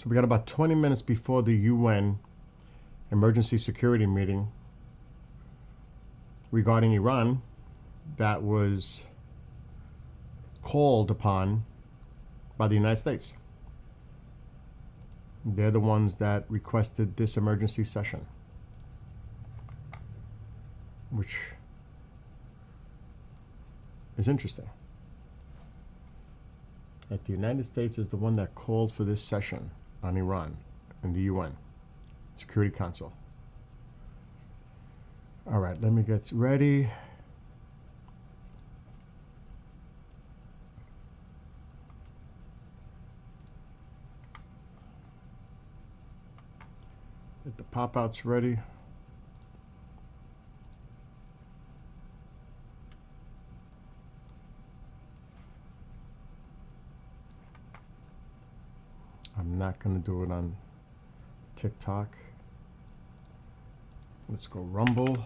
So we got about 20 minutes before the UN emergency security meeting regarding Iran that was called upon by the United States. They're the ones that requested this emergency session, which is interesting. That the United States is the one that called for this session on Iran in the UN Security Council. All right, let me get ready. Get the pop-outs ready. I'm not going to do it on TikTok. Let's go Rumble.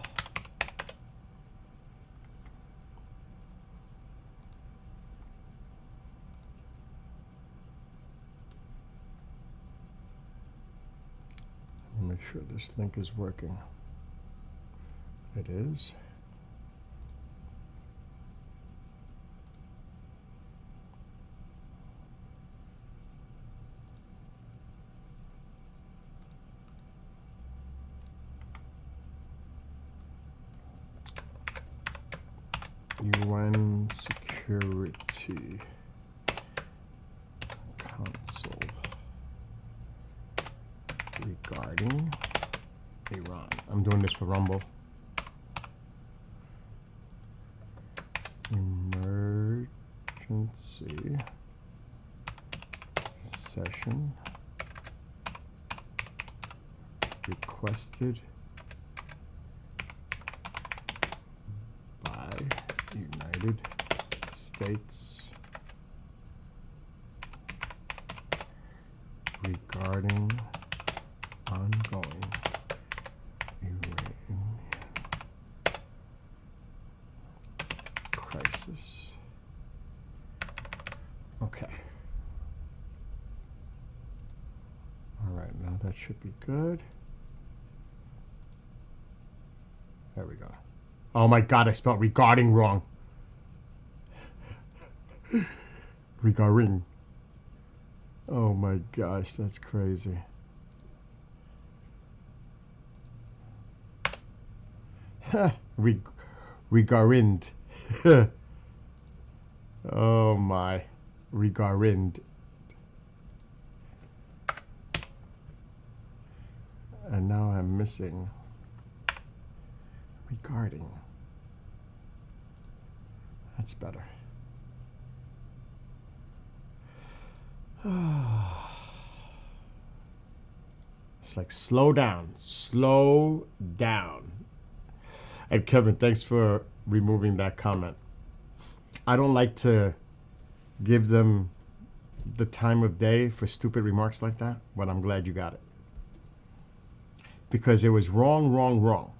Make sure this link is working. It is. UN Security Council regarding Iran. I'm doing this for Rumble. Emergency session requested by United States regarding ongoing Iranian crisis. Okay. All right, now that should be good. There we go. Oh my God, I spelled regarding wrong. Regarding. Oh my gosh, that's crazy. Regarind. Oh my. Regarind. And now I'm missing regarding. That's better. It's like slow down. Slow down. And Kevin, thanks for removing that comment. I don't like to give them the time of day for stupid remarks like that, but I'm glad you got it. Because it was wrong, wrong, wrong.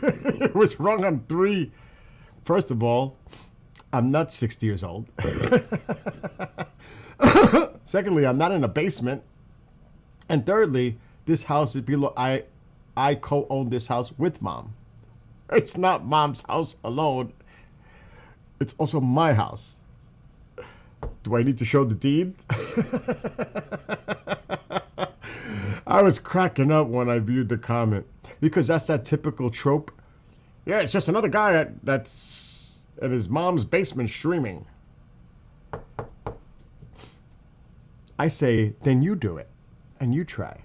It was wrong on three. First of all, I'm not 60 years old. Secondly, I'm not in a basement. And thirdly, this house is below. I co-own this house with Mom. It's not Mom's house alone. It's also my house. Do I need to show the deed? I was cracking up when I viewed the comment because that's that typical trope. Yeah, it's just another guy that's in his mom's basement streaming. I say, then you do it and you try.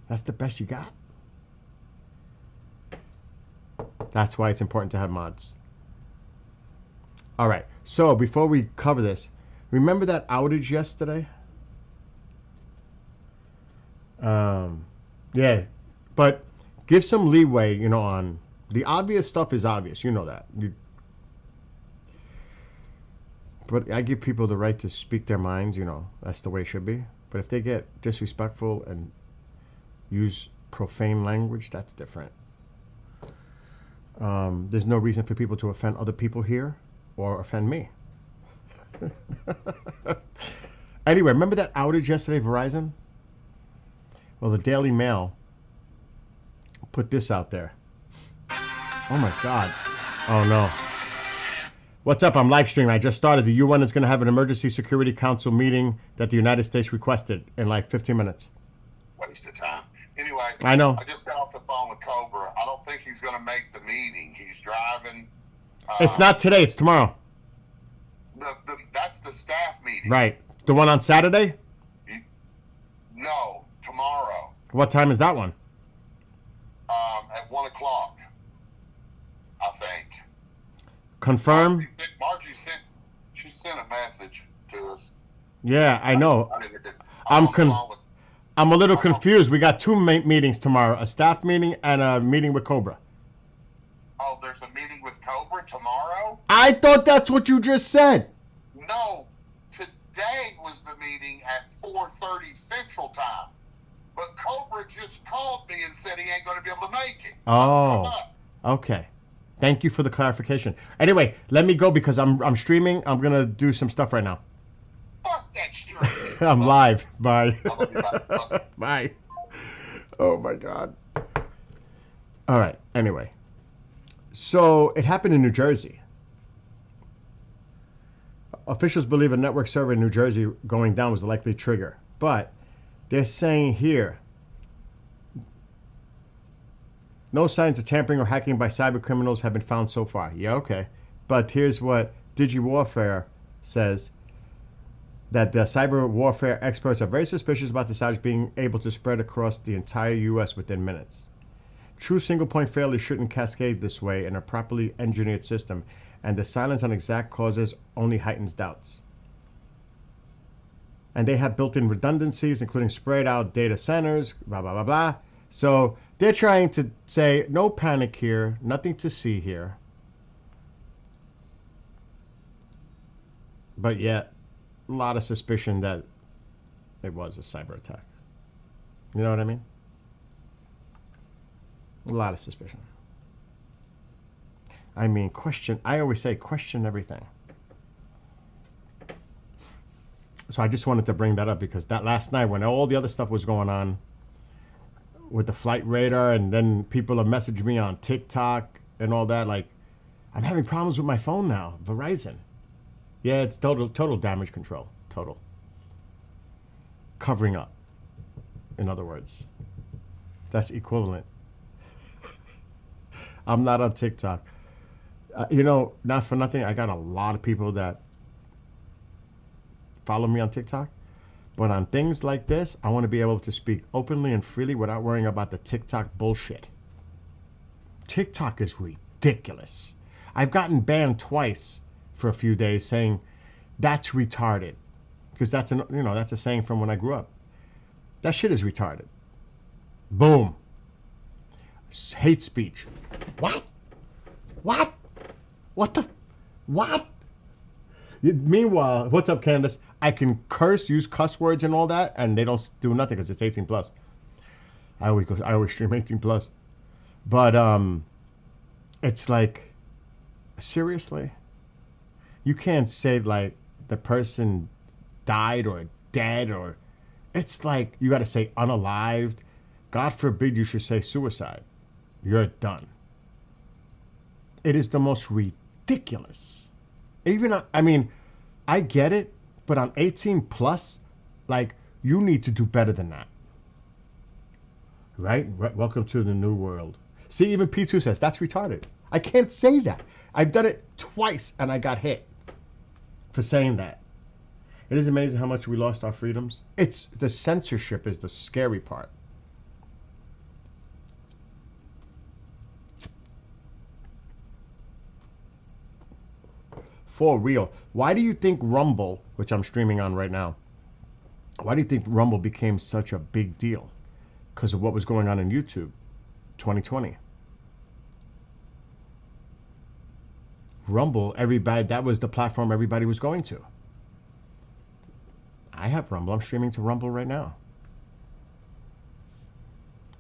That's the best you got. That's why it's important to have mods. All right, so before we cover this, remember that outage yesterday? Yeah, but give some leeway, you know, on the obvious stuff is obvious. You know that. But I give people the right to speak their minds, you know, that's the way it should be. But if they get disrespectful and use profane language, that's different. There's no reason for people to offend other people here or offend me. Anyway, remember that outage yesterday, Verizon? Well, the Daily Mail put this out there. Oh my God. Oh no. What's up? I'm live streaming. I just started. The UN is going to have an emergency Security Council meeting that the United States requested in like 15 minutes. Waste of time. Anyway, I know. I just got off the phone with Cobra. I don't think he's going to make the meeting. He's driving. It's not today. It's tomorrow. That's the staff meeting. Right. The one on Saturday? No, tomorrow. What time is that one? At 1 o'clock, I think. Confirm? Margie sent a message to us. Yeah, I know. I'm I'm a little confused. We got two meetings tomorrow, a staff meeting and a meeting with Cobra. Oh, there's a meeting with Cobra tomorrow? I thought that's what you just said. No, today was the meeting at 4:30 Central Time. But Cobra just called me and said he ain't going to be able to make it. Oh, okay. Thank you for the clarification. Anyway, let me go because I'm streaming. I'm going to do some stuff right now. Fuck that stream. I'm live. Bye. Bye. Bye. Oh, my God. All right. Anyway. So it happened in New Jersey. Officials believe a network server in New Jersey going down was a likely trigger. But they're saying here, no signs of tampering or hacking by cyber criminals have been found so far. Yeah, okay. But here's what DigiWarfare says, that the cyber warfare experts are very suspicious about the cyber being able to spread across the entire U.S. within minutes. True single-point failures shouldn't cascade this way in a properly engineered system, and the silence on exact causes only heightens doubts. And they have built-in redundancies, including spread-out data centers, blah, blah, blah, blah. So they're trying to say, no panic here, nothing to see here. But yet, a lot of suspicion that it was a cyber attack. You know what I mean? A lot of suspicion. I mean, question. I always say question everything. So I just wanted to bring that up because that last night when all the other stuff was going on with the flight radar and then people are messaging me on TikTok and all that, like, I'm having problems with my phone now, Verizon. Yeah, it's total damage control. Total. Covering up. In other words. That's equivalent. I'm not on TikTok. You know, not for nothing, I got a lot of people that follow me on TikTok. But on things like this, I want to be able to speak openly and freely without worrying about the TikTok bullshit. TikTok is ridiculous. I've gotten banned twice for a few days saying that's retarded. Because that's that's a saying from when I grew up. That shit is retarded. Boom. Hate speech. What? What? What the? What? Meanwhile, what's up, Candace? I can curse, use cuss words and all that, and they don't do nothing because it's 18 plus. I always stream 18 plus. But it's like, seriously, you can't say like the person died or dead or, it's like you got to say unalived. God forbid you should say suicide. You're done. It is the most ridiculous. Even, I mean, I get it, but on 18 plus, like, you need to do better than that. Right? Welcome to the new world. See, even P2 says, that's retarded. I can't say that. I've done it twice and I got hit for saying that. It is amazing how much we lost our freedoms. It's the censorship is the scary part. For real. Why do you think Rumble, which I'm streaming on right now, why do you think Rumble became such a big deal? Because of what was going on in YouTube 2020. Rumble, everybody, that was the platform everybody was going to. I have Rumble. I'm streaming to Rumble right now.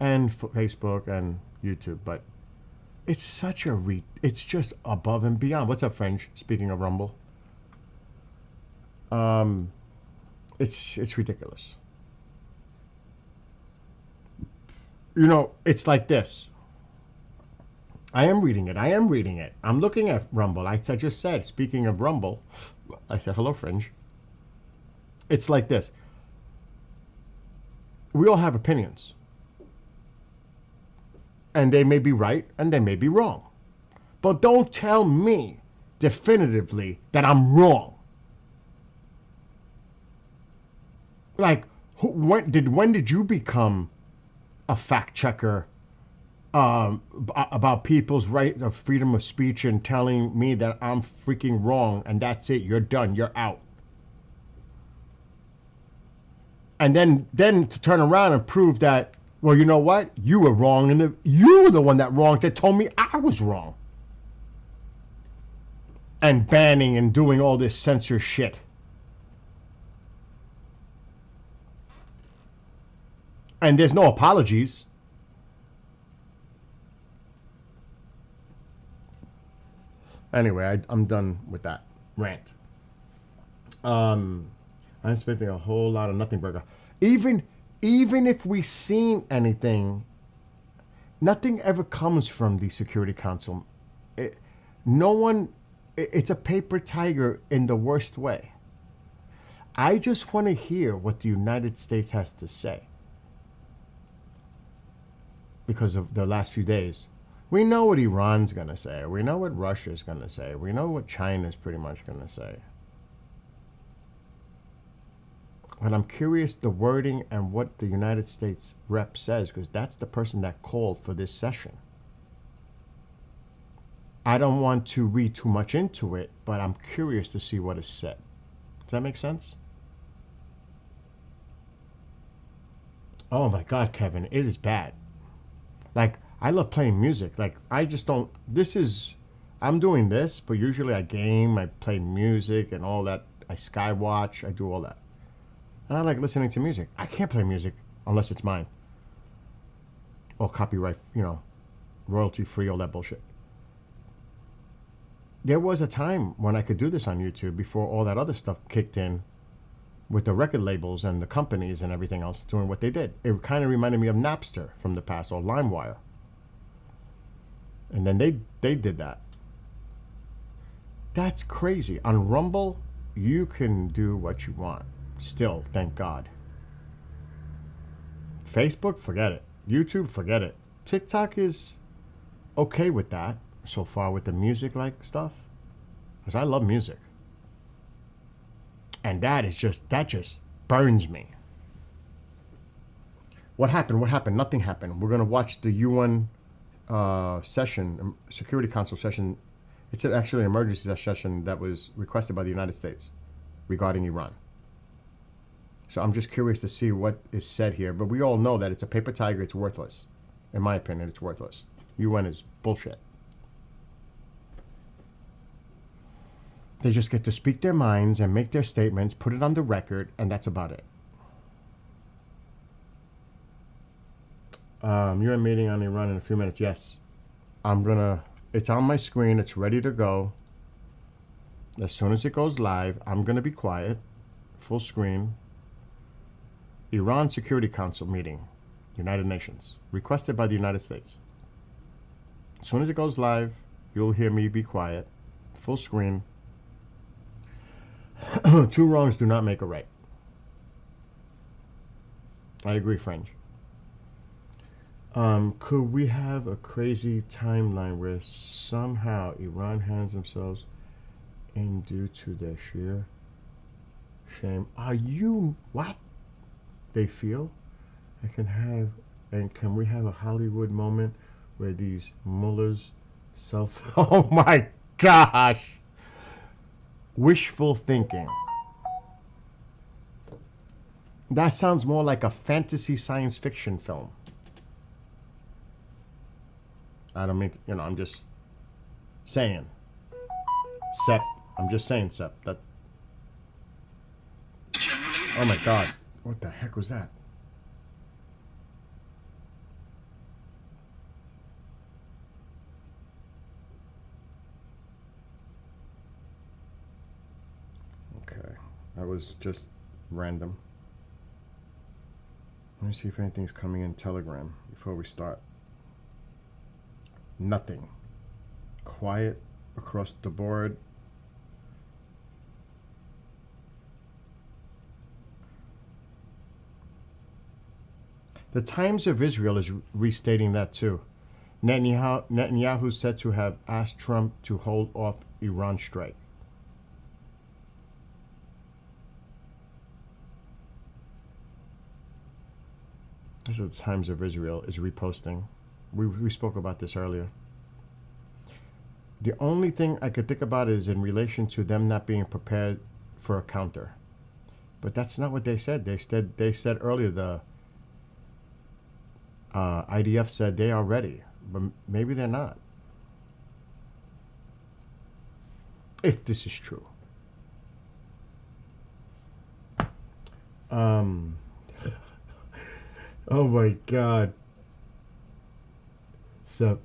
And Facebook and YouTube, but it's such a it's just above and beyond. What's up, Fringe? Speaking of Rumble. It's ridiculous. You know, it's like this. I am reading it. I'm looking at Rumble. I just said, speaking of Rumble, I said, hello, Fringe. It's like this. We all have opinions. And they may be right and they may be wrong. But don't tell me definitively that I'm wrong. Like, when did you become a fact checker about people's right of freedom of speech and telling me that I'm freaking wrong and that's it, you're done, you're out? And then to turn around and prove that, well, you know what? You were wrong, and you were the one that wronged that told me I was wrong. And banning and doing all this censor shit. And there's no apologies. Anyway, I'm done with that rant. I'm expecting a whole lot of nothing burger. Even if we seen anything, nothing ever comes from the Security Council. It's a paper tiger in the worst way. I just want to hear what the United States has to say. Because of the last few days. We know what Iran's going to say. We know what Russia's going to say. We know what China's pretty much going to say. But I'm curious the wording and what the United States rep says, because that's the person that called for this session. I don't want to read too much into it, but I'm curious to see what is said. Does that make sense? Oh my God, Kevin, it is bad. Like, I love playing music. Like, I just don't, I'm doing this, but usually I game, I play music and all that. I skywatch, I do all that. And I like listening to music. I can't play music unless it's mine. Or copyright, royalty free, all that bullshit. There was a time when I could do this on YouTube before all that other stuff kicked in with the record labels and the companies and everything else doing what they did. It kind of reminded me of Napster from the past, or LimeWire. And then they did that. That's crazy. On Rumble, you can do what you want. Still, thank God. Facebook, forget it. YouTube, forget it. TikTok is okay with that so far with the music-like stuff. Because I love music. And that just burns me. What happened? Nothing happened. We're going to watch the UN session, Security Council session. It's actually an emergency session that was requested by the United States regarding Iran. So I'm just curious to see what is said here. But we all know that it's a paper tiger. It's worthless. In my opinion, it's worthless. UN is bullshit. They just get to speak their minds and make their statements, put it on the record, and that's about it. You're meeting on Iran in a few minutes. Yes. It's on my screen. It's ready to go. As soon as it goes live, I'm going to be quiet. Full screen. Iran Security Council meeting. United Nations. Requested by the United States. As soon as it goes live, you'll hear me be quiet. Full screen. Two wrongs do not make a right. I agree, French. Could we have a crazy timeline where somehow Iran hands themselves in due to their sheer shame? Are you what? They feel? Can we have a Hollywood moment where these mullahs oh my gosh. Wishful thinking. That sounds more like a fantasy science fiction film. I don't mean to, I'm just saying. Sep. I'm just saying, Sep. That. Oh my God. What the heck was that? Okay. I was just Random. Let me see if anything's coming in Telegram before we start. Nothing. Quiet across the board. The Times of Israel is restating that too. Netanyahu said to have asked Trump to hold off Iran strike. This is the Times of Israel is reposting. We spoke about this earlier. The only thing I could think about is in relation to them not being prepared for a counter. But that's not what they said. They said earlier the IDF said they are ready, but maybe they're not. If this is true. Oh my God. So,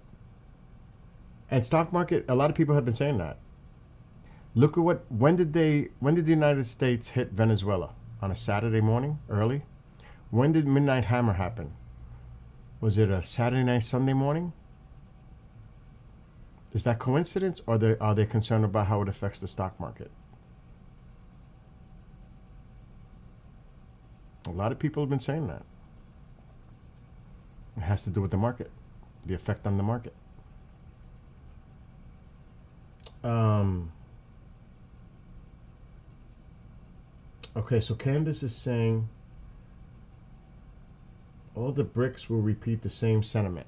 and stock market, a lot of people have been saying that. Look at when did the United States hit Venezuela? On a Saturday morning, early? When did Midnight Hammer happen? Was it a Saturday night, Sunday morning? Is that coincidence, or are they concerned about how it affects the stock market? A lot of people have been saying that. It has to do with the market, the effect on the market. Okay, so Candace is saying all the bricks will repeat the same sentiment.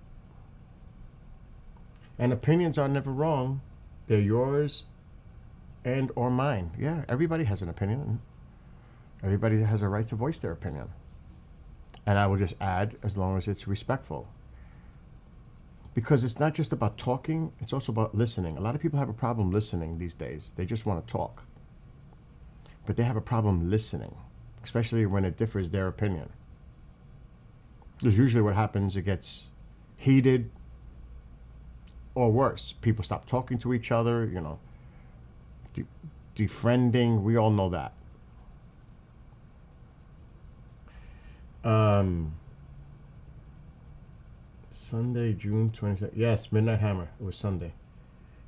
And opinions are never wrong. They're yours and or mine. Yeah, everybody has an opinion. Everybody has a right to voice their opinion. And I will just add, as long as it's respectful. Because it's not just about talking, it's also about listening. A lot of people have a problem listening these days. They just want to talk. But they have a problem listening, especially when it differs their opinion. Because usually what happens, it gets heated or worse. People stop talking to each other, defriending. We all know that. Sunday, June 22nd. Yes, Midnight Hammer. It was Sunday.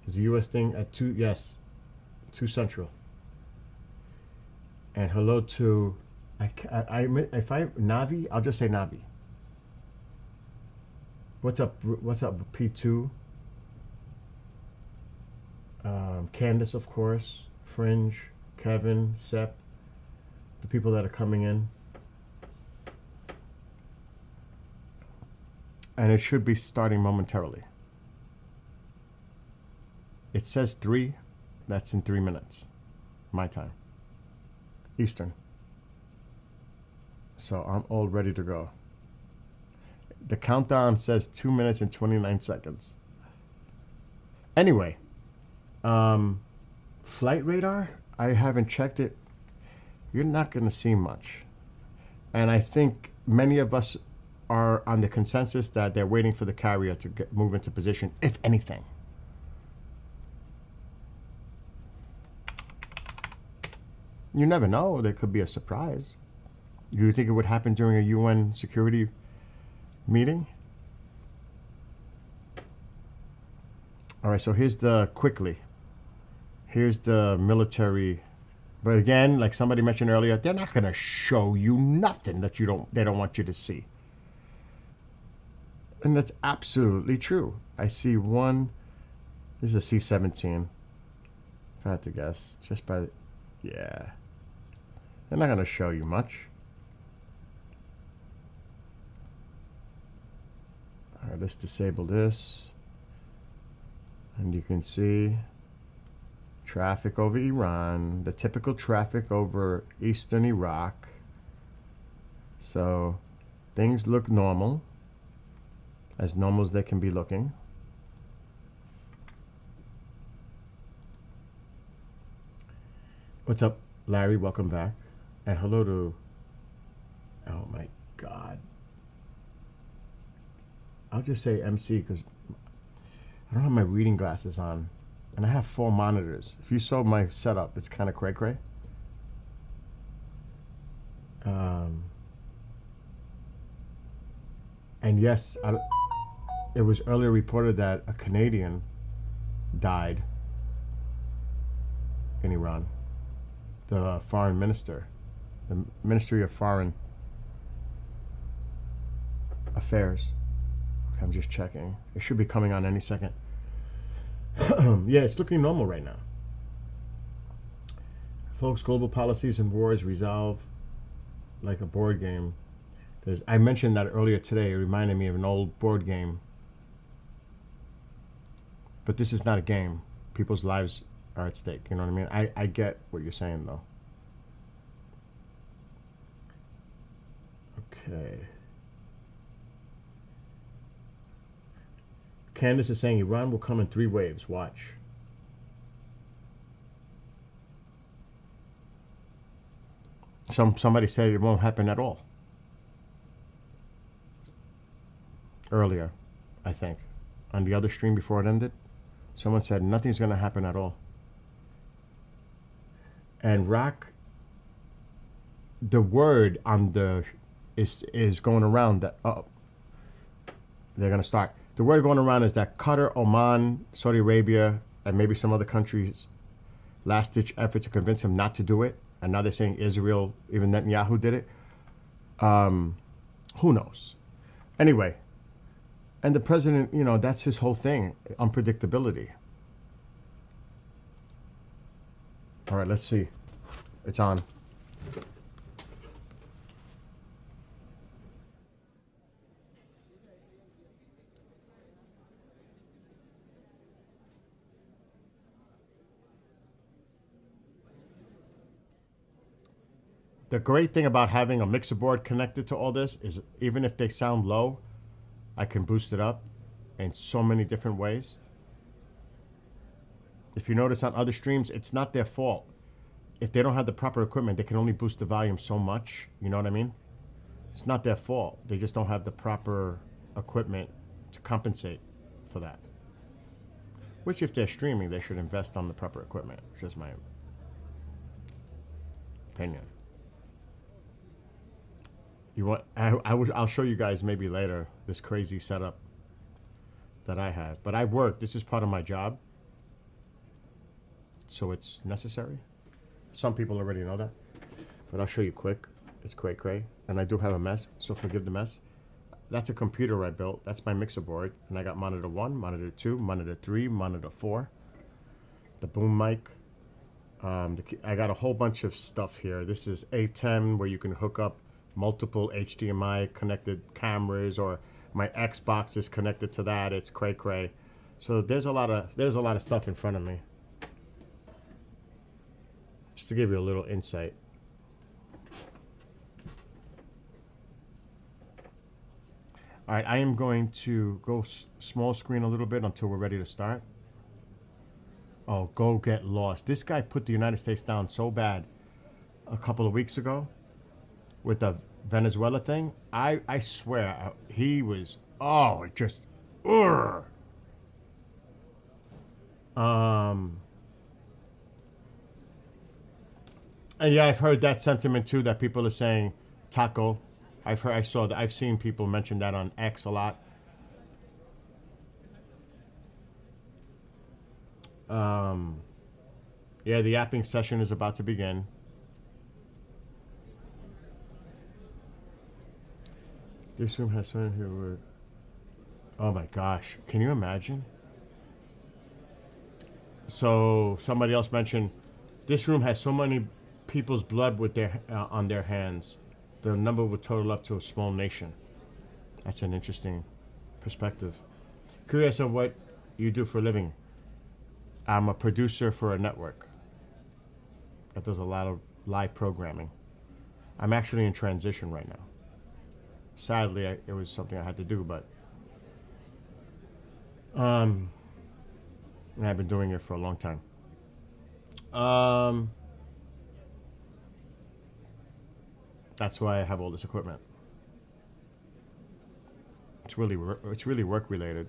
It's a U.S. thing at 2, yes, 2 Central. And hello to, Navi, I'll just say Navi. What's up, P2? Candace, of course. Fringe, Kevin, Sep. The people that are coming in. And it should be starting momentarily. It says 3. That's in 3 minutes. My time. Eastern. So I'm all ready to go. The countdown says 2 minutes and 29 seconds. Anyway, flight radar, I haven't checked it. You're not going to see much. And I think many of us are on the consensus that they're waiting for the carrier to move into position, if anything. You never know. There could be a surprise. Do you think it would happen during a UN security meeting? All right, so here's the military. But again, like somebody mentioned earlier, they're not going to show you nothing that they don't want you to see. And that's absolutely true. I see one. This is a C-17. If I had to guess, just by, yeah. They're not going to show you much. All right, let's disable this. And you can see traffic over Iran, the typical traffic over eastern Iraq. So things look normal, as normal as they can be looking. What's up, Larry? Welcome back. And hello to, oh my God. I'll just say MC because I don't have my reading glasses on. And I have 4 monitors. If you saw my setup, it's kind of cray-cray. Um, and yes, it was earlier reported that a Canadian died in Iran. The foreign minister, the Ministry of Foreign Affairs. Okay, I'm just checking. It should be coming on any second. Yeah, it's looking normal right now. Folks, global policies and wars resolve like a board game. I mentioned that earlier today. It reminded me of an old board game. But this is not a game. People's lives are at stake. You know what I mean? I get what you're saying, though. Okay. Candace is saying Iran will come in 3 waves. Watch. Somebody said it won't happen at all. Earlier, I think. On the other stream before it ended, someone said nothing's going to happen at all. And Rock, the word on the is going around that they're going to start. The word going around is that Qatar, Oman, Saudi Arabia, and maybe some other countries last-ditch effort to convince him not to do it. And now they're saying Israel, even Netanyahu did it. Who knows? Anyway, and the president, you know, that's his whole thing, unpredictability. All right, let's see. It's on. The great thing about having a mixer board connected to all this is even if they sound low, I can boost it up in so many different ways. If you notice on other streams, it's not their fault. If they don't have the proper equipment, they can only boost the volume so much. You know what I mean? It's not their fault. They just don't have the proper equipment to compensate for that. Which if they're streaming, they should invest on the proper equipment. It's just my opinion. You want? I'll show you guys maybe later this crazy setup that I have. But I work. This is part of my job, so it's necessary. Some people already know that, but I'll show you quick. It's cray, and I do have a mess, so forgive the mess. That's a computer I built. That's my mixer board, and I got monitor 1, monitor 2, monitor 3, monitor 4. The boom mic. I got a whole bunch of stuff here. This is A10 where you can hook up multiple HDMI connected cameras, or my Xbox is connected to that. It's cray. So there's a lot of stuff in front of me. Just to give you a little insight. All right, I am going to go small screen a little bit until we're ready to start. Oh, go get lost. This guy put the United States down so bad a couple of weeks ago with the Venezuela thing. I swear, he was, it just, and yeah, I've heard that sentiment too, that people are saying taco. I've seen people mention that on X a lot. Yeah, the apping session is about to begin. This room has someone who would... Oh my gosh, can you imagine? So somebody else mentioned this room has so many people's blood with their on their hands. The number would total up to a small nation. That's an interesting perspective. Curious of what you do for a living. I'm a producer for a network that does a lot of live programming. I'm actually in transition right now. Sadly, it was something I had to do, but and I've been doing it for a long time. That's why I have all this equipment. It's really work related.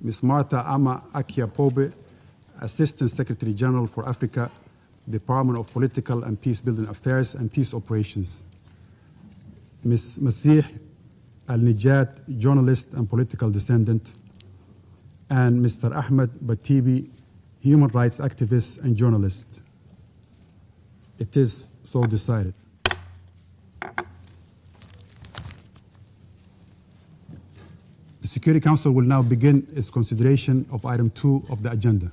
Ms. Martha Ama Akia-Pobe, Assistant Secretary General for Africa, Department of Political and Peace-Building Affairs and Peace Operations. Ms. Masih Al-Nijat, journalist and political dissident, and Mr. Ahmed Batibi, human rights activist and journalist. It is so decided. The Security Council will now begin its consideration of item 2 of the agenda.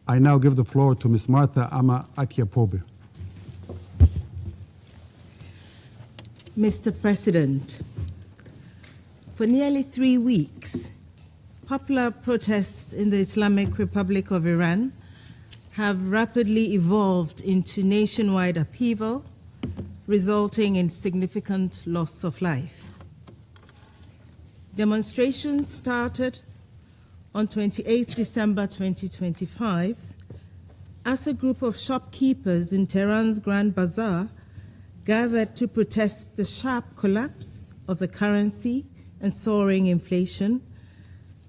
I now give the floor to Ms. Martha Ama Akia-Pobe. Mr. President, for nearly 3 weeks, popular protests in the Islamic Republic of Iran have rapidly evolved into nationwide upheaval, resulting in significant loss of life. Demonstrations started on 28 December 2025 as a group of shopkeepers in Tehran's Grand Bazaar gathered to protest the sharp collapse of the currency and soaring inflation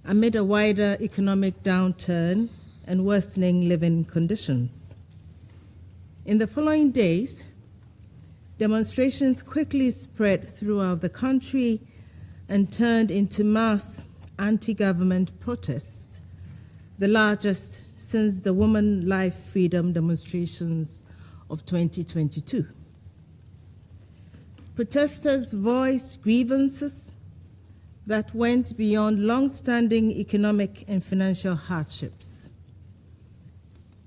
amid a wider economic downturn and worsening living conditions. In the following days, demonstrations quickly spread throughout the country and turned into mass anti-government protests, the largest since the Women Life Freedom demonstrations of 2022. Protesters voiced grievances that went beyond long-standing economic and financial hardships.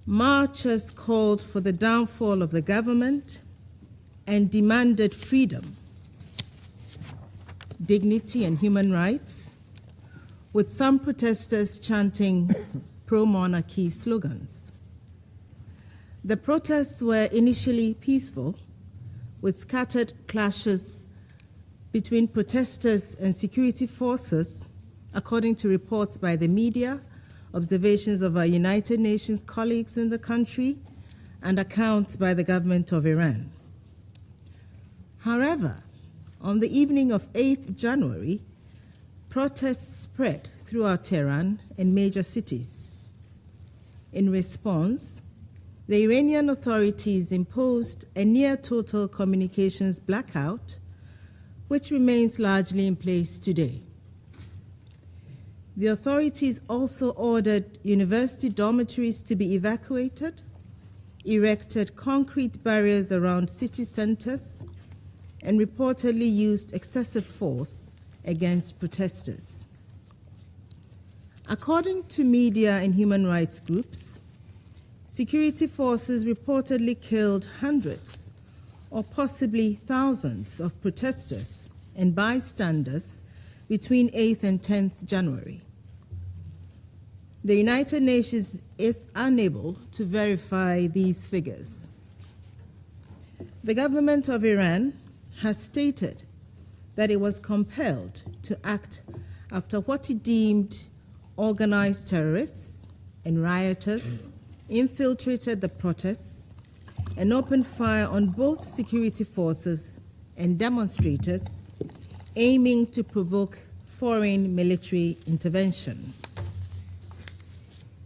Marchers called for the downfall of the government and demanded freedom, dignity, and human rights, with some protesters chanting pro-monarchy slogans. The protests were initially peaceful, with scattered clashes between protesters and security forces, according to reports by the media, observations of our United Nations colleagues in the country, and accounts by the government of Iran. However, on the evening of 8th January, protests spread throughout Tehran and major cities. In response, the Iranian authorities imposed a near-total communications blackout, which remains largely in place today. The authorities also ordered university dormitories to be evacuated, erected concrete barriers around city centers, and reportedly used excessive force against protesters. According to media and human rights groups, security forces reportedly killed hundreds or possibly thousands of protesters and bystanders between 8th and 10th January. The United Nations is unable to verify these figures. The government of Iran has stated that it was compelled to act after what it deemed organized terrorists and rioters infiltrated the protests and opened fire on both security forces and demonstrators, aiming to provoke foreign military intervention.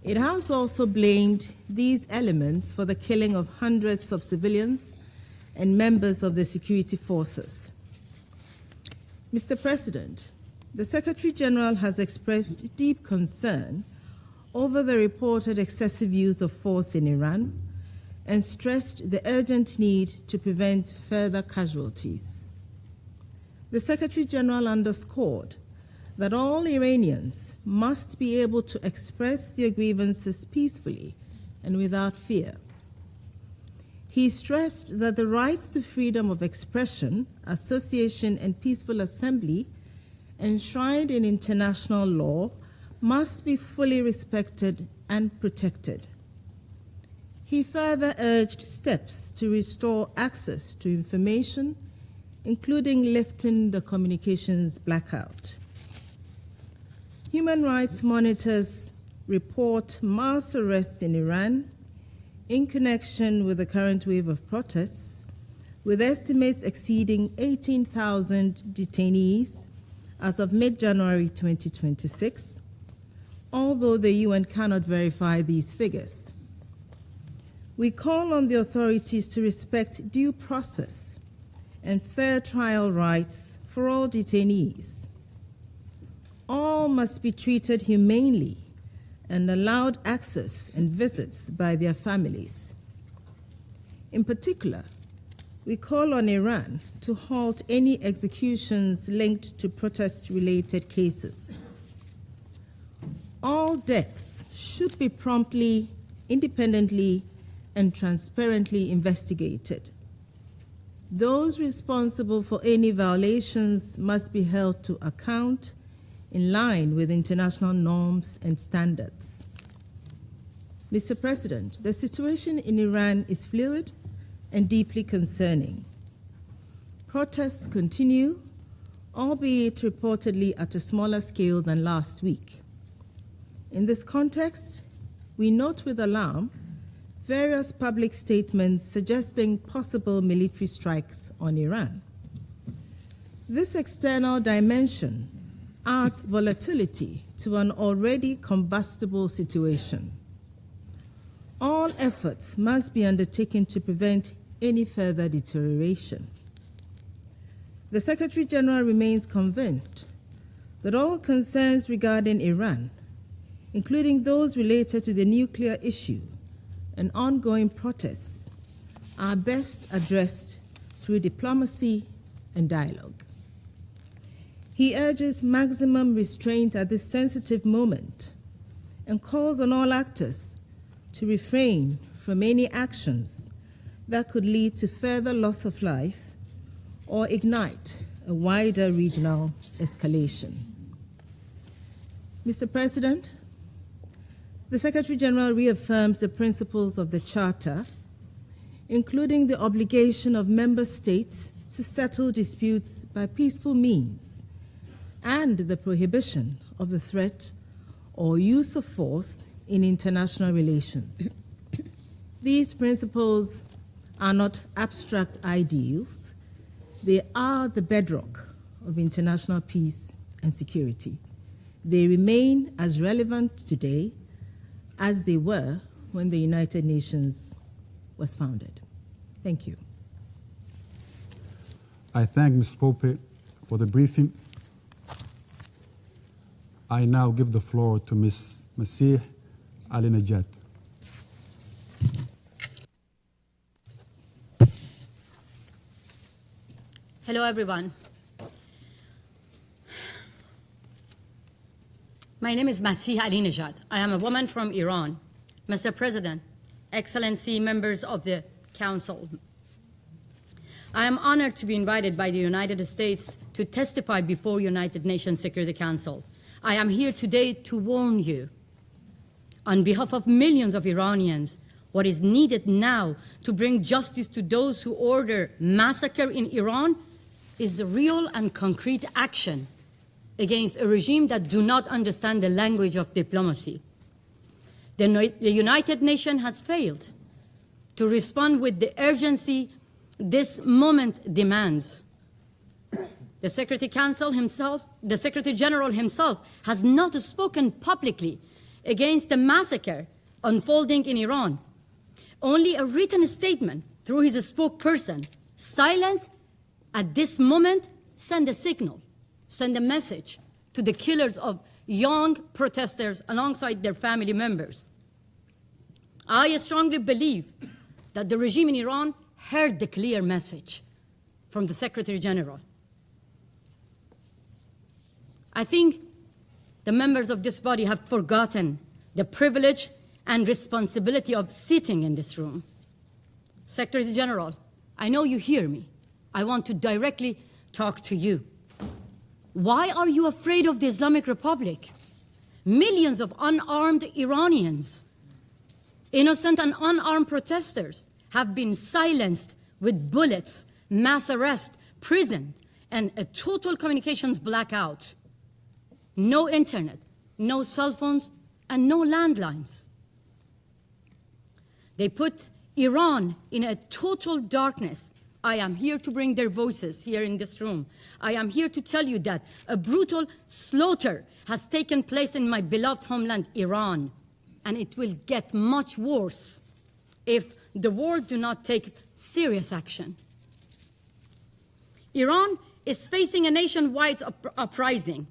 It has also blamed these elements for the killing of hundreds of civilians and members of the security forces. Mr. President, the Secretary General has expressed deep concern over the reported excessive use of force in Iran and stressed the urgent need to prevent further casualties. The Secretary General underscored that all Iranians must be able to express their grievances peacefully and without fear. He stressed that the rights to freedom of expression, association, and peaceful assembly enshrined in international law must be fully respected and protected. He further urged steps to restore access to information, including lifting the communications blackout. Human rights monitors report mass arrests in Iran in connection with the current wave of protests, with estimates exceeding 18,000 detainees as of mid-January 2026, although the UN cannot verify these figures. We call on the authorities to respect due process and fair trial rights for all detainees. All must be treated humanely and allowed access and visits by their families. In particular, we call on Iran to halt any executions linked to protest-related cases. All deaths should be promptly, independently, and transparently investigated. Those responsible for any violations must be held to account in line with international norms and standards. Mr. President, the situation in Iran is fluid and deeply concerning. Protests continue, albeit reportedly at a smaller scale than last week. In this context, we note with alarm various public statements suggesting possible military strikes on Iran. This external dimension adds volatility to an already combustible situation. All efforts must be undertaken to prevent any further deterioration. The Secretary General remains convinced that all concerns regarding Iran, including those related to the nuclear issue and ongoing protests, are best addressed through diplomacy and dialogue. He urges maximum restraint at this sensitive moment and calls on all actors to refrain from any actions that could lead to further loss of life or ignite a wider regional escalation. Mr. President, the Secretary General reaffirms the principles of the Charter, including the obligation of member states to settle disputes by peaceful means and the prohibition of the threat or use of force in international relations. These principles are not abstract ideals. They are the bedrock of international peace and security. They remain as relevant today as they were when the United Nations was founded. Thank you. I thank Ms. Pope for the briefing. I now give the floor to Ms. Masih Ali-Najat. Hello, everyone. My name is Masih Ali-Najat. I am a woman from Iran. Mr. President, Excellency, members of the Council, I am honored to be invited by the United States to testify before United Nations Security Council. I am here today to warn you, on behalf of millions of Iranians, what is needed now to bring justice to those who order massacre in Iran is real and concrete action against a regime that do not understand the language of diplomacy. The United Nations has failed to respond with the urgency this moment demands. The Secretary General himself has not spoken publicly against the massacre unfolding in Iran. Only a written statement through his spokesperson, silence at this moment, send a signal, send a message to the killers of young protesters alongside their family members. I strongly believe that the regime in Iran heard the clear message from the Secretary General. I think the members of this body have forgotten the privilege and responsibility of sitting in this room. Secretary General, I know you hear me. I want to directly talk to you. Why are you afraid of the Islamic Republic? Millions of unarmed Iranians, innocent and unarmed protesters, have been silenced with bullets, mass arrest, prison, and a total communications blackout. No internet, no cell phones, and no landlines. They put Iran in a total darkness. I am here to bring their voices here in this room. I am here to tell you that a brutal slaughter has taken place in my beloved homeland, Iran, and it will get much worse if the world do not take serious action. Iran is facing a nationwide uprising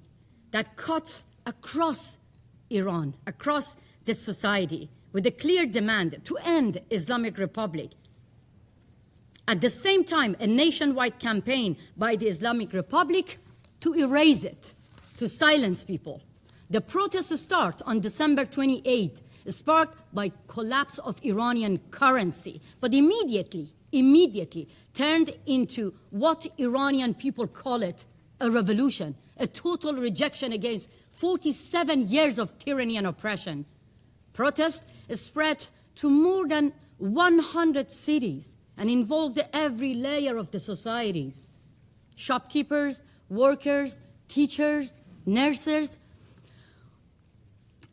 that cuts across Iran, across this society, with a clear demand to end Islamic Republic. At the same time, a nationwide campaign by the Islamic Republic to erase it, to silence people. The protests start on December 28th, sparked by collapse of Iranian currency, but immediately turned into what Iranian people call it, a revolution, a total rejection against 47 years of tyranny and oppression. Protests spread to more than 100 cities and involved every layer of the societies: shopkeepers, workers, teachers, nurses,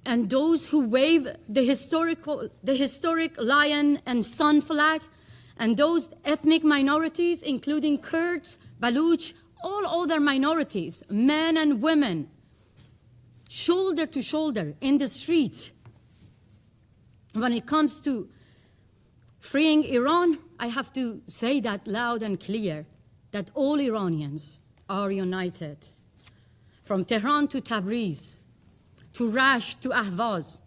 and those who wave the historic lion and sun flag, and those ethnic minorities, including Kurds, Baluch, all other minorities, men and women, shoulder to shoulder in the streets. When it comes to freeing Iran, I have to say that loud and clear, that all Iranians are united. From Tehran to Tabriz, to Rash to Ahvaz,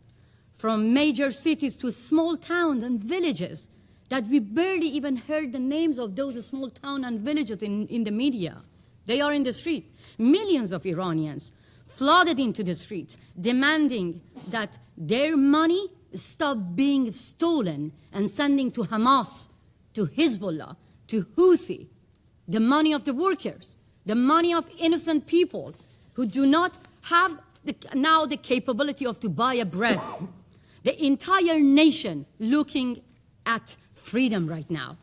from major cities to small towns and villages that we barely even heard the names of those small towns and villages in the media. They are in the street. Millions of Iranians flooded into the streets, demanding that their money stop being stolen and sending to Hamas, to Hezbollah, to Houthi, the money of the workers, the money of innocent people who do not have now the capability of to buy a bread. The entire nation looking at freedom right now.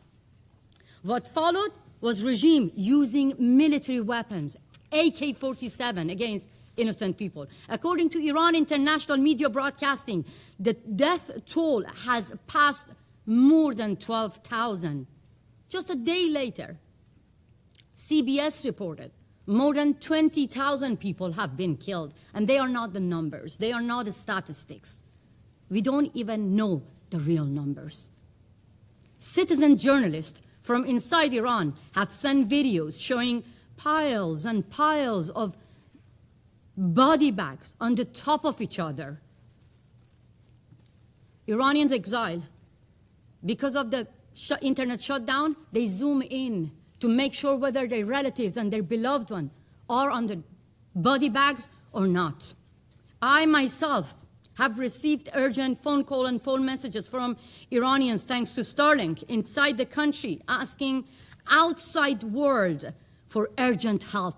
What followed was regime using military weapons, AK-47 against innocent people. According to Iran international media broadcasting, the death toll has passed more than 12,000. Just a day later, CBS reported more than 20,000 people have been killed, and they are not the numbers. They are not the statistics. We don't even know the real numbers. Citizen journalists from inside Iran have sent videos showing piles and piles of body bags on the top of each other. Iranians exile. Because of the internet shutdown, they zoom in to make sure whether their relatives and their beloved one are on the body bags or not. I myself have received urgent phone call and phone messages from Iranians, thanks to Starlink, inside the country, asking outside world for urgent help.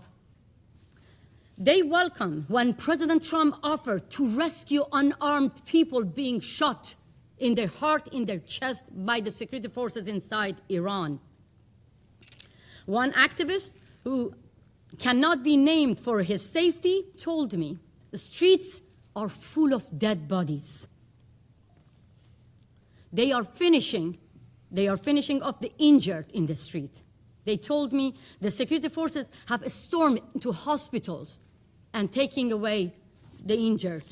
They welcome when President Trump offered to rescue unarmed people being shot in their heart, in their chest by the security forces inside Iran. One activist who cannot be named for his safety told me, the streets are full of dead bodies. They are finishing off the injured in the street. They told me the security forces have stormed into hospitals and taking away the injured.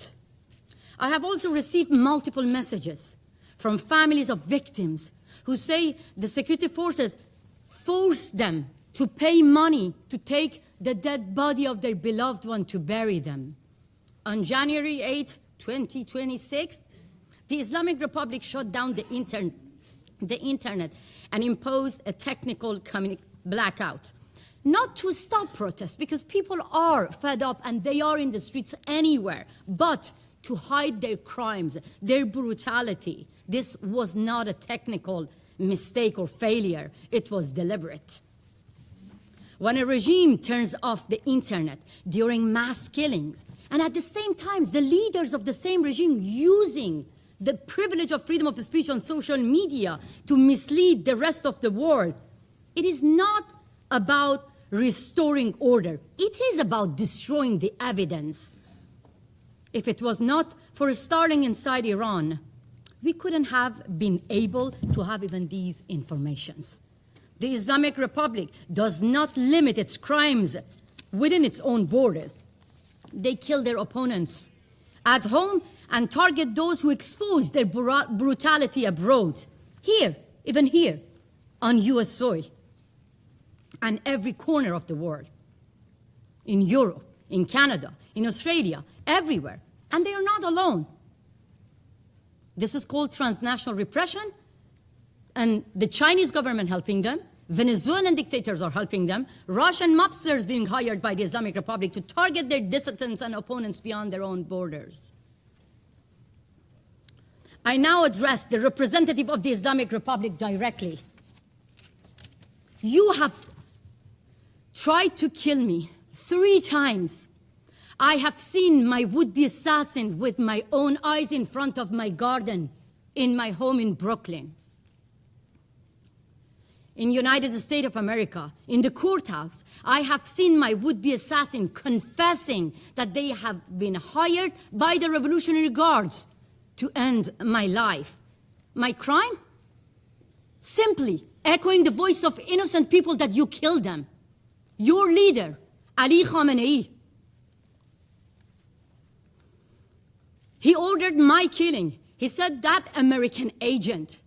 I have also received multiple messages from families of victims who say the security forces forced them to pay money to take the dead body of their beloved one to bury them. On January 8, 2026, the Islamic Republic shut down the internet and imposed a technical blackout. Not to stop protests, because people are fed up and they are in the streets anywhere, but to hide their crimes, their brutality. This was not a technical mistake or failure, it was deliberate. When a regime turns off the internet during mass killings, and at the same time, the leaders of the same regime using the privilege of freedom of speech on social media to mislead the rest of the world, it is not about restoring order. It is about destroying the evidence. If it was not for starting inside Iran, we couldn't have been able to have even these informations. The Islamic Republic does not limit its crimes within its own borders. They kill their opponents at home and target those who expose their brutality abroad. Here, even here, on US soil, and every corner of the world, in Europe, in Canada, in Australia, everywhere. And they are not alone. This is called transnational repression, and the Chinese government helping them, Venezuelan dictators are helping them, Russian mobsters being hired by the Islamic Republic to target their dissidents and opponents beyond their own borders. I now address the representative of the Islamic Republic directly. You have tried to kill me 3 times. I have seen my would-be assassin with my own eyes in front of my garden in my home in Brooklyn. In United States of America, in the courthouse, I have seen my would-be assassin confessing that they have been hired by the Revolutionary Guards to end my life. My crime? Simply echoing the voice of innocent people that you killed them. Your leader, Ali Khamenei. He ordered my killing. He said that American agent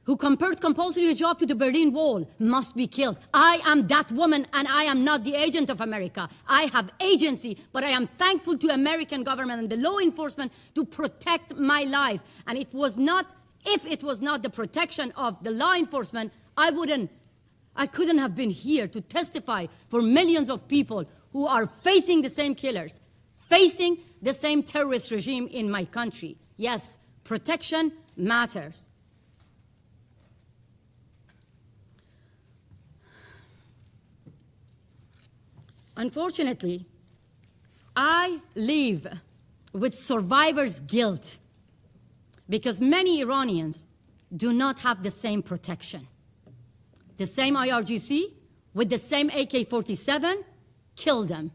who compared compulsory hijab to the Berlin Wall must be killed. I am that woman, and I am not the agent of America. I have agency, but I am thankful to American government and the law enforcement to protect my life. And it was not, if it was not the protection of the law enforcement, I couldn't have been here to testify for millions of people who are facing the same killers, facing the same terrorist regime in my country. Yes, protection matters. Unfortunately, I live with survivor's guilt because many Iranians do not have the same protection. The same IRGC with the same AK-47 killed them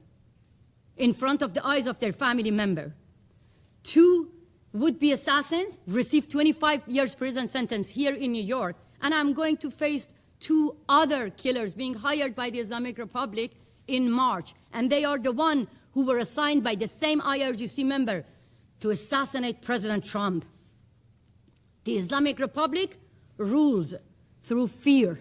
in front of the eyes of their family member. 2 would-be assassins received 25 years prison sentence here in New York, and I'm going to face 2 other killers being hired by the Islamic Republic in March, and they are the one who were assigned by the same IRGC member to assassinate President Trump. The Islamic Republic rules through fear.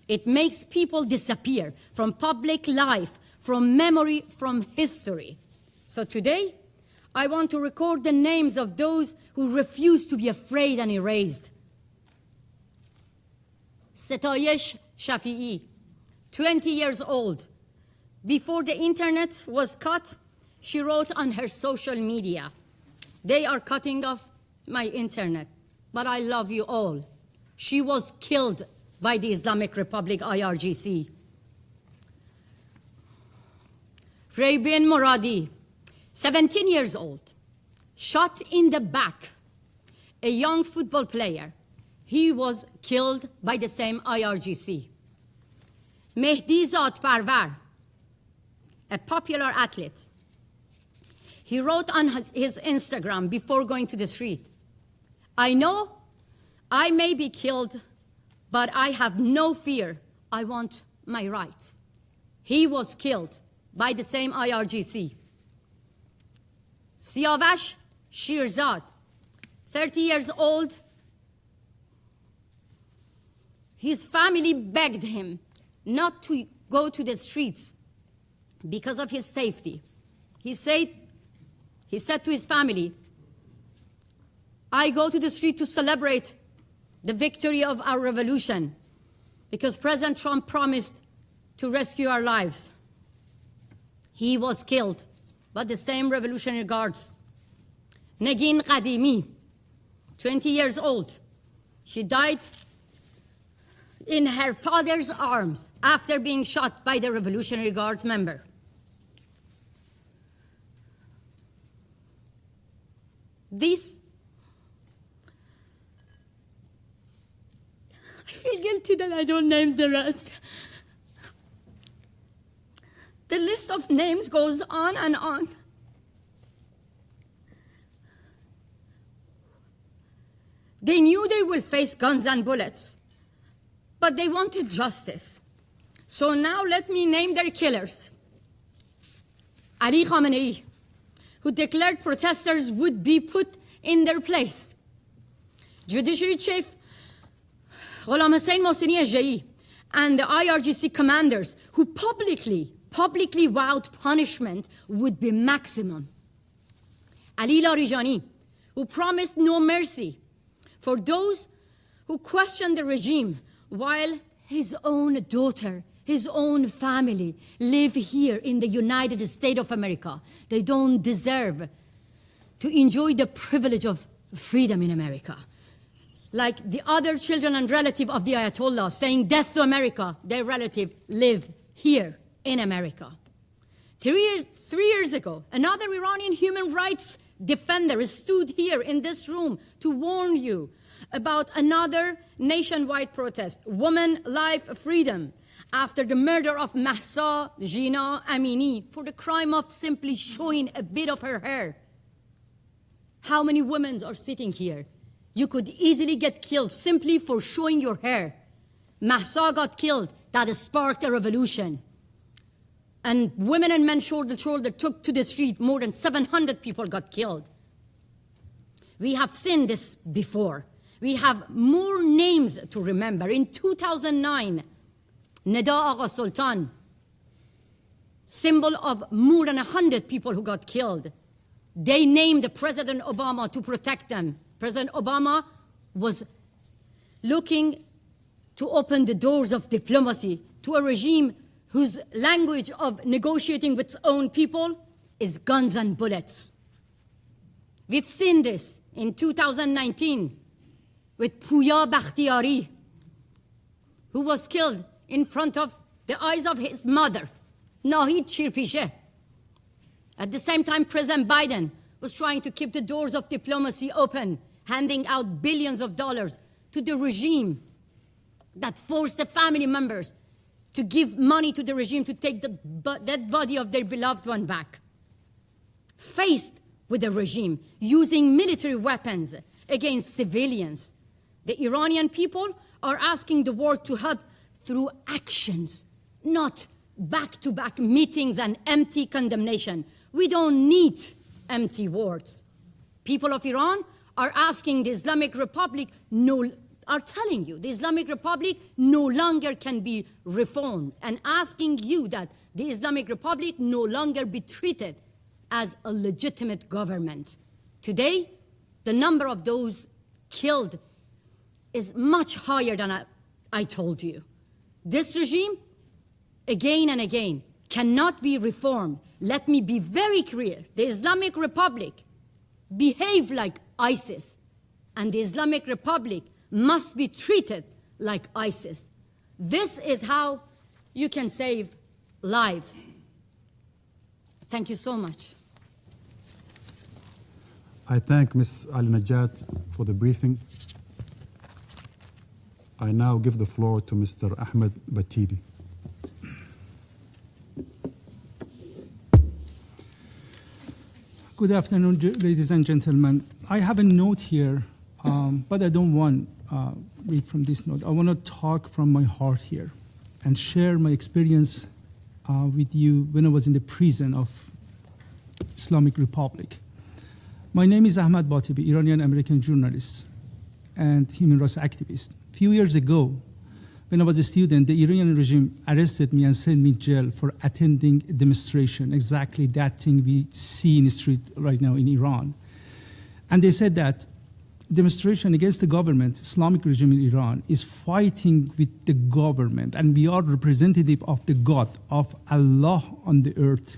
It makes people disappear from public life, from memory, from history. So today, I want to record the names of those who refuse to be afraid and erased. Setayesh Shafi'i, 20 years old. Before the internet was cut, she wrote on her social media, "They are cutting off my internet, but I love you all." She was killed by the Islamic Republic IRGC. Raybin Moradi, 17 years old, shot in the back, a young football player. He was killed by the same IRGC. Mehdi Zadparvar, a popular athlete. He wrote on his Instagram before going to the street, "I know I may be killed, but I have no fear. I want my rights." He was killed by the same IRGC. Siavash Shirzad, 30 years old. His family begged him not to go to the streets because of his safety. He said to his family, "I go to the street to celebrate the victory of our revolution because President Trump promised to rescue our lives." He was killed by the same Revolutionary Guards. Negin Qadimi, 20 years old. She died in her father's arms after being shot by the Revolutionary Guards member. I feel guilty that I don't name the rest. The list of names goes on and on. They knew they will face guns and bullets, but they wanted justice. So now let me name their killers. Ali Khamenei, who declared protesters would be put in their place. Judiciary Chief Ghulam Hussein Mohseni Ejei and the IRGC commanders who publicly vowed punishment would be maximum. Ali Larijani, who promised no mercy for those who questioned the regime while his own daughter, his own family live here in the United States of America. They don't deserve to enjoy the privilege of freedom in America. Like the other children and relatives of the Ayatollah saying death to America, their relative live here in America. 3 years ago, another Iranian human rights defender stood here in this room to warn you about another nationwide protest, Women, Life, Freedom, after the murder of Mahsa Jina Amini for the crime of simply showing a bit of her hair. How many women are sitting here? You could easily get killed simply for showing your hair. Mahsa got killed. That sparked a revolution. And women and men shoulder to shoulder took to the street. More than 700 people got killed. We have seen this before. We have more names to remember. In 2009, Nida Agha Sultan, symbol of more than 100 people who got killed. They named President Obama to protect them. President Obama was looking to open the doors of diplomacy to a regime whose language of negotiating with its own people is guns and bullets. We've seen this in 2019 with Pouya Bakhtiari, who was killed in front of the eyes of his mother, Nahid Shirpishe. At the same time, President Biden was trying to keep the doors of diplomacy open, handing out billions of dollars to the regime that forced the family members to give money to the regime to take the dead body of their beloved one back. Faced with a regime using military weapons against civilians, the Iranian people are asking the world to help through actions, not back-to-back meetings and empty condemnation. We don't need empty words. People of Iran are asking the Islamic Republic, are telling you the Islamic Republic no longer can be reformed, and asking you that the Islamic Republic no longer be treated as a legitimate government. Today, the number of those killed is much higher than I told you. This regime, again and again, cannot be reformed. Let me be very clear. The Islamic Republic behave like ISIS, and the Islamic Republic must be treated like ISIS. This is how you can save lives. Thank you so much. I thank Ms. Ali Najat for the briefing. I now give the floor to Mr. Ahmed Batibi. Good afternoon, ladies and gentlemen. I have a note here, but I don't want to read from this note. I want to talk from my heart here and share my experience with you when I was in the prison of Islamic Republic. My name is Ahmed Batibi, Iranian-American journalist and human rights activist. A few years ago, when I was a student, the Iranian regime arrested me and sent me to jail for attending a demonstration, exactly that thing we see in the street right now in Iran. And they said that demonstration against the government, Islamic regime in Iran, is fighting with the government, and we are representative of the God, of Allah on the earth.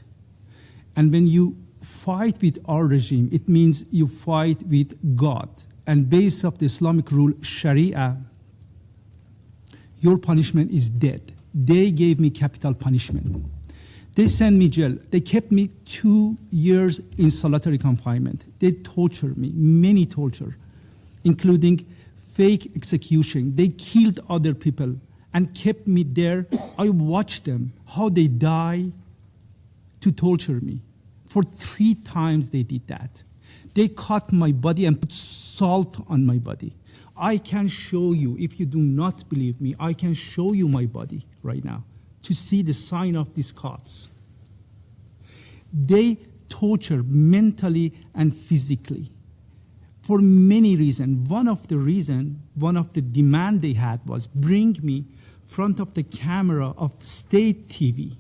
And when you fight with our regime, it means you fight with God. And based off the Islamic rule, Sharia, your punishment is death. They gave me capital punishment. They sent me jail. They kept me 2 years in solitary confinement. They tortured me, many torture, including fake execution. They killed other people and kept me there. I watched them, how they die to torture me. For 3 times they did that. They cut my body and put salt on my body. I can show you, if you do not believe me, I can show you my body right now to see the sign of these cuts. They torture mentally and physically for many reasons. One of the demand they had was bring me front of the camera of state TV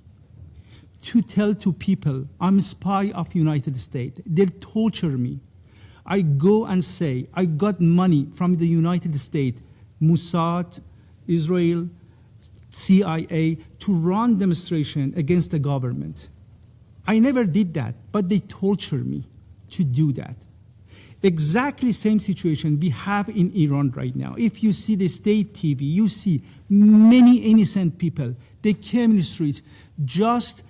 to tell to people I'm a spy of United States. They torture me. I go and say I got money from the United States, Mossad, Israel, CIA, to run demonstration against the government. I never did that, but they torture me to do that. Exactly same situation we have in Iran right now. If you see the state TV, you see many innocent people. They came in the streets, just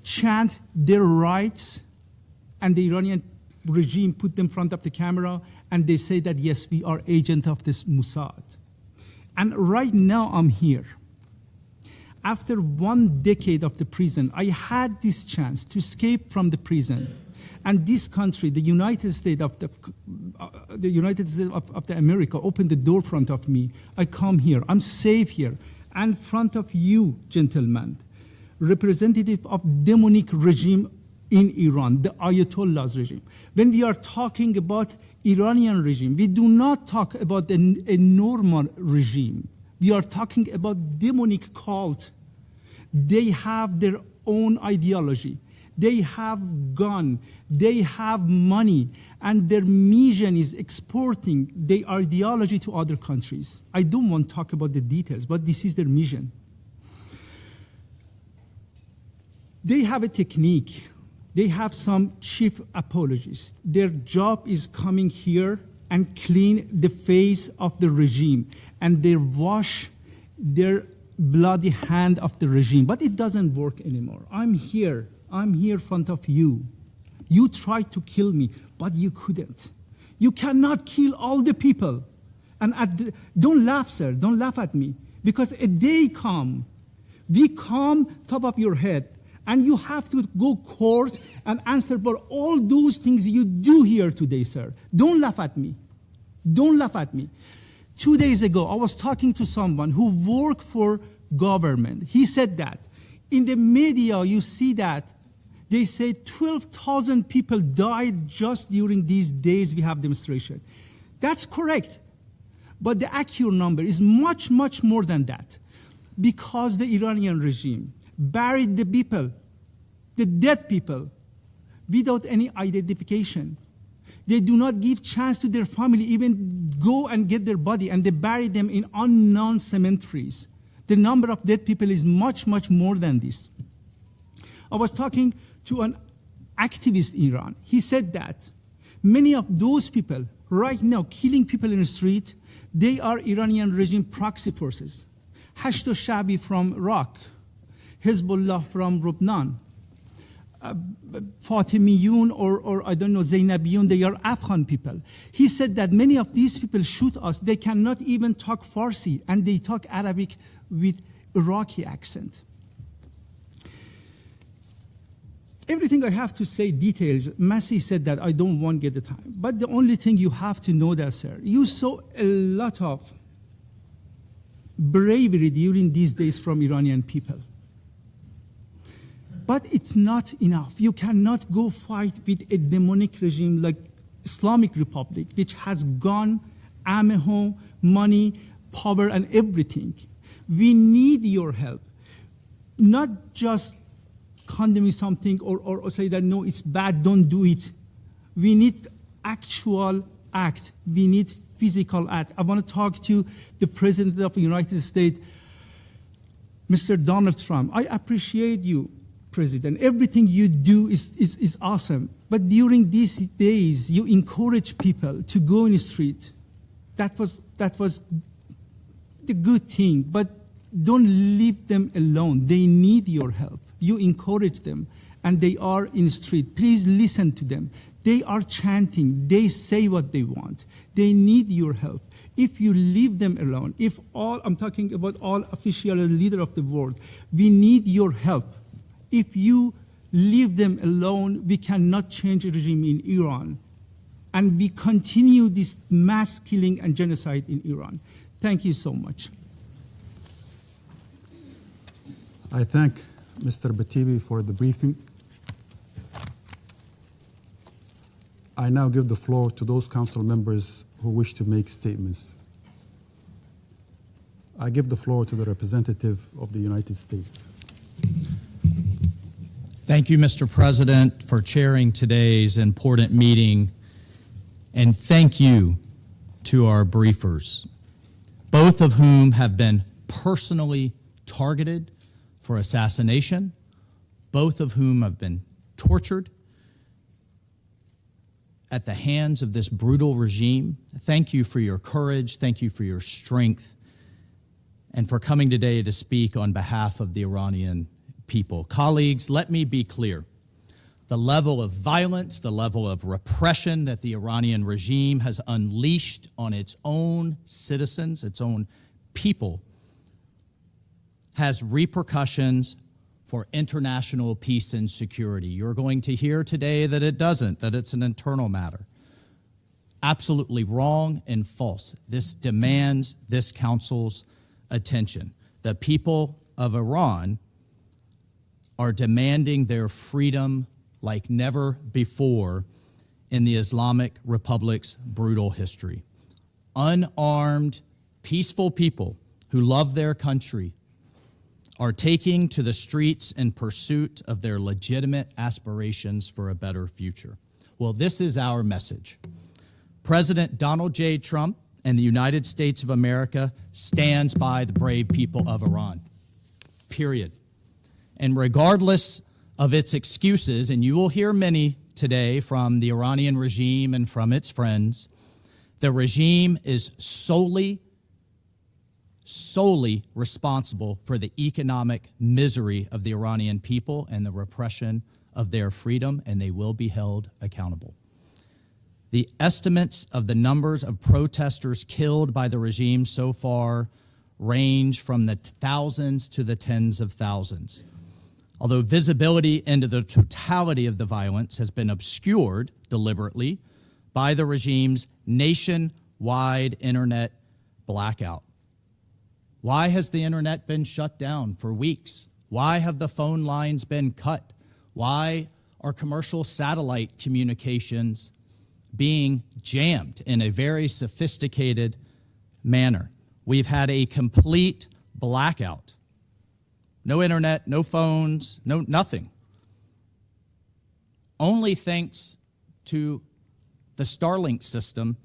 chant their rights, and the Iranian regime put them in front of the camera, and they say that, yes, we are agent of this Mossad. And right now I'm here. After 1 decade of the prison, I had this chance to escape from the prison. And this country, the United States of America, opened the door in front of me. I come here. I'm safe here. And in front of you, gentlemen, representative of demonic regime in Iran, the Ayatollah's regime. When we are talking about Iranian regime, we do not talk about a normal regime. We are talking about demonic cult. They have their own ideology. They have gun. They have money. And their mission is exporting their ideology to other countries. I don't want to talk about the details, but this is their mission. They have a technique. They have some chief apologists. Their job is coming here and clean the face of the regime, and they wash their bloody hand of the regime. But it doesn't work anymore. I'm here in front of you. You tried to kill me, but you couldn't. You cannot kill all the people. And don't laugh, sir, don't laugh at me, because a day come, we come top of your head, and you have to go court and answer for all those things you do here today, sir. Don't laugh at me. Don't laugh at me. 2 days ago, I was talking to someone who worked for government. He said that in the media, you see that they say 12,000 people died just during these days we have demonstration. That's correct. But the accurate number is much, much more than that, because the Iranian regime buried the people, the dead people, without any identification. They do not give chance to their family even go and get their body, and they bury them in unknown cemeteries. The number of dead people is much, much more than this. I was talking to an activist in Iran. He said that many of those people right now killing people in the street, they are Iranian regime proxy forces. Hashto Shabi from Iraq, Hezbollah from Lebanon, Fatimiyun or I don't know, Zainabiyun, they are Afghan people. He said that many of these people shoot us. They cannot even talk Farsi, and they talk Arabic with Iraqi accent. Everything I have to say, details, Masih said that I don't want to get the time. But the only thing you have to know that, sir, you saw a lot of bravery during these days from Iranian people. But it's not enough. You cannot go fight with a demonic regime like Islamic Republic, which has gun, ammo, money, power, and everything. We need your help. Not just condemning something or say that, no, it's bad, don't do it. We need actual act. We need physical act. I want to talk to the President of the United States, Mr. Donald Trump. I appreciate you, President. Everything you do is awesome. But during these days, you encourage people to go in the street. That was the good thing. But don't leave them alone. They need your help. You encourage them, and they are in the street. Please listen to them. They are chanting. They say what they want. They need your help. If you leave them alone, I'm talking about all official and leader of the world, we need your help. If you leave them alone, we cannot change the regime in Iran. and we continue this mass killing and genocide in Iran. Thank you so much. I thank Mr. Batibi for the briefing. I now give the floor to those council members who wish to make statements. I give the floor to the representative of the United States. Thank you, Mr. President, for chairing today's important meeting, and thank you to our briefers, both of whom have been personally targeted for assassination, both of whom have been tortured at the hands of this brutal regime. Thank you for your courage, thank you for your strength, and for coming today to speak on behalf of the Iranian people. Colleagues, let me be clear. The level of violence, the level of repression that the Iranian regime has unleashed on its own citizens, its own people, has repercussions for international peace and security. You're going to hear today that it doesn't, that it's an internal matter. Absolutely wrong and false. This demands this council's attention. The people of Iran are demanding their freedom like never before in the Islamic Republic's brutal history. Unarmed, peaceful people who love their country are taking to the streets in pursuit of their legitimate aspirations for a better future. Well, this is our message. President Donald J. Trump and the United States of America stands by the brave people of Iran, period. And regardless of its excuses, and you will hear many today from the Iranian regime and from its friends, the regime is solely responsible for the economic misery of the Iranian people and the repression of their freedom, and they will be held accountable. The estimates of the numbers of protesters killed by the regime so far range from the thousands to the tens of thousands. Although visibility into the totality of the violence has been obscured deliberately by the regime's nationwide internet blackout. Why has the internet been shut down for weeks? Why have the phone lines been cut? Why are commercial satellite communications being jammed in a very sophisticated manner? We've had a complete blackout. No internet, no phones, nothing. Only thanks to the Starlink system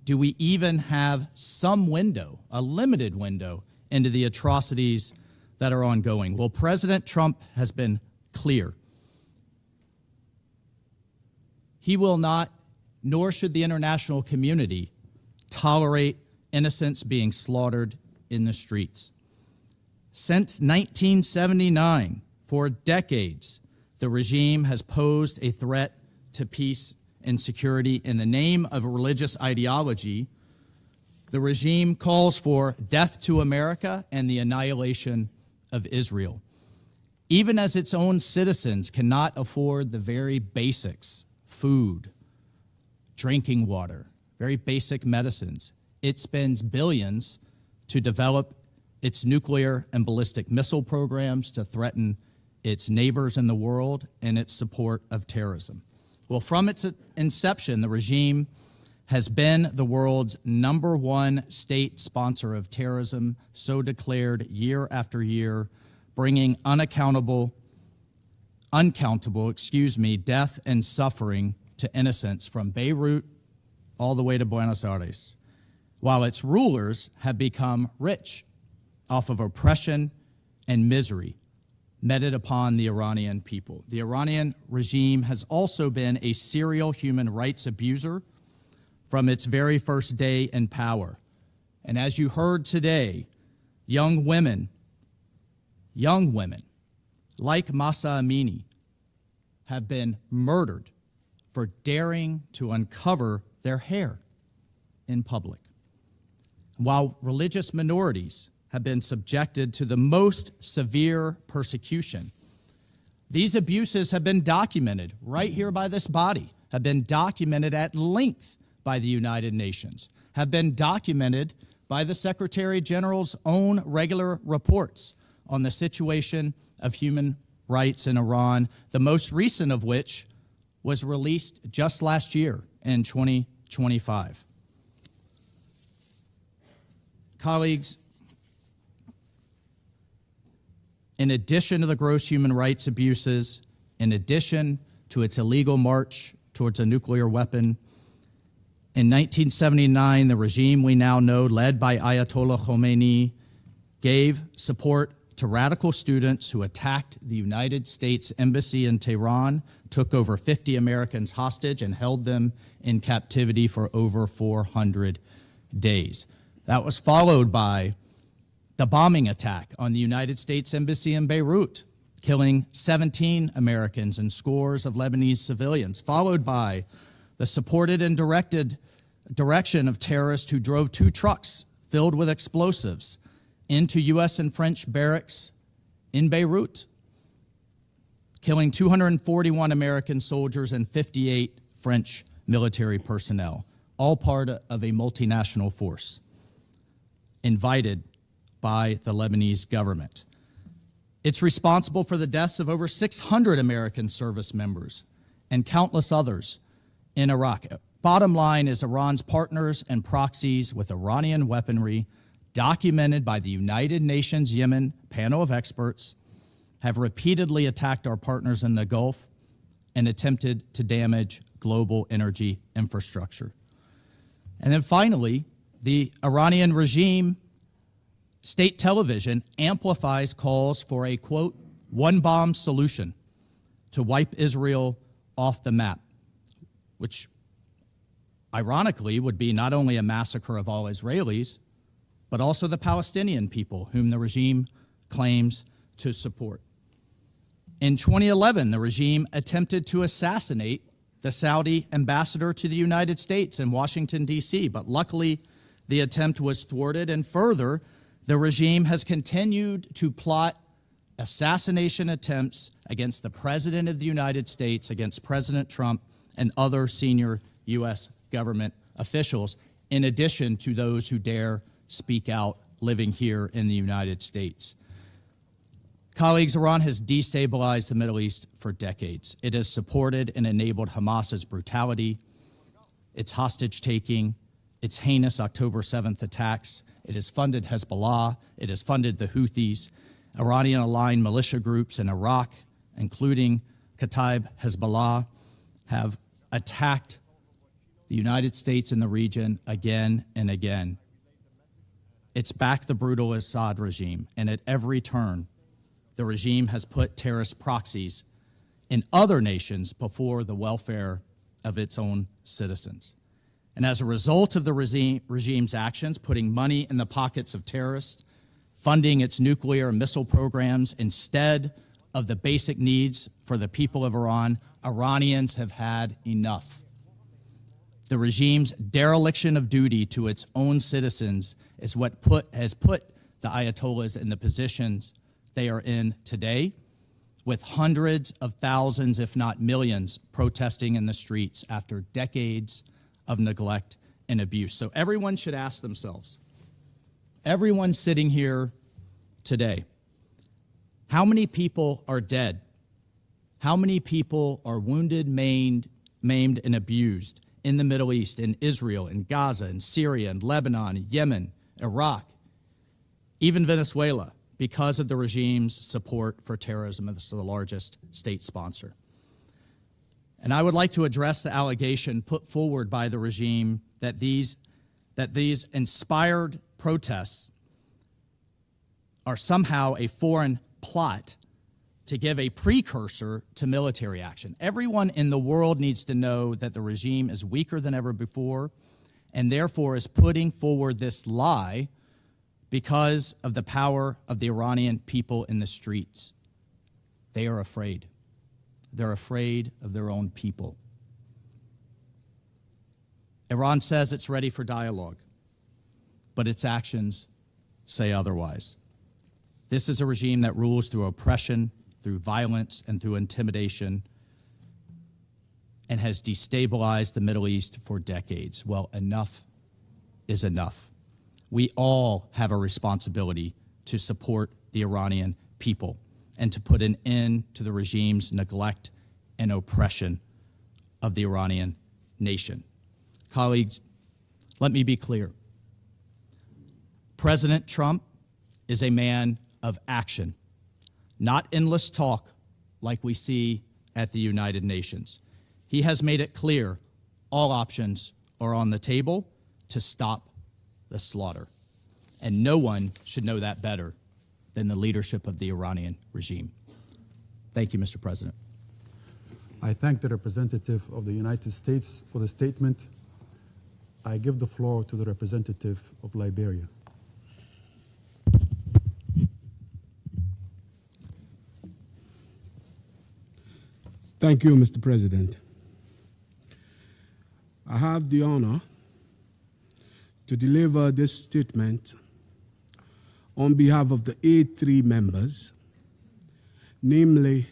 do we even have some window, a limited window, into the atrocities that are ongoing. Well, President Trump has been clear. He will not, nor should the international community, tolerate innocents being slaughtered in the streets. Since 1979, for decades, the regime has posed a threat to peace and security in the name of a religious ideology. The regime calls for death to America and the annihilation of Israel. Even as its own citizens cannot afford the very basics, food, drinking water, very basic medicines, it spends billions to develop its nuclear and ballistic missile programs to threaten its neighbors in the world and its support of terrorism. Well, from its inception, the regime has been the world's #1 state sponsor of terrorism, so declared year after year, bringing uncountable, death and suffering to innocents from Beirut all the way to Buenos Aires, while its rulers have become rich off of oppression and misery meted upon the Iranian people. The Iranian regime has also been a serial human rights abuser from its very first day in power. And as you heard today, young women like Mahsa Amini have been murdered for daring to uncover their hair in public, while religious minorities have been subjected to the most severe persecution. These abuses have been documented right here by this body have been documented at length by the United Nations, have been documented by the Secretary General's own regular reports on the situation of human rights in Iran, the most recent of which was released just last year in 2025. Colleagues, in addition to the gross human rights abuses, in addition to its illegal march towards a nuclear weapon, in 1979, the regime we now know, led by Ayatollah Khomeini, gave support to radical students who attacked the United States Embassy in Tehran, took over 50 Americans hostage, and held them in captivity for over 400 days. That was followed by the bombing attack on the United States Embassy in Beirut, killing 17 Americans and scores of Lebanese civilians, followed by the supported and direction of terrorists who drove 2 trucks filled with explosives into U.S. and French barracks in Beirut, killing 241 American soldiers and 58 French military personnel, all part of a multinational force invited by the Lebanese government. It's responsible for the deaths of over 600 American service members and countless others in Iraq. Bottom line is Iran's partners and proxies with Iranian weaponry, documented by the United Nations Yemen panel of experts, have repeatedly attacked our partners in the Gulf and attempted to damage global energy infrastructure. And then finally, the Iranian regime state television amplifies calls for a, quote, one-bomb solution to wipe Israel off the map, which ironically would be not only a massacre of all Israelis, but also the Palestinian people whom the regime claims to support. In 2011, the regime attempted to assassinate the Saudi ambassador to the United States in Washington, D.C., but luckily the attempt was thwarted, and further, the regime has continued to plot assassination attempts against the President of the United States, against President Trump, and other senior U.S. government officials, in addition to those who dare speak out living here in the United States. Colleagues, Iran has destabilized the Middle East for decades. It has supported and enabled Hamas's brutality, its hostage-taking, its heinous October 7th attacks. It has funded Hezbollah. It has funded the Houthis. Iranian-aligned militia groups in Iraq, including Kataib Hezbollah, have attacked the United States and the region again and again. It's backed the brutal Assad regime, and at every turn, the regime has put terrorist proxies in other nations before the welfare of its own citizens. And as a result of the regime's actions, putting money in the pockets of terrorists, funding its nuclear and missile programs instead of the basic needs for the people of Iran, Iranians have had enough. The regime's dereliction of duty to its own citizens is what has put the Ayatollahs in the positions they are in today, with hundreds of thousands, if not millions, protesting in the streets after decades of neglect and abuse. So everyone should ask themselves, everyone sitting here today, how many people are dead? How many people are wounded, maimed, and abused in the Middle East, in Israel, in Gaza, in Syria, in Lebanon, Yemen, Iraq, even Venezuela, because of the regime's support for terrorism as the largest state sponsor? And I would like to address the allegation put forward by the regime that these inspired protests are somehow a foreign plot to give a precursor to military action. Everyone in the world needs to know that the regime is weaker than ever before, and therefore is putting forward this lie because of the power of the Iranian people in the streets. They are afraid. They're afraid of their own people. Iran says it's ready for dialogue, but its actions say otherwise. This is a regime that rules through oppression, through violence, and through intimidation. and has destabilized the Middle East for decades. Well, enough is enough. We all have a responsibility to support the Iranian people and to put an end to the regime's neglect and oppression of the Iranian nation. Colleagues, let me be clear. President Trump is a man of action, not endless talk like we see at the United Nations. He has made it clear all options are on the table to stop the slaughter. And no one should know that better than the leadership of the Iranian regime. Thank you, Mr. President. I thank the representative of the United States for the statement. I give the floor to the representative of Liberia. Thank you, Mr. President. I have the honor to deliver this statement on behalf of the A3 members, namely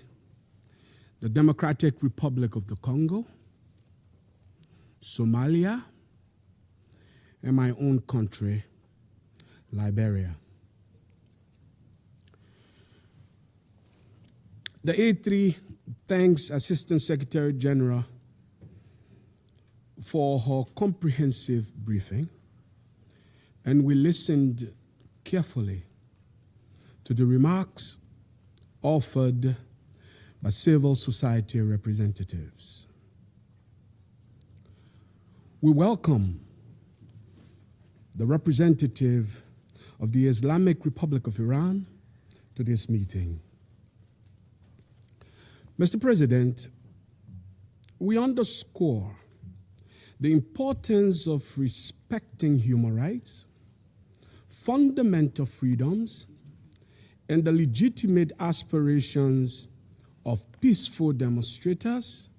the Democratic Republic of the Congo, Somalia, and my own country, Liberia. The A3 thanks Assistant Secretary General for her comprehensive briefing, and we listened carefully to the remarks offered by civil society representatives. We welcome the representative of the Islamic Republic of Iran to this meeting. Mr. President, we underscore the importance of respecting human rights, fundamental freedoms, and the legitimate aspirations of peaceful demonstrators,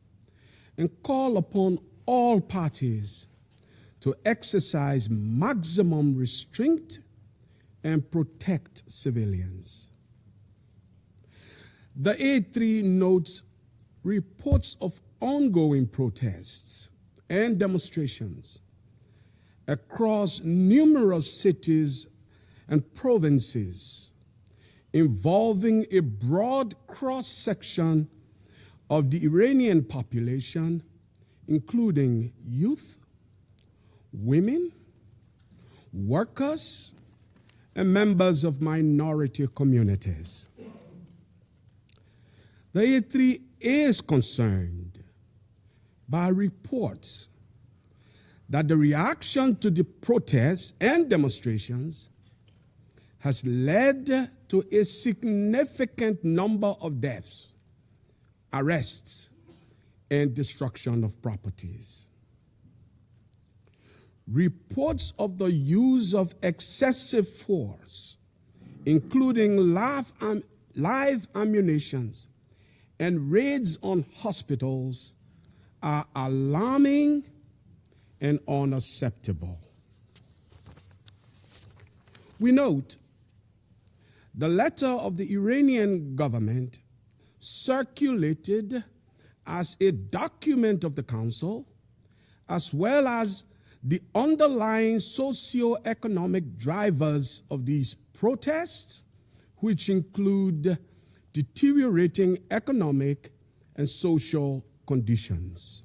and call upon all parties to exercise maximum restraint and protect civilians. The A3 notes reports of ongoing protests and demonstrations across numerous cities and provinces involving a broad cross-section of the Iranian population, including youth, women, workers, and members of minority communities. The A3 is concerned by reports that the reaction to the protests and demonstrations has led to a significant number of deaths, arrests, and destruction of properties. Reports of the use of excessive force, including live ammunition and raids on hospitals, are alarming and unacceptable. We note the letter of the Iranian government circulated as a document of the Council, as well as the underlying socio-economic drivers of these protests, which include deteriorating economic and social conditions.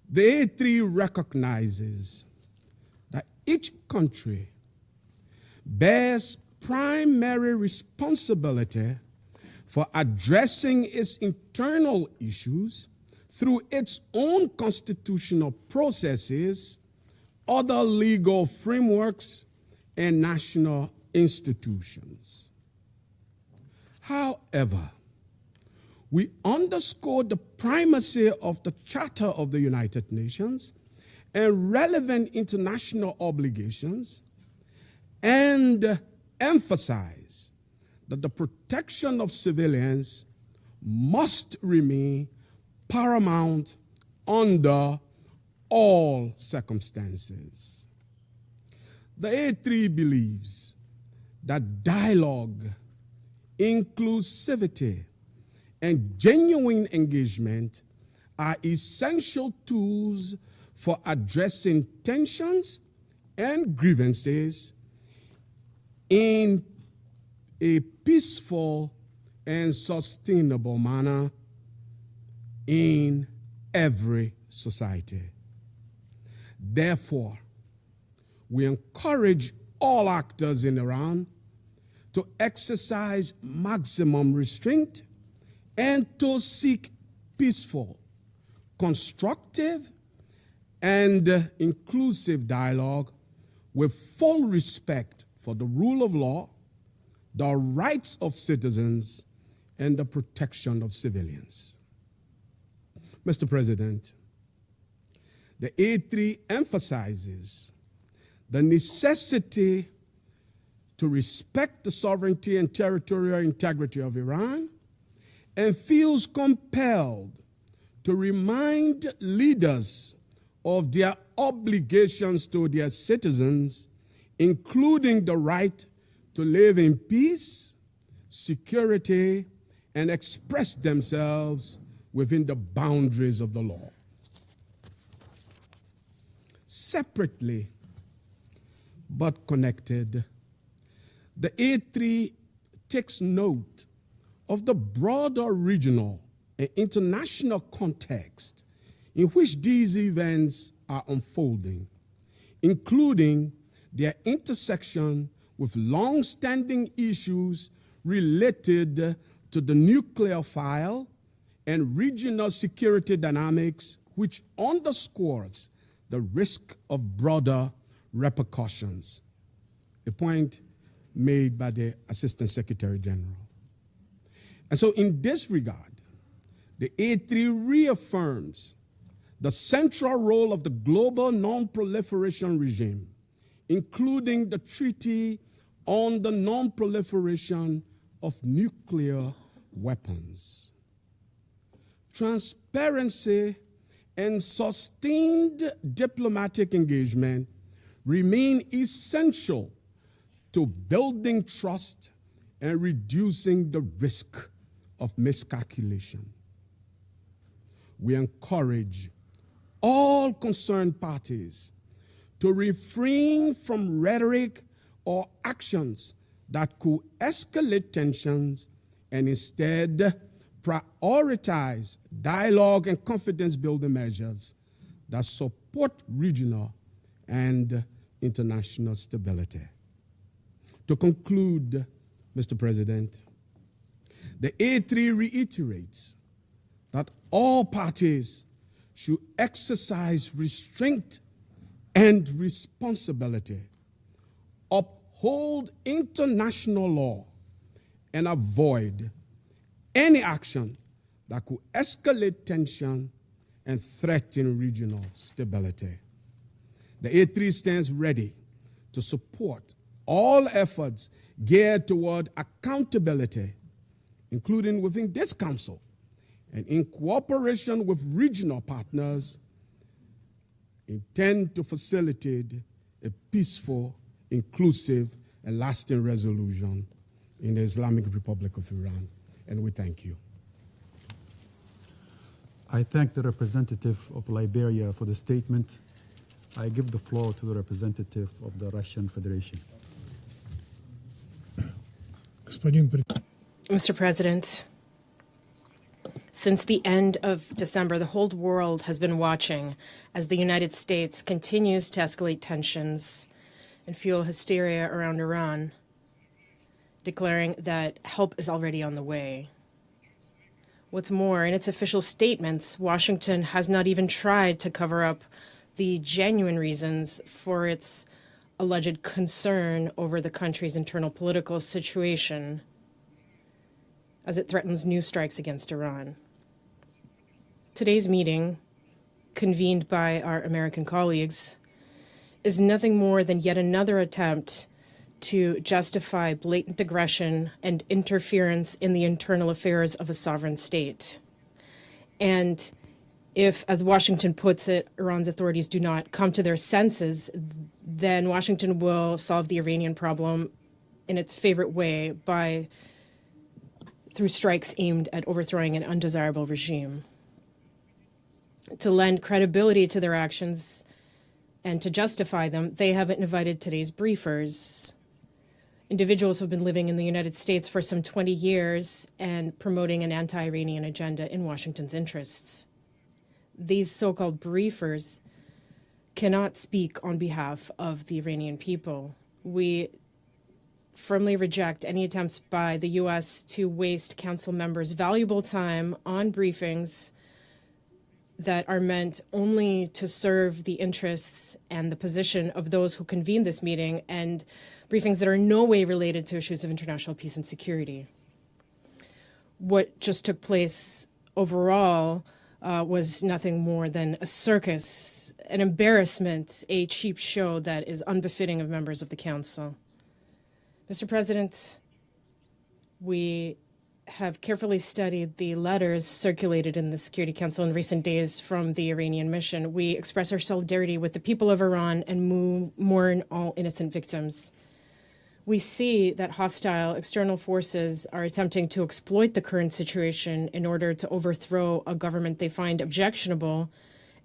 The A3 recognizes that each country bears primary responsibility for addressing its internal issues through its own constitutional processes, other legal frameworks, and national institutions. However, we underscore the primacy of the Charter of the United Nations and relevant international obligations, and emphasize that the protection of civilians must remain paramount under all circumstances. The A3 believes that dialogue, inclusivity, and genuine engagement are essential tools for addressing tensions and grievances in a peaceful and sustainable manner in every society. Therefore, we encourage all actors in Iran to exercise maximum restraint and to seek peaceful, constructive, and inclusive dialogue with full respect for the rule of law, the rights of citizens, and the protection of civilians. Mr. President, the A3 emphasizes the necessity to respect the sovereignty and territorial integrity of Iran and feels compelled to remind leaders of their obligations to their citizens, including the right to live in peace, security, and express themselves within the boundaries of the law. Separately, but connected, the A3 takes note of the broader regional and international context in which these events are unfolding, including their intersection with long-standing issues related to the nuclear file and regional security dynamics, which underscores the risk of broader repercussions, a point made by the Assistant Secretary General. And so in this regard, the A3 reaffirms the central role of the global non-proliferation regime, including the Treaty on the Non-Proliferation of Nuclear Weapons. Transparency and sustained diplomatic engagement remain essential to building trust and reducing the risk of miscalculation. We encourage all concerned parties to refrain from rhetoric or actions that could escalate tensions and instead prioritize dialogue and confidence-building measures that support regional and international stability. To conclude, Mr. President, the A3 reiterates that all parties should exercise restraint and responsibility, uphold international law, and avoid any action that could escalate tension and threaten regional stability. The A3 stands ready to support all efforts geared toward accountability, including within this Council, and in cooperation with regional partners, intend to facilitate a peaceful, inclusive, and lasting resolution in the Islamic Republic of Iran. And we thank you. I thank the representative of Liberia for the statement. I give the floor to the representative of the Russian Federation. Mr. President, since the end of December, the whole world has been watching as the United States continues to escalate tensions and fuel hysteria around Iran, declaring that help is already on the way. What's more, in its official statements, Washington has not even tried to cover up the genuine reasons for its alleged concern over the country's internal political situation as it threatens new strikes against Iran. Today's meeting, convened by our American colleagues, is nothing more than yet another attempt to justify blatant aggression and interference in the internal affairs of a sovereign state. And if, as Washington puts it, Iran's authorities do not come to their senses, then Washington will solve the Iranian problem in its favorite way through strikes aimed at overthrowing an undesirable regime. To lend credibility to their actions and to justify them, they have invited today's briefers, individuals who have been living in the United States for some 20 years and promoting an anti-Iranian agenda in Washington's interests. These so-called briefers cannot speak on behalf of the Iranian people. We firmly reject any attempts by the U.S. to waste council members' valuable time on briefings that are meant only to serve the interests and the position of those who convene this meeting, and briefings that are in no way related to issues of international peace and security. What just took place overall was nothing more than a circus, an embarrassment, a cheap show that is unbefitting of members of the Council. Mr. President, we have carefully studied the letters circulated in the Security Council in recent days from the Iranian mission. We express our solidarity with the people of Iran and mourn all innocent victims. We see that hostile external forces are attempting to exploit the current situation in order to overthrow a government they find objectionable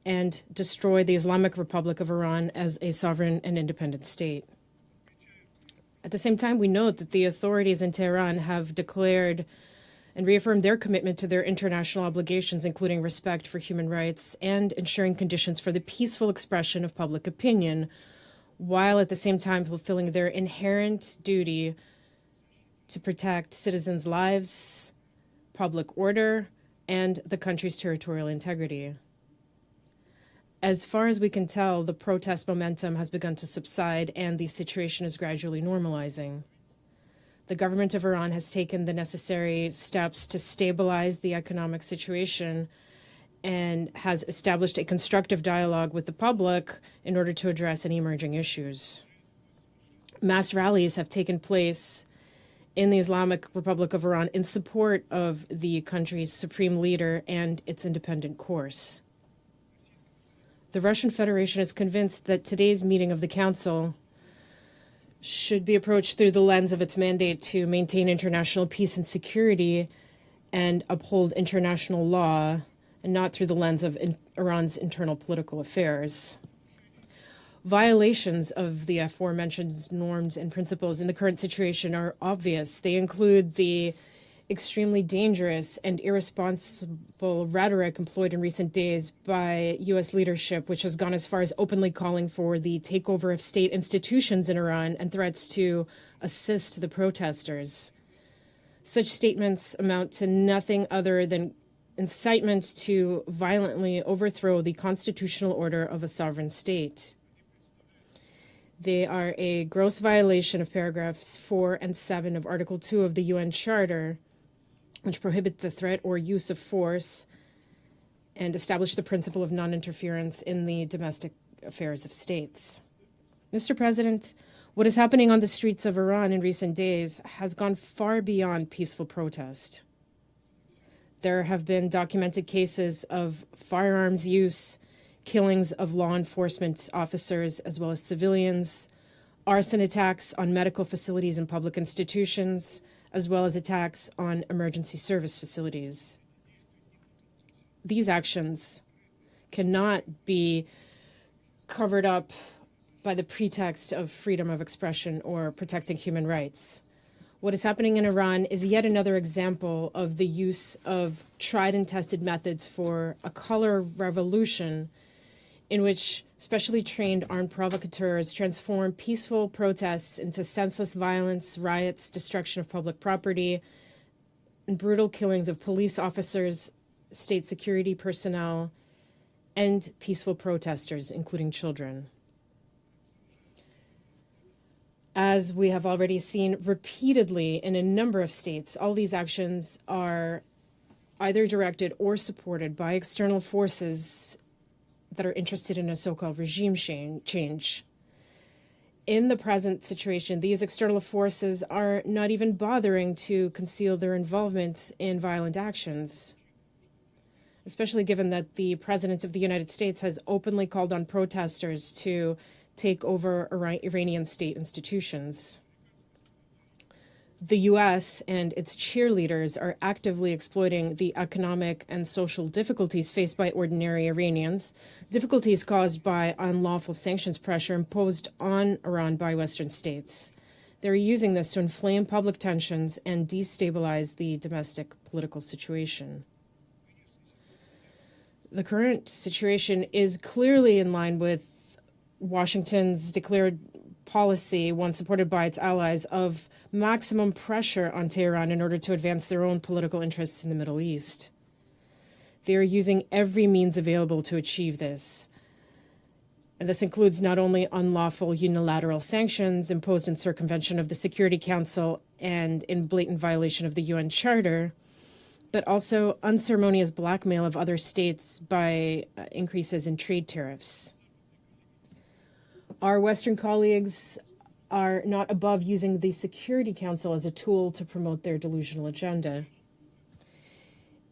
and destroy the Islamic Republic of Iran as a sovereign and independent state. At the same time, we note that the authorities in Tehran have declared and reaffirmed their commitment to their international obligations, including respect for human rights and ensuring conditions for the peaceful expression of public opinion, while at the same time fulfilling their inherent duty to protect citizens' lives, public order, and the country's territorial integrity. As far as we can tell, the protest momentum has begun to subside and the situation is gradually normalizing. The government of Iran has taken the necessary steps to stabilize the economic situation and has established a constructive dialogue with the public in order to address any emerging issues. Mass rallies have taken place in the Islamic Republic of Iran in support of the country's supreme leader and its independent course. The Russian Federation is convinced that today's meeting of the Council should be approached through the lens of its mandate to maintain international peace and security and uphold international law, and not through the lens of Iran's internal political affairs. Violations of the aforementioned norms and principles in the current situation are obvious. They include the extremely dangerous and irresponsible rhetoric employed in recent days by U.S. leadership, which has gone as far as openly calling for the takeover of state institutions in Iran and threats to assist the protesters. Such statements amount to nothing other than incitement to violently overthrow the constitutional order of a sovereign state. They are a gross violation of paragraphs 4 and 7 of Article 2 of the UN Charter, which prohibit the threat or use of force and establish the principle of non-interference in the domestic affairs of states. Mr. President, what is happening on the streets of Iran in recent days has gone far beyond peaceful protest. There have been documented cases of firearms use, killings of law enforcement officers as well as civilians, arson attacks on medical facilities and public institutions, as well as attacks on emergency service facilities. These actions cannot be covered up by the pretext of freedom of expression or protecting human rights. What is happening in Iran is yet another example of the use of tried and tested methods for a color revolution in which specially trained armed provocateurs transform peaceful protests into senseless violence, riots, destruction of public property, and brutal killings of police officers, state security personnel, and peaceful protesters, including children. As we have already seen repeatedly in a number of states, all these actions are either directed or supported by external forces that are interested in a so-called regime change. In the present situation, these external forces are not even bothering to conceal their involvement in violent actions, especially given that the President of the United States has openly called on protesters to take over Iranian state institutions. The U.S. and its cheerleaders are actively exploiting the economic and social difficulties faced by ordinary Iranians, difficulties caused by unlawful sanctions pressure imposed on Iran by Western states. They're using this to inflame public tensions and destabilize the domestic political situation. The current situation is clearly in line with Washington's declared policy, one supported by its allies, of maximum pressure on Tehran in order to advance their own political interests in the Middle East. They are using every means available to achieve this. And this includes not only unlawful unilateral sanctions imposed in circumvention of the Security Council and in blatant violation of the UN Charter, but also unceremonious blackmail of other states by increases in trade tariffs. Our Western colleagues are not above using the Security Council as a tool to promote their delusional agenda.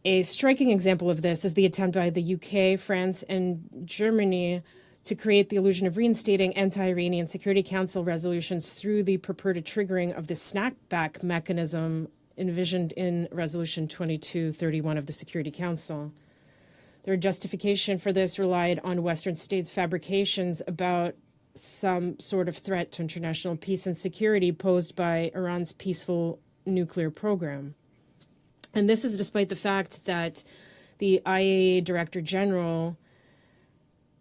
A striking example of this is the attempt by the UK, France, and Germany to create the illusion of reinstating anti-Iranian Security Council resolutions through the purported triggering of the snapback mechanism envisioned in Resolution 2231 of the Security Council. Their justification for this relied on Western states' fabrications about some sort of threat to international peace and security posed by Iran's peaceful nuclear program. And this is despite the fact that the IAEA Director General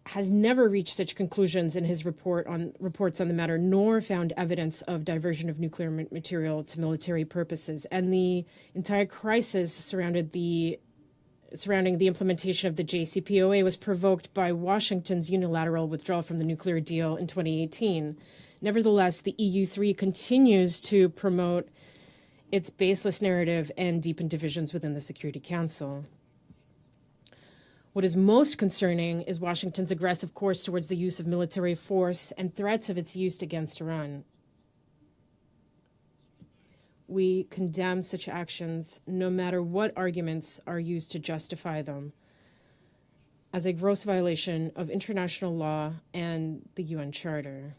has never reached such conclusions in his reports on the matter, nor found evidence of diversion of nuclear material to military purposes. And the entire crisis surrounding the implementation of the JCPOA was provoked by Washington's unilateral withdrawal from the nuclear deal in 2018. Nevertheless, the EU3 continues to promote its baseless narrative and deepen divisions within the Security Council. What is most concerning is Washington's aggressive course towards the use of military force and threats of its use against Iran. We condemn such actions, no matter what arguments are used to justify them, as a gross violation of international law and the UN Charter.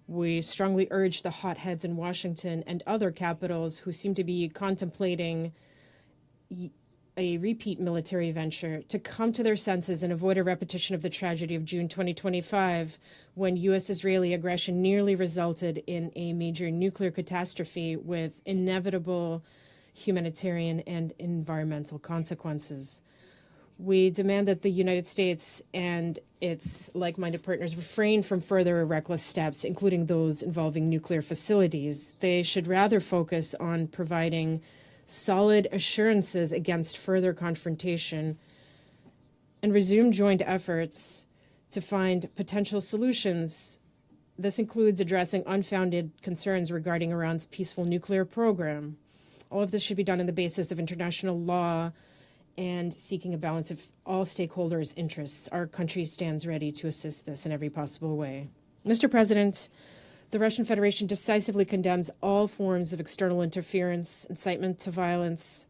We strongly urge the hotheads in Washington and other capitals who seem to be contemplating a repeat military venture to come to their senses and avoid a repetition of the tragedy of June 2025, when U.S.-Israeli aggression nearly resulted in a major nuclear catastrophe with inevitable humanitarian and environmental consequences. We demand that the United States and its like-minded partners refrain from further reckless steps, including those involving nuclear facilities. They should rather focus on providing solid assurances against further confrontation and resume joint efforts to find potential solutions. This includes addressing unfounded concerns regarding Iran's peaceful nuclear program. All of this should be done on the basis of international law and seeking a balance of all stakeholders' interests. Our country stands ready to assist this in every possible way. Mr. President, the Russian Federation decisively condemns all forms of external interference, incitement to violence,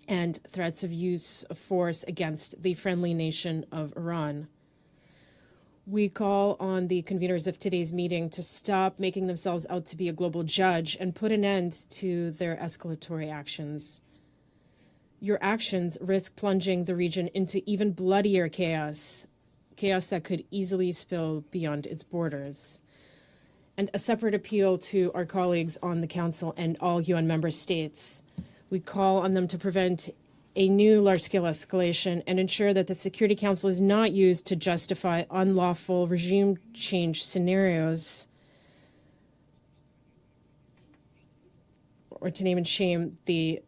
and threats of use of force against the friendly nation of Iran. We call on the conveners of today's meeting to stop making themselves out to be a global judge and put an end to their escalatory actions. Your actions risk plunging the region into even bloodier chaos that could easily spill beyond its borders. And a separate appeal to our colleagues on the Council and all UN member states. We call on them to prevent a new large-scale escalation and ensure that the Security Council is not used to justify unlawful regime change scenarios or to name and shame the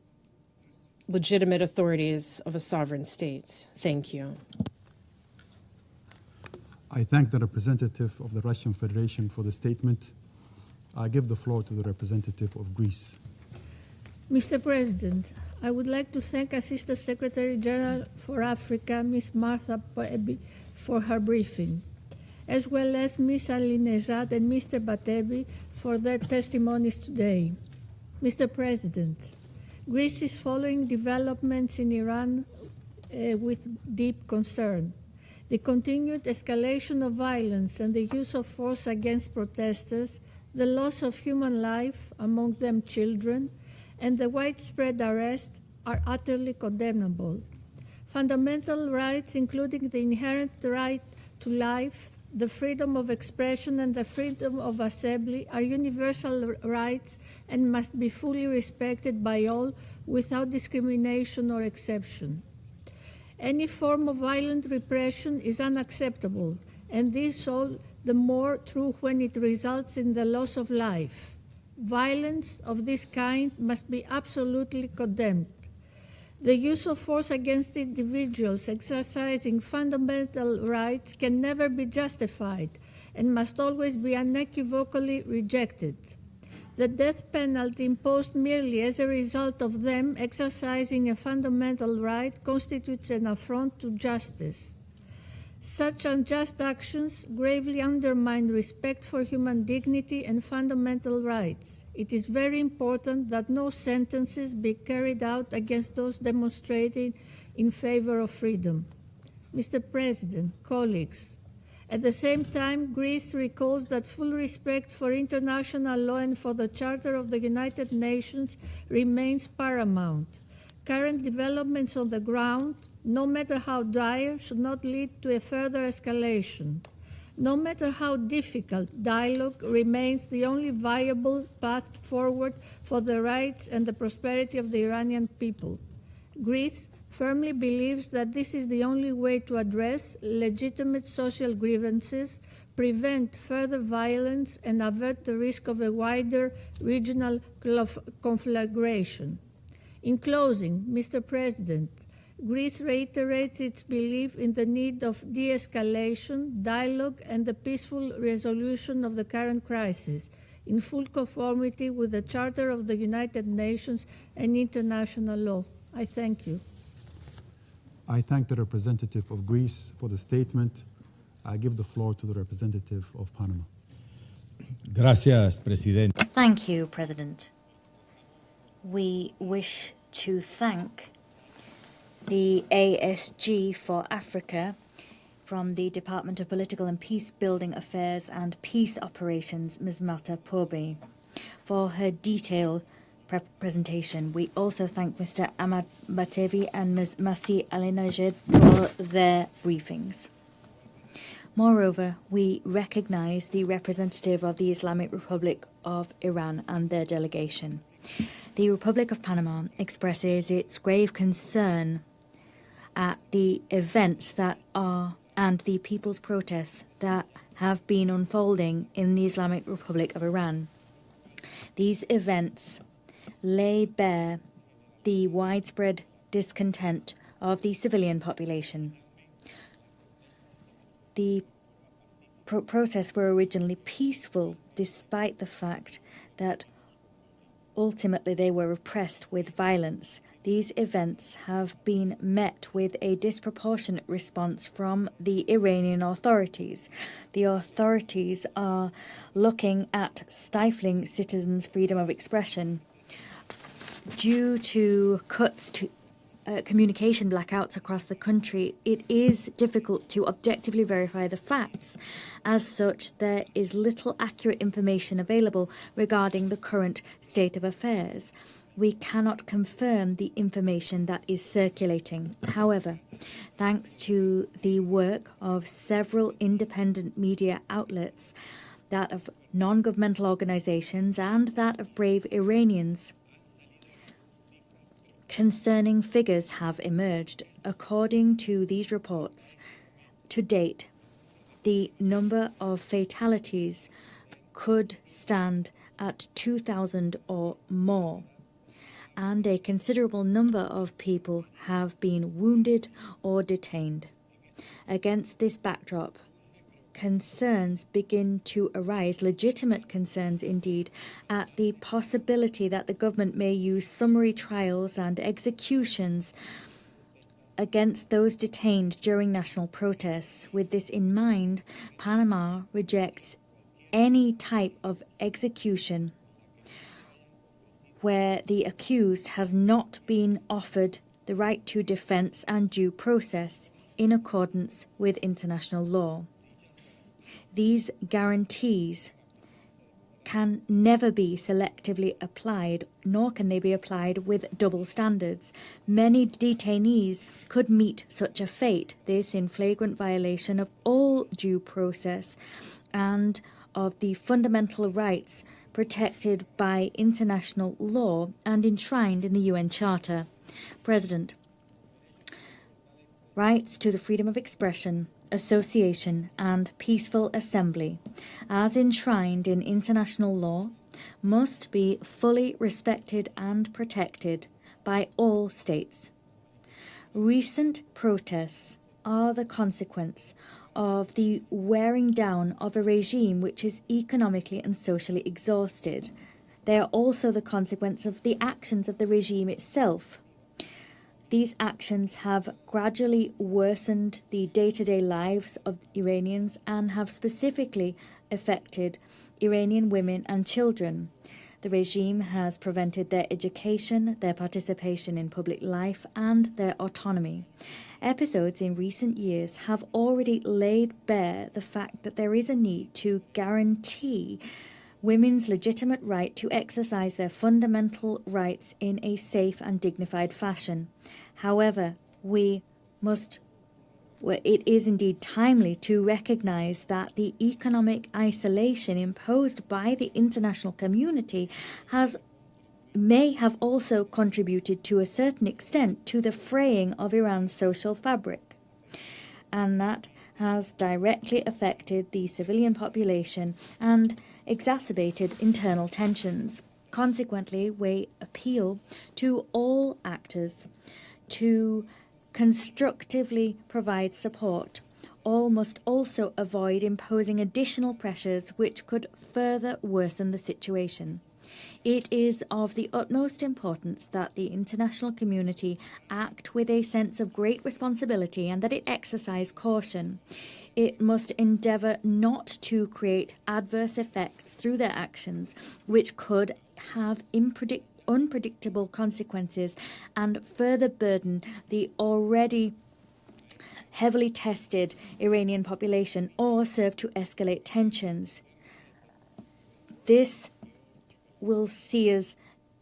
legitimate authorities of a sovereign state. Thank you. I thank the representative of the Russian Federation for the statement. I give the floor to the representative of Greece. Mr. President, I would like to thank Assistant Secretary General for Africa, Ms. Martha Batebi, for her briefing, as well as Ms. Alinejad and Mr. Batebi for their testimonies today. Mr. President, Greece is following developments in Iran with deep concern. The continued escalation of violence and the use of force against protesters the loss of human life, among them children, and the widespread arrest are utterly condemnable. Fundamental rights, including the inherent right to life, the freedom of expression, and the freedom of assembly, are universal rights and must be fully respected by all without discrimination or exception. Any form of violent repression is unacceptable, and this all the more true when it results in the loss of life. Violence of this kind must be absolutely condemned. The use of force against individuals exercising fundamental rights can never be justified and must always be unequivocally rejected. The death penalty imposed merely as a result of them exercising a fundamental right constitutes an affront to justice. Such unjust actions gravely undermine respect for human dignity and fundamental rights. It is very important that no sentences be carried out against those demonstrating in favor of freedom. Mr. President, colleagues, at the same time, Greece recalls that full respect for international law and for the Charter of the United Nations remains paramount. Current developments on the ground, no matter how dire, should not lead to a further escalation. No matter how difficult, dialogue remains the only viable path forward for the rights and the prosperity of the Iranian people. Greece firmly believes that this is the only way to address legitimate social grievances, prevent further violence, and avert the risk of a wider regional conflagration. In closing, Mr. President, Greece reiterates its belief in the need of de-escalation, dialogue, and the peaceful resolution of the current crisis, in full conformity with the Charter of the United Nations and international law. I thank you. I thank the representative of Greece for the statement. I give the floor to the representative of Panama. Gracias, Presidente. Thank you, President. We wish to thank the ASG for Africa from the Department of Political and Peace Building Affairs and Peace Operations, Ms. Marta Pourbi, for her detailed presentation. We also thank Mr. Ahmad Batevi and Ms. Masih Alinejad for their briefings. Moreover, we recognize the representative of the Islamic Republic of Iran and their delegation. The Republic of Panama expresses its grave concern at the events that are and the people's protests that have been unfolding in the Islamic Republic of Iran. These events lay bare the widespread discontent of the civilian population. The protests were originally peaceful, despite the fact that ultimately they were repressed with violence. These events have been met with a disproportionate response from the Iranian authorities. The authorities are looking at stifling citizens' freedom of expression. Due to cuts to communication blackouts across the country, it is difficult to objectively verify the facts. As such, there is little accurate information available regarding the current state of affairs. We cannot confirm the information that is circulating. However, thanks to the work of several independent media outlets, that of non-governmental organizations and that of brave Iranians, concerning figures have emerged. According to these reports, to date, the number of fatalities could stand at 2,000 or more, and a considerable number of people have been wounded or detained. Against this backdrop, concerns begin to arise, legitimate concerns indeed, at the possibility that the government may use summary trials and executions against those detained during national protests. With this in mind, Panama rejects any type of execution where the accused has not been offered the right to defense and due process in accordance with international law. These guarantees can never be selectively applied, nor can they be applied with double standards. Many detainees could meet such a fate, this in flagrant violation of all due process and of the fundamental rights protected by international law and enshrined in the UN Charter. President, rights to the freedom of expression, association and peaceful assembly, as enshrined in international law, must be fully respected and protected by all states. Recent protests are the consequence of the wearing down of a regime which is economically and socially exhausted. They are also the consequence of the actions of the regime itself. These actions have gradually worsened the day-to-day lives of Iranians and have specifically affected Iranian women and children. The regime has prevented their education, their participation in public life, and their autonomy. Episodes in recent years have already laid bare the fact that there is a need to guarantee women's legitimate right to exercise their fundamental rights in a safe and dignified fashion. However, it is indeed timely to recognize that the economic isolation imposed by the international community may have also contributed to a certain extent to the fraying of Iran's social fabric, and that has directly affected the civilian population and exacerbated internal tensions. Consequently, we appeal to all actors to constructively provide support. All must also avoid imposing additional pressures which could further worsen the situation. It is of the utmost importance that the international community act with a sense of great responsibility and that it exercise caution. It must endeavour not to create adverse effects through their actions, which could have unpredictable consequences and further burden the already heavily tested Iranian population or serve to escalate tensions. This will see us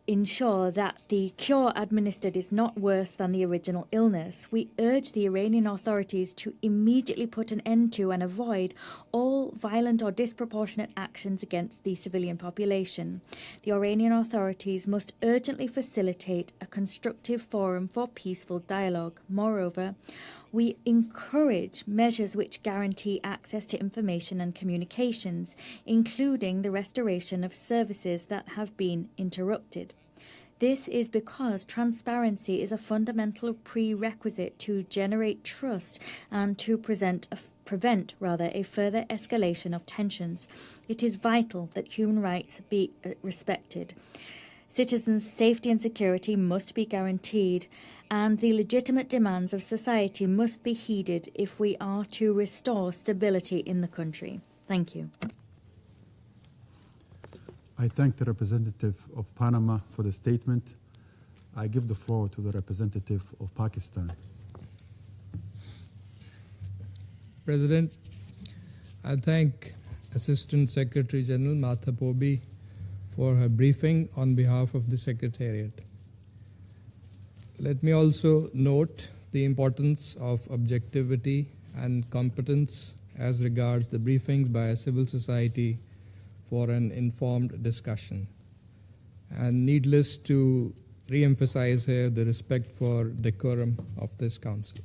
ensure that the cure administered is not worse than the original illness. We urge the Iranian authorities to immediately put an end to and avoid all violent or disproportionate actions against the civilian population. The Iranian authorities must urgently facilitate a constructive forum for peaceful dialogue. Moreover, we encourage measures which guarantee access to information and communications, including the restoration of services that have been interrupted. This is because transparency is a fundamental prerequisite to generate trust and to prevent a further escalation of tensions. It is vital that human rights be respected. Citizens' safety and security must be guaranteed, and the legitimate demands of society must be heeded if we are to restore stability in the country. Thank you. I thank the representative of Panama for the statement. I give the floor to the representative of Pakistan. President, I thank Assistant Secretary General Martha Poby for her briefing on behalf of the Secretariat. Let me also note the importance of objectivity and competence as regards the briefings by civil society for an informed discussion. And needless to re-emphasize here the respect for decorum of this council.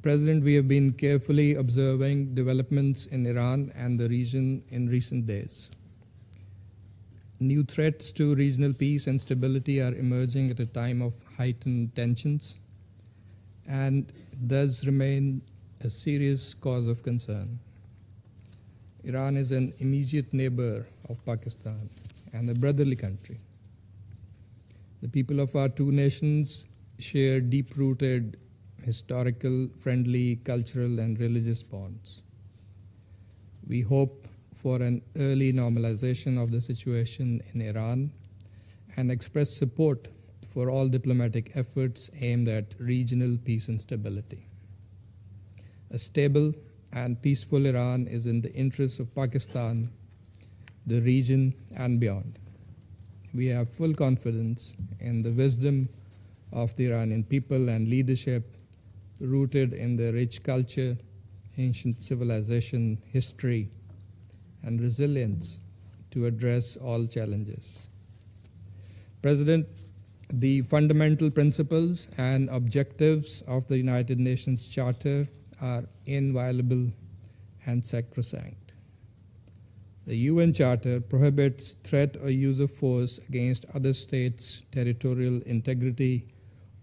President, we have been carefully observing developments in Iran and the region in recent days. New threats to regional peace and stability are emerging at a time of heightened tensions and thus remain a serious cause of concern. Iran is an immediate neighbor of Pakistan and a brotherly country. The people of our two nations share deep-rooted historical, friendly, cultural, and religious bonds. We hope for an early normalization of the situation in Iran and express support for all diplomatic efforts aimed at regional peace and stability. A stable and peaceful Iran is in the interests of Pakistan the region, and beyond. We have full confidence in the wisdom of the Iranian people and leadership rooted in their rich culture, ancient civilization, history, and resilience to address all challenges. President, the fundamental principles and objectives of the United Nations Charter are inviolable and sacrosanct. The UN Charter prohibits threat or use of force against other states' territorial integrity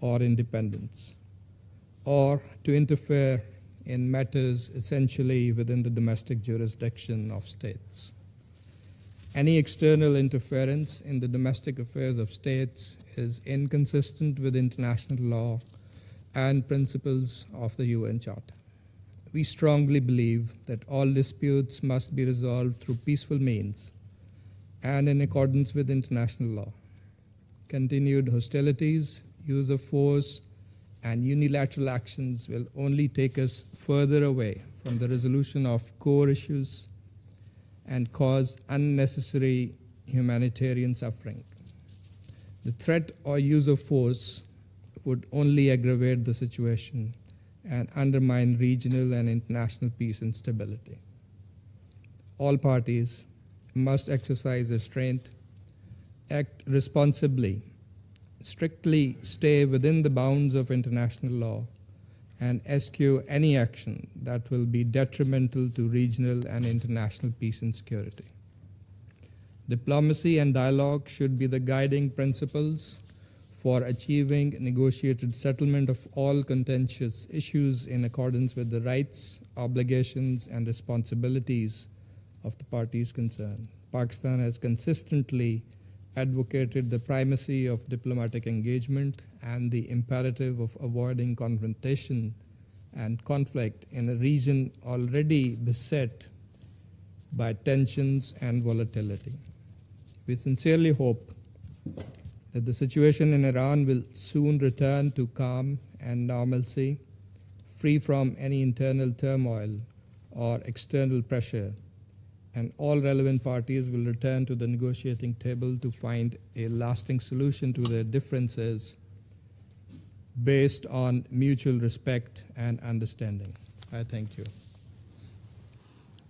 or independence, or to interfere in matters essentially within the domestic jurisdiction of states. Any external interference in the domestic affairs of states is inconsistent with international law and principles of the UN Charter. We strongly believe that all disputes must be resolved through peaceful means and in accordance with international law. Continued hostilities, use of force, and unilateral actions will only take us further away from the resolution of core issues and cause unnecessary humanitarian suffering. The threat or use of force would only aggravate the situation and undermine regional and international peace and stability. All parties must exercise restraint, act responsibly, strictly stay within the bounds of international law, and eschew any action that will be detrimental to regional and international peace and security. Diplomacy and dialogue should be the guiding principles for achieving negotiated settlement of all contentious issues in accordance with the rights, obligations, and responsibilities of the parties concerned. Pakistan has consistently advocated the primacy of diplomatic engagement and the imperative of avoiding confrontation and conflict in a region already beset by tensions and volatility. We sincerely hope that the situation in Iran will soon return to calm and normalcy, free from any internal turmoil or external pressure, and all relevant parties will return to the negotiating table to find a lasting solution to their differences based on mutual respect and understanding. I thank you.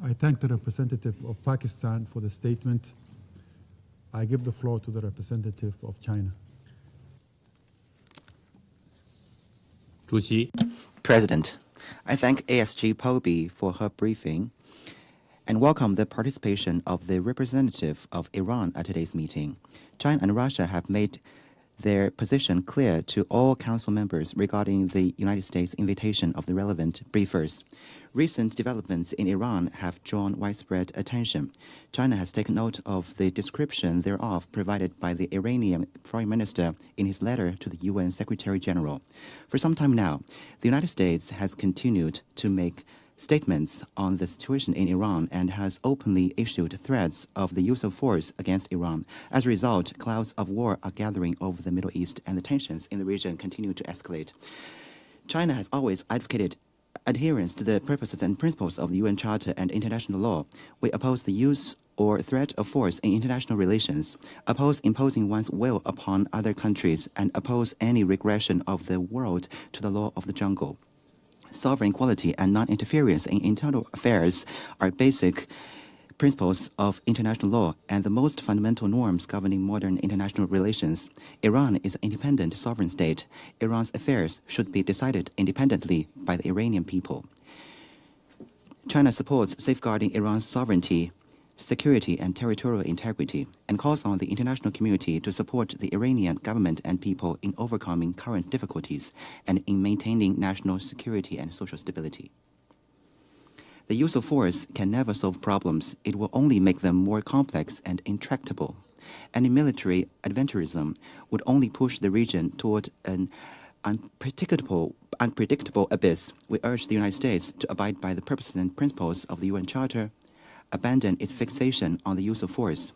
I thank the representative of Pakistan for the statement. I give the floor to the representative of China. President, I thank ASG Pobi for her briefing and welcome the participation of the representative of Iran at today's meeting. China and Russia have made their position clear to all council members regarding the United States invitation of the relevant briefers. Recent developments in Iran have drawn widespread attention. China has taken note of the description thereof provided by the Iranian Foreign Minister in his letter to the UN Secretary General. For some time now, the United States has continued to make statements on the situation in Iran and has openly issued threats of the use of force against Iran. As a result, clouds of war are gathering over the Middle East and the tensions in the region continue to escalate. China has always advocated adherence to the purposes and principles of the UN Charter and international law. We oppose the use or threat of force in international relations, oppose imposing one's will upon other countries, and oppose any regression of the world to the law of the jungle. Sovereign equality and non-interference in internal affairs are basic principles of international law and the most fundamental norms governing modern international relations. Iran is an independent sovereign state. Iran's affairs should be decided independently by the Iranian people. China supports safeguarding Iran's sovereignty, security, and territorial integrity, and calls on the international community to support the Iranian government and people in overcoming current difficulties and in maintaining national security and social stability. The use of force can never solve problems. It will only make them more complex and intractable. Any military adventurism would only push the region toward an unpredictable abyss. We urge the United States to abide by the purposes and principles of the UN Charter, abandon its fixation on the use of force,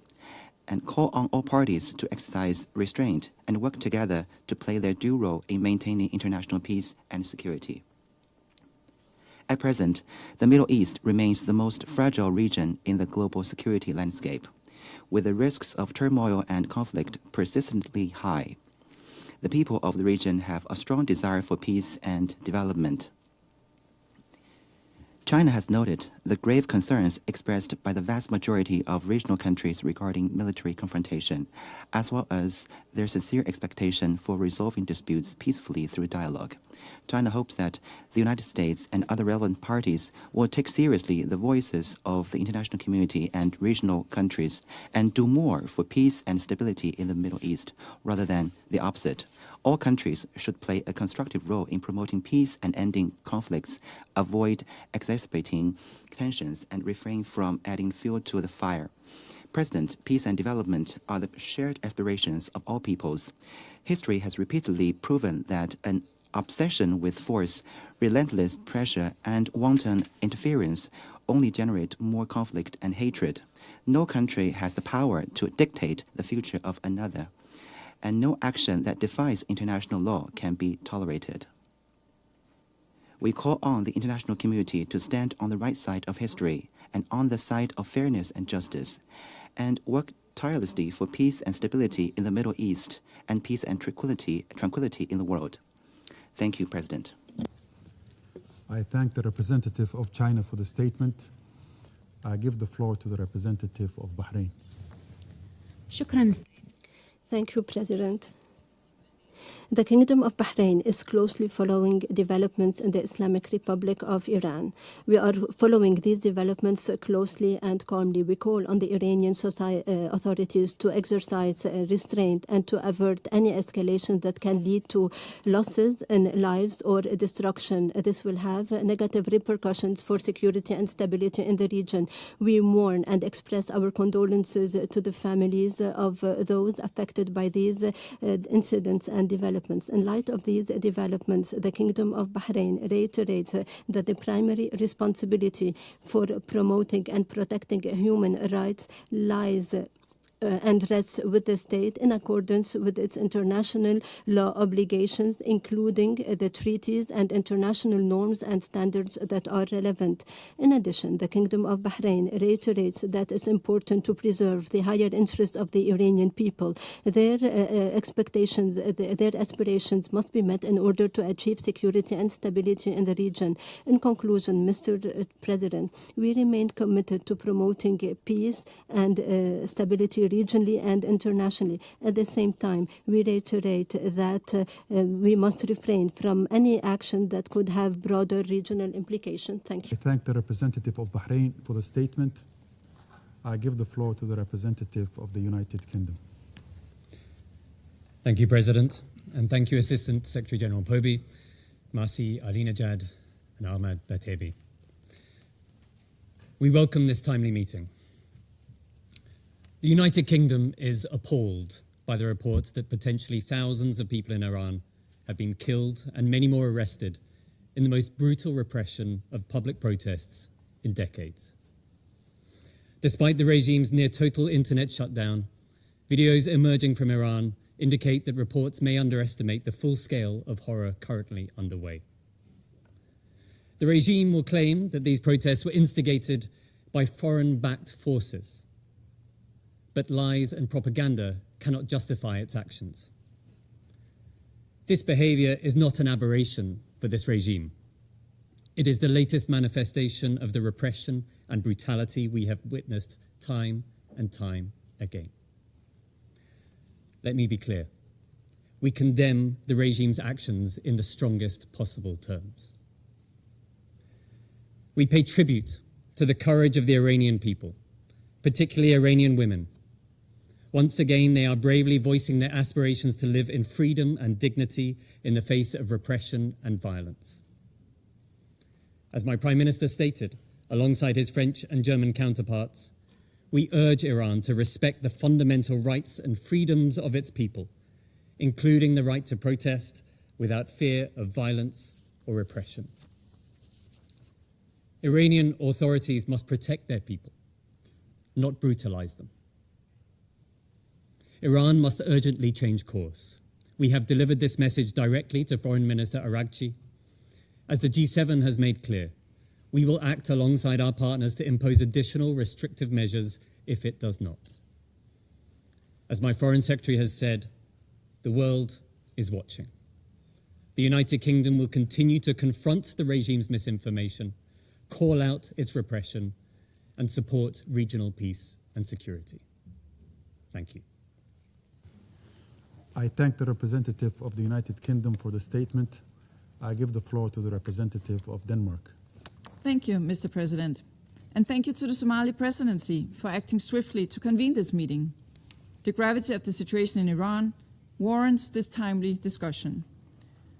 and call on all parties to exercise restraint and work together to play their due role in maintaining international peace and security. At present, the Middle East remains the most fragile region in the global security landscape. with the risks of turmoil and conflict persistently high. The people of the region have a strong desire for peace and development. China has noted the grave concerns expressed by the vast majority of regional countries regarding military confrontation, as well as their sincere expectation for resolving disputes peacefully through dialogue. China hopes that the United States and other relevant parties will take seriously the voices of the international community and regional countries and do more for peace and stability in the Middle East, rather than the opposite. All countries should play a constructive role in promoting peace and ending conflicts, avoid exacerbating tensions, and refrain from adding fuel to the fire. President, peace and development are the shared aspirations of all peoples. History has repeatedly proven that an obsession with force, relentless pressure, and wanton interference only generate more conflict and hatred. No country has the power to dictate the future of another, and no action that defies international law can be tolerated. We call on the international community to stand on the right side of history and on the side of fairness and justice, and work tirelessly for peace and stability in the Middle East and peace and tranquility in the world. Thank you, President. I thank the representative of China for the statement. I give the floor to the representative of Bahrain. شكرا. Thank you, President. The Kingdom of Bahrain is closely following developments in the Islamic Republic of Iran. We are following these developments closely and calmly. We call on the Iranian authorities to exercise restraint and to avert any escalation that can lead to losses in lives or destruction. This will have negative repercussions for security and stability in the region. We mourn and express our condolences to the families of those affected by these incidents and developments. In light of these developments, the Kingdom of Bahrain reiterates that the primary responsibility for promoting and protecting human rights lies and rests with the state in accordance with its international law obligations, including the treaties and international norms and standards that are relevant. In addition, the Kingdom of Bahrain reiterates that it's important to preserve the higher interests of the Iranian people. Their expectations, their aspirations must be met in order to achieve security and stability in the region. In conclusion, Mr. President, we remain committed to promoting peace and stability regionally and internationally. At the same time, we reiterate that we must refrain from any action that could have broader regional implications. Thank you. I thank the representative of Bahrain for the statement. I give the floor to the representative of the United Kingdom. Thank you, President, and thank you, Assistant Secretary General Pobi, Masih Alinejad, and Ahmad Batebi. We welcome this timely meeting. The United Kingdom is appalled by the reports that potentially thousands of people in Iran have been killed and many more arrested in the most brutal repression of public protests in decades. Despite the regime's near-total internet shutdown, videos emerging from Iran indicate that reports may underestimate the full scale of horror currently underway. The regime will claim that these protests were instigated by foreign-backed forces, but lies and propaganda cannot justify its actions. This behavior is not an aberration for this regime. It is the latest manifestation of the repression and brutality we have witnessed time and time again. Let me be clear. We condemn the regime's actions in the strongest possible terms. We pay tribute to the courage of the Iranian people, particularly Iranian women. Once again, they are bravely voicing their aspirations to live in freedom and dignity in the face of repression and violence. As my Prime Minister stated, alongside his French and German counterparts, we urge Iran to respect the fundamental rights and freedoms of its people, including the right to protest without fear of violence or repression. Iranian authorities must protect their people, not brutalize them. Iran must urgently change course. We have delivered this message directly to Foreign Minister Araghchi. As the G7 has made clear, we will act alongside our partners to impose additional restrictive measures if it does not. As my Foreign Secretary has said, the world is watching. The United Kingdom will continue to confront the regime's misinformation, call out its repression, and support regional peace and security. Thank you. I thank the representative of the United Kingdom for the statement. I give the floor to the representative of Denmark. Thank you, Mr. President. And thank you to the Somali presidency for acting swiftly to convene this meeting. The gravity of the situation in Iran warrants this timely discussion.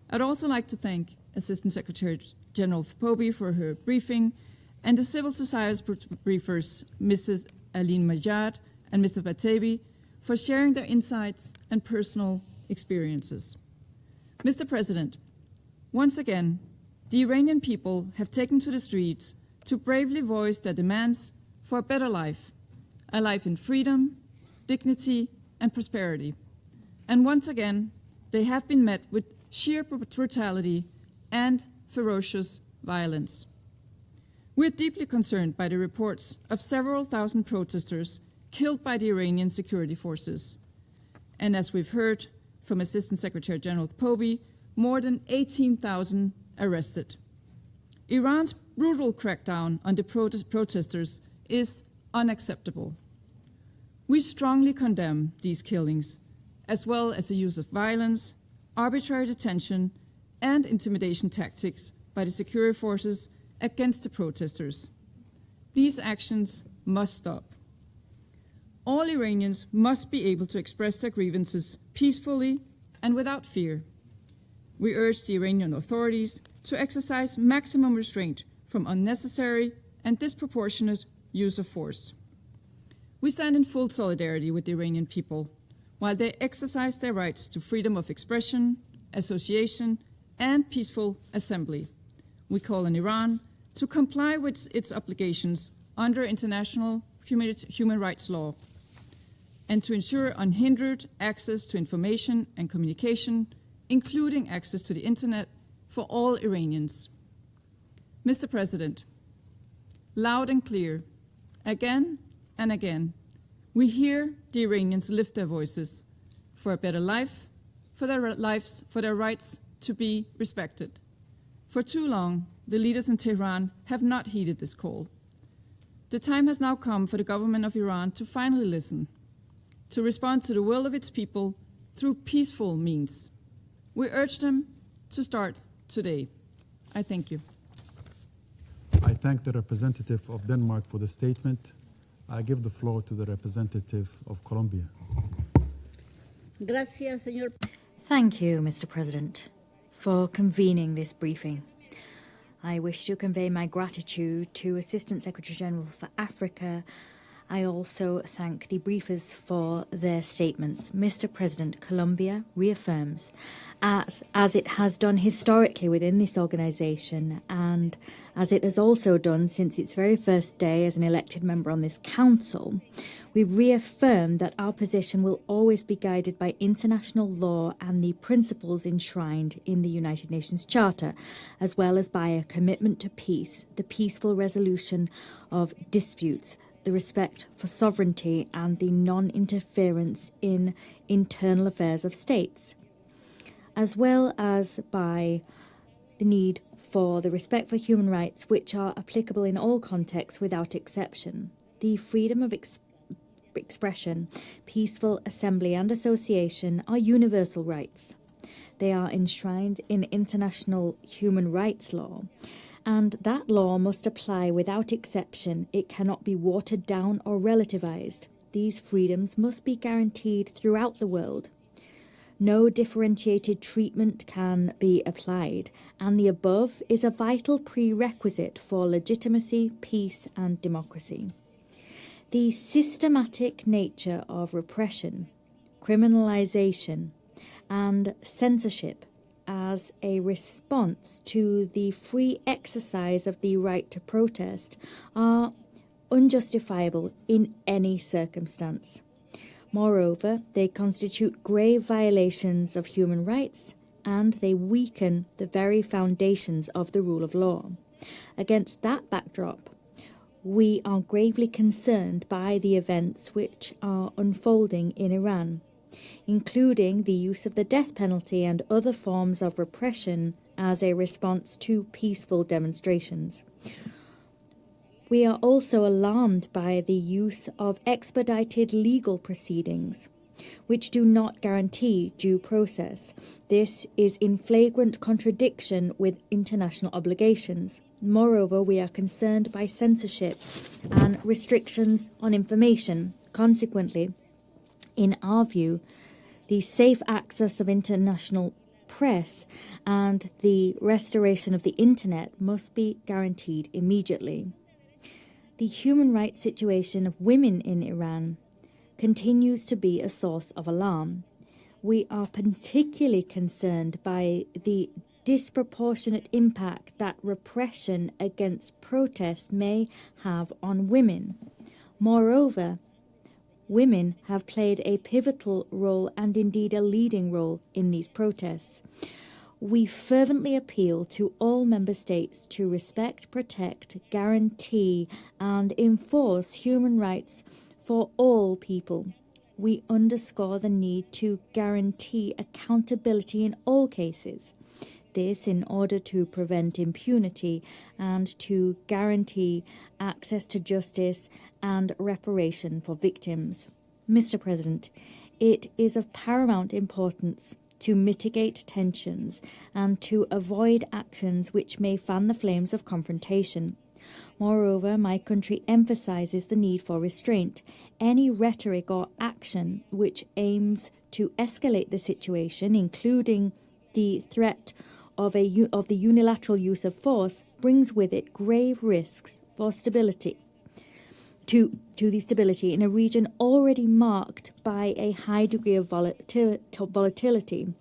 I'd also like to thank Assistant Secretary General Pobi for her briefing and the civil society briefers, Mrs. Aline Majad and Mr. Batebi, for sharing their insights and personal experiences. Mr. President, once again, the Iranian people have taken to the streets to bravely voice their demands for a better life, a life in freedom, dignity, and prosperity. And once again, they have been met with sheer brutality and ferocious violence. We're deeply concerned by the reports of several thousand protesters killed by the Iranian security forces. And as we've heard from Assistant Secretary General Pobi, more than 18,000 arrested. Iran's brutal crackdown on the protesters is unacceptable. We strongly condemn these killings, as well as the use of violence, arbitrary detention, and intimidation tactics by the security forces against the protesters. These actions must stop. All Iranians must be able to express their grievances peacefully and without fear. We urge the Iranian authorities to exercise maximum restraint from unnecessary and disproportionate use of force. We stand in full solidarity with the Iranian people while they exercise their rights to freedom of expression, association, and peaceful assembly. We call on Iran to comply with its obligations under international human rights law and to ensure unhindered access to information and communication, including access to the internet, for all Iranians. Mr. President, loud and clear, again and again, we hear the Iranians lift their voices for a better life, for their lives, for their rights to be respected. For too long, the leaders in Tehran have not heeded this call. The time has now come for the government of Iran to finally listen, to respond to the will of its people through peaceful means. We urge them to start today. I thank you. I thank the representative of Denmark for the statement. I give the floor to the representative of Colombia. Gracias, señor. Thank you, Mr. President, for convening this briefing. I wish to convey my gratitude to Assistant Secretary General for Africa. I also thank the briefers for their statements. Mr. President, Colombia reaffirms, as it has done historically within this organisation, and as it has also done since its very first day as an elected member on this council, we reaffirm that our position will always be guided by international law and the principles enshrined in the United Nations Charter, as well as by a commitment to peace, the peaceful resolution of disputes, the respect for sovereignty, and the non-interference in internal affairs of states, as well as by the need for the respect for human rights, which are applicable in all contexts without exception. The freedom of expression, peaceful assembly and association are universal rights. They are enshrined in international human rights law, and that law must apply without exception. It cannot be watered down or relativized. These freedoms must be guaranteed throughout the world. No differentiated treatment can be applied, and the above is a vital prerequisite for legitimacy, peace, and democracy. The systematic nature of repression, criminalization, and censorship as a response to the free exercise of the right to protest are unjustifiable in any circumstance. Moreover, they constitute grave violations of human rights, and they weaken the very foundations of the rule of law. Against that backdrop, We are gravely concerned by the events which are unfolding in Iran, including the use of the death penalty and other forms of repression as a response to peaceful demonstrations. We are also alarmed by the use of expedited legal proceedings, which do not guarantee due process. This is in flagrant contradiction with international obligations. Moreover, we are concerned by censorship and restrictions on information. Consequently, in our view, the safe access of international press and the restoration of the internet must be guaranteed immediately. The human rights situation of women in Iran continues to be a source of alarm. We are particularly concerned by the disproportionate impact that repression against protests may have on women. Moreover, women have played a pivotal role and indeed a leading role in these protests. We fervently appeal to all member states to respect, protect, guarantee, and enforce human rights for all people. We underscore the need to guarantee accountability in all cases. This in order to prevent impunity and to guarantee access to justice and reparation for victims. Mr. President, it is of paramount importance to mitigate tensions and to avoid actions which may fan the flames of confrontation. Moreover, my country emphasizes the need for restraint. Any rhetoric or action which aims to escalate the situation, including the threat of the unilateral use of force, brings with it grave risks for stability, to the stability in a region already marked by a high degree of volatility.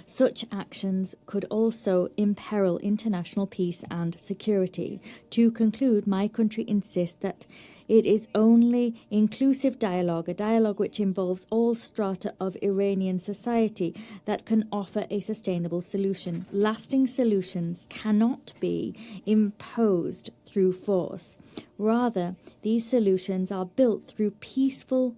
Such actions could also imperil international peace and security. To conclude, my country insists that it is only inclusive dialogue, a dialogue which involves all strata of Iranian society, that can offer a sustainable solution. Lasting solutions cannot be imposed through force. Rather, these solutions are built through peaceful,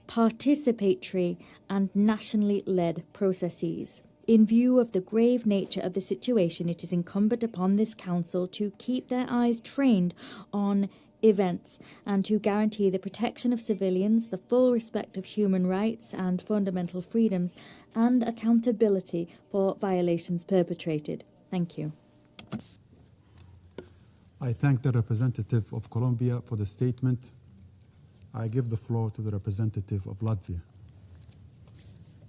participatory, and nationally led processes. In view of the grave nature of the situation, it is incumbent upon this Council to keep their eyes trained on events and to guarantee the protection of civilians, the full respect of human rights and fundamental freedoms, and accountability for violations perpetrated. Thank you. I thank the representative of Colombia for the statement. I give the floor to the representative of Latvia.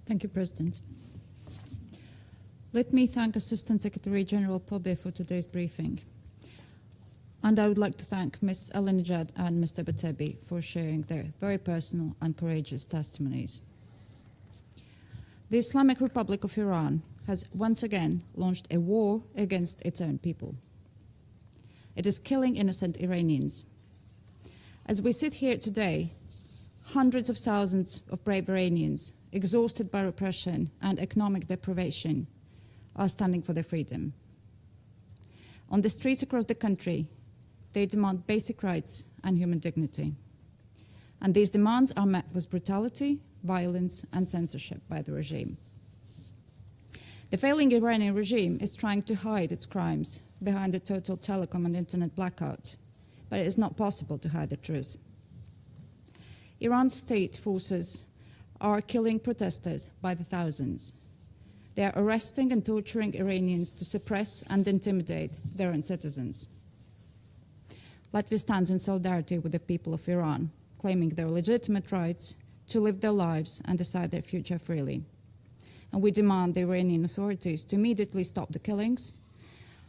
Thank you, President. Let me thank Assistant Secretary General Pobe for today's briefing. And I would like to thank Ms. Alinejad and Mr. Batebi for sharing their very personal and courageous testimonies. The Islamic Republic of Iran has once again launched a war against its own people. It is killing innocent Iranians. As we sit here today, hundreds of thousands of brave Iranians, exhausted by repression and economic deprivation, are standing for their freedom. On the streets across the country, they demand basic rights and human dignity. And these demands are met with brutality, violence, and censorship by the regime. The failing Iranian regime is trying to hide its crimes behind a total telecom and internet blackout, but it is not possible to hide the truth. Iran's state forces are killing protesters by the thousands. They are arresting and torturing Iranians to suppress and intimidate their own citizens. Latvia stands in solidarity with the people of Iran, claiming their legitimate rights to live their lives and decide their future freely. And we demand the Iranian authorities to immediately stop the killings,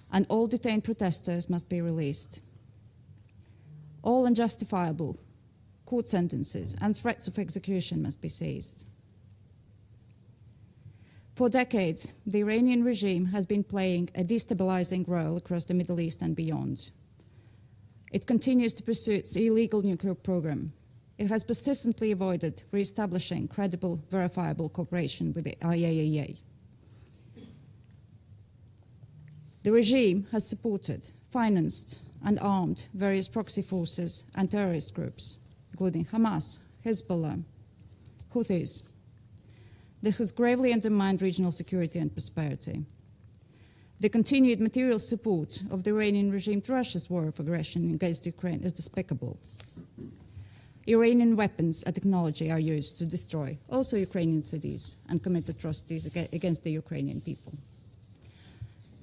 and all detained protesters must be released. All unjustifiable court sentences and threats of execution must be seized. For decades, the Iranian regime has been playing a destabilizing role across the Middle East and beyond. It continues to pursue its illegal nuclear program. It has persistently avoided re-establishing credible, verifiable cooperation with the IAEA. The regime has supported, financed, and armed various proxy forces and terrorist groups, including Hamas, Hezbollah, Houthis. This has gravely undermined regional security and prosperity. The continued material support of the Iranian regime to Russia's war of aggression against Ukraine is despicable. Iranian weapons and technology are used to destroy also Ukrainian cities and commit atrocities against the Ukrainian people.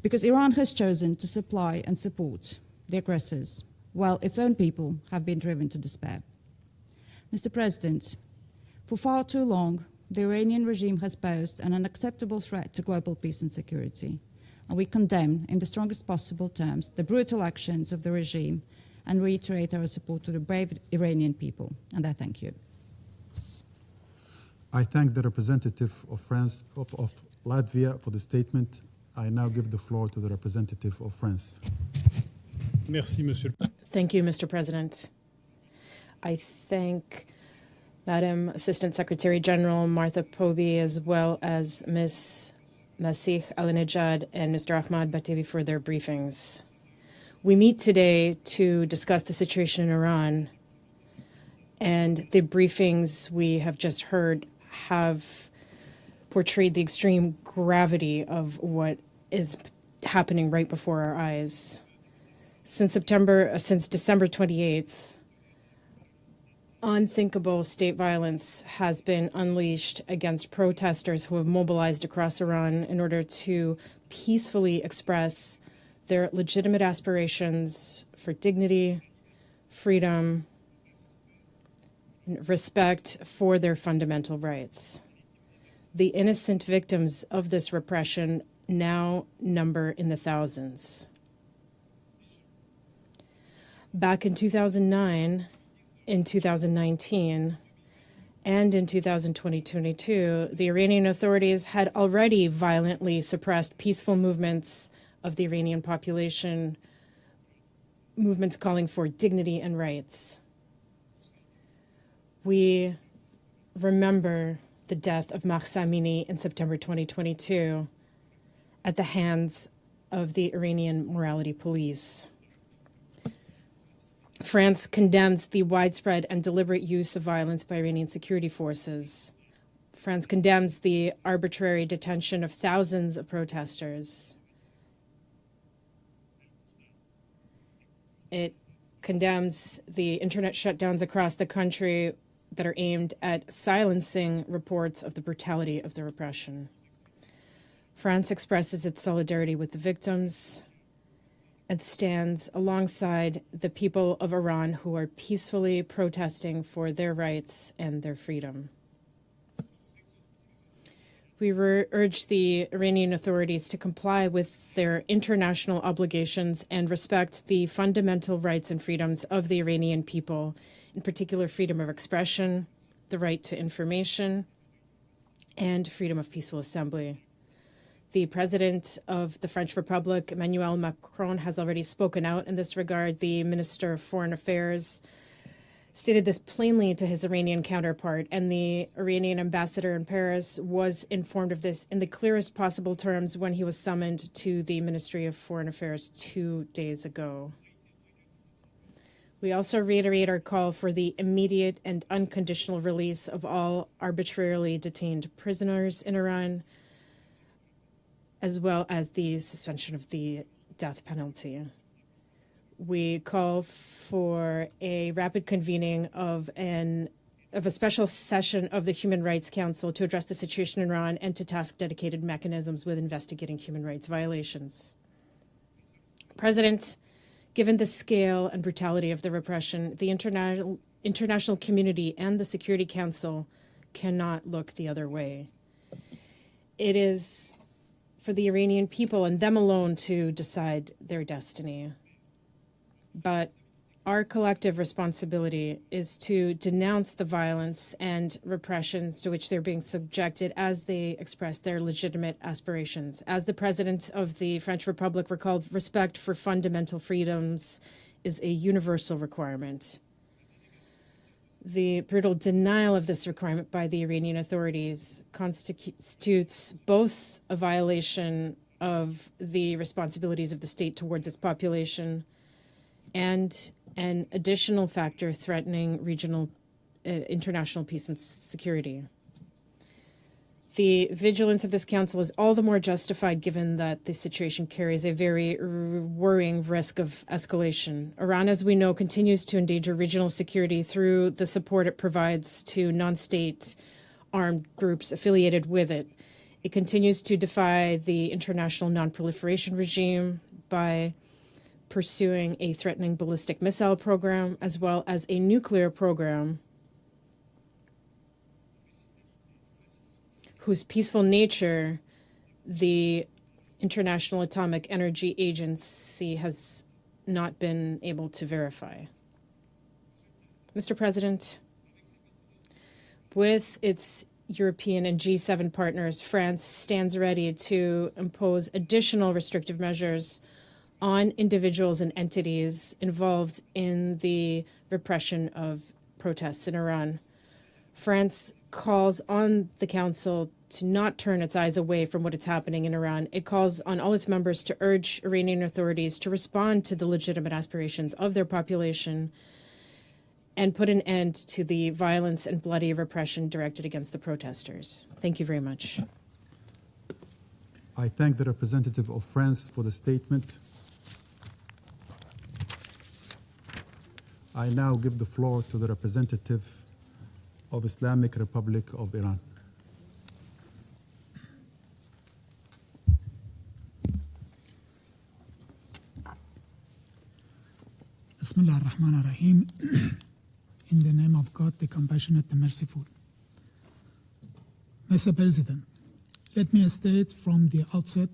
Because Iran has chosen to supply and support the aggressors, while its own people have been driven to despair. Mr. President, for far too long, the Iranian regime has posed an unacceptable threat to global peace and security, and we condemn in the strongest possible terms the brutal actions of the regime and reiterate our support to the brave Iranian people. And I thank you. I thank the representative of France, of Latvia for the statement. I now give the floor to the representative of France. Merci, Monsieur. Thank you, Mr. President. I thank Madam Assistant Secretary General Martha Poby, as well as Ms. Masih Alinejad and Mr. Ahmad Batevi for their briefings. We meet today to discuss the situation in Iran, and the briefings we have just heard have portrayed the extreme gravity of what is happening right before our eyes. Since December 28th, unthinkable state violence has been unleashed against protesters who have mobilized across Iran in order to peacefully express their legitimate aspirations for dignity, freedom, and respect for their fundamental rights. The innocent victims of this repression now number in the thousands. Back in 2009, in 2019, and in 2022, the Iranian authorities had already violently suppressed peaceful movements of the Iranian population, movements calling for dignity and rights. We remember the death of Mahsa Amini in September 2022 at the hands of the Iranian morality police. France condemns the widespread and deliberate use of violence by Iranian security forces. France condemns the arbitrary detention of thousands of protesters. It condemns the internet shutdowns across the country that are aimed at silencing reports of the brutality of the repression. France expresses its solidarity with the victims and stands alongside the people of Iran who are peacefully protesting for their rights and their freedom. We urge the Iranian authorities to comply with their international obligations and respect the fundamental rights and freedoms of the Iranian people, in particular freedom of expression, the right to information, and freedom of peaceful assembly. The President of the French Republic, Emmanuel Macron, has already spoken out in this regard. The Minister of Foreign Affairs stated this plainly to his Iranian counterpart, and the Iranian ambassador in Paris was informed of this in the clearest possible terms when he was summoned to the Ministry of Foreign Affairs 2 days ago. We also reiterate our call for the immediate and unconditional release of all arbitrarily detained prisoners in Iran, as well as the suspension of the death penalty. We call for a rapid convening of a special session of the Human Rights Council to address the situation in Iran and to task dedicated mechanisms with investigating human rights violations. President, given the scale and brutality of the repression, the international community and the Security Council cannot look the other way. It is for the Iranian people and them alone to decide their destiny. But our collective responsibility is to denounce the violence and repressions to which they're being subjected as they express their legitimate aspirations. As the President of the French Republic recalled, respect for fundamental freedoms is a universal requirement. The brutal denial of this requirement by the Iranian authorities constitutes both a violation of the responsibilities of the state towards its population and an additional factor threatening regional international peace and security. The vigilance of this council is all the more justified given that the situation carries a very worrying risk of escalation. Iran, as we know, continues to endanger regional security through the support it provides to non-state armed groups affiliated with it. It continues to defy the international non-proliferation regime by pursuing a threatening ballistic missile program as well as a nuclear program whose peaceful nature the International Atomic Energy Agency has not been able to verify. Mr. President, with its European and G7 partners, France stands ready to impose additional restrictive measures on individuals and entities involved in the repression of protests in Iran. France calls on the Council to not turn its eyes away from what is happening in Iran. It calls on all its members to urge Iranian authorities to respond to the legitimate aspirations of their population and put an end to the violence and bloody repression directed against the protesters. Thank you very much. I thank the representative of France for the statement. I now give the floor to the representative of Islamic Republic of Iran. Bismillah ar-Rahman ar-Rahim. In the name of God, the compassionate, the merciful. Mr. President, let me state from the outset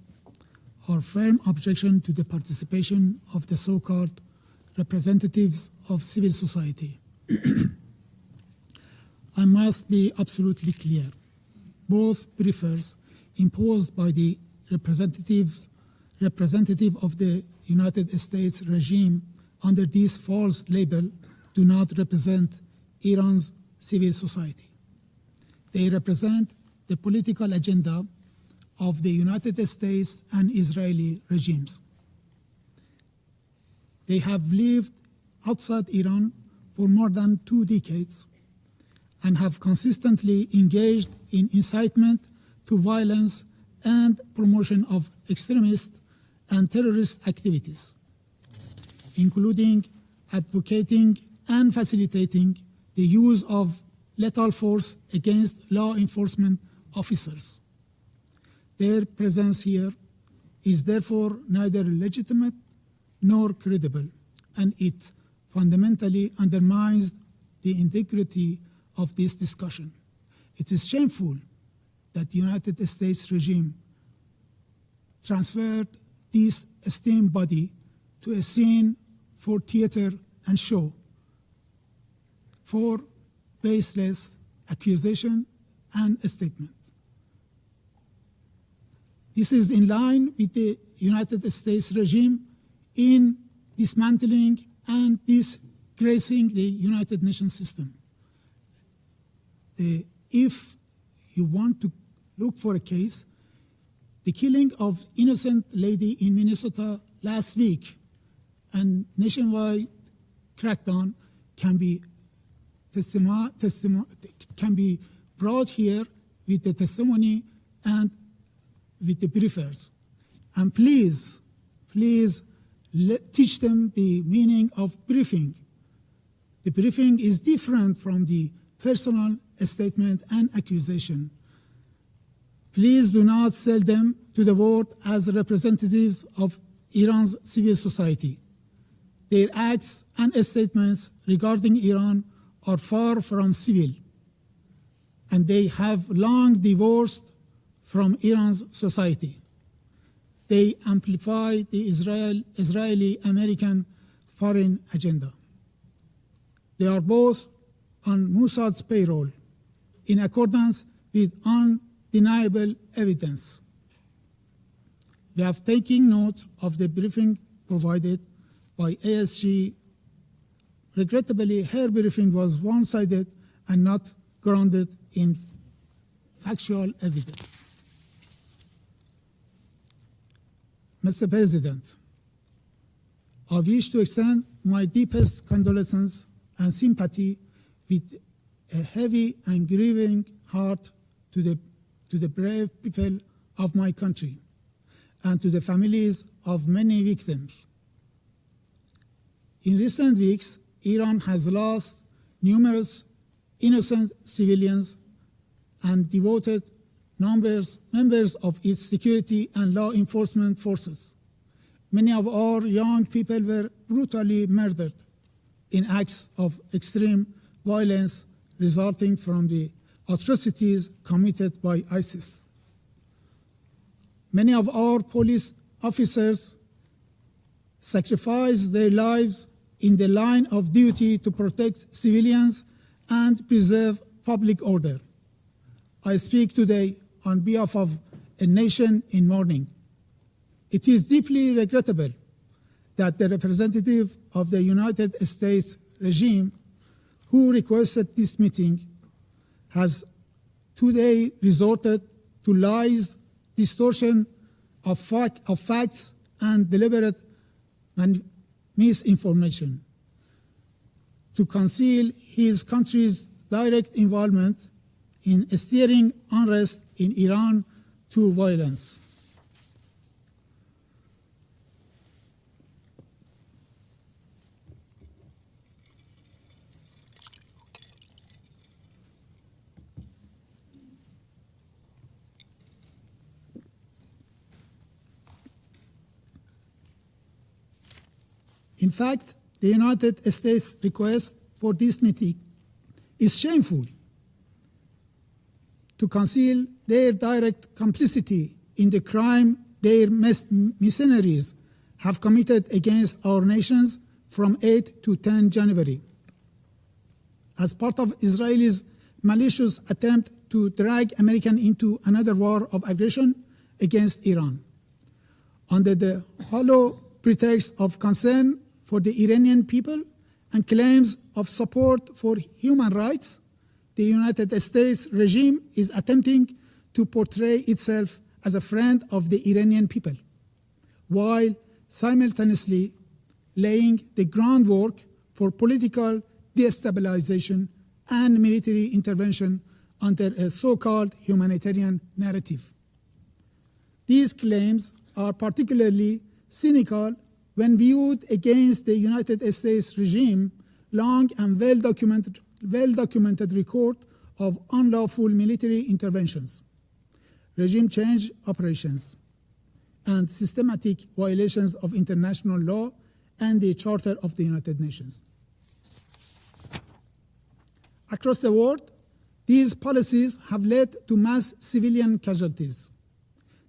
our firm objection to the participation of the so-called representatives of civil society. I must be absolutely clear. Both briefers imposed by the representative of the United States regime under this false label do not represent Iran's civil society. They represent the political agenda of the United States and Israeli regimes. They have lived outside Iran for more than 2 decades and have consistently engaged in incitement to violence and promotion of extremist and terrorist activities, including advocating and facilitating the use of lethal force against law enforcement officers. Their presence here is therefore neither legitimate nor credible, and it fundamentally undermines the integrity of this discussion. It is shameful that the United States regime transferred this esteemed body to a scene for theater and show, for baseless accusation and statement. This is in line with the United States regime in dismantling and disgracing the United Nations system. If you want to look for a case, the killing of innocent lady in Minnesota last week and nationwide crackdown can be brought here with the testimony and with the briefers. And please teach them the meaning of briefing. The briefing is different from the personal statement and accusation. Please do not sell them to the world as representatives of Iran's civil society. Their acts and statements regarding Iran are far from civil, and they have long divorced from Iran's society. They amplify the Israeli-American foreign agenda. They are both on Mossad's payroll in accordance with undeniable evidence. We have taken note of the briefing provided by ASG. Regrettably, her briefing was one-sided and not grounded in factual evidence. Mr. President, I wish to extend my deepest condolences and sympathy with a heavy and grieving heart to the brave people of my country and to the families of many victims. In recent weeks, Iran has lost numerous innocent civilians and devoted members of its security and law enforcement forces. Many of our young people were brutally murdered in acts of extreme violence resulting from the atrocities committed by ISIS. Many of our police officers sacrificed their lives in the line of duty to protect civilians and preserve public order. I speak today on behalf of a nation in mourning. It is deeply regrettable that the representative of the United States regime who requested this meeting has today resorted to lies, distortion of facts, and deliberate misinformation to conceal his country's direct involvement in steering unrest in Iran to violence. In fact, the United States request for this meeting is shameful to conceal their direct complicity in the crime their mercenaries have committed against our nations from 8 to 10 January. As part of Israel's malicious attempt to drag America into another war of aggression against Iran. Under the hollow pretext of concern for the Iranian people and claims of support for human rights, the United States regime is attempting to portray itself as a friend of the Iranian people, while simultaneously laying the groundwork for political destabilization and military intervention under a so-called humanitarian narrative. These claims are particularly cynical when viewed against the United States regime long and well-documented record of unlawful military interventions, regime change operations, and systematic violations of international law and the Charter of the United Nations. Across the world, these policies have led to mass civilian casualties,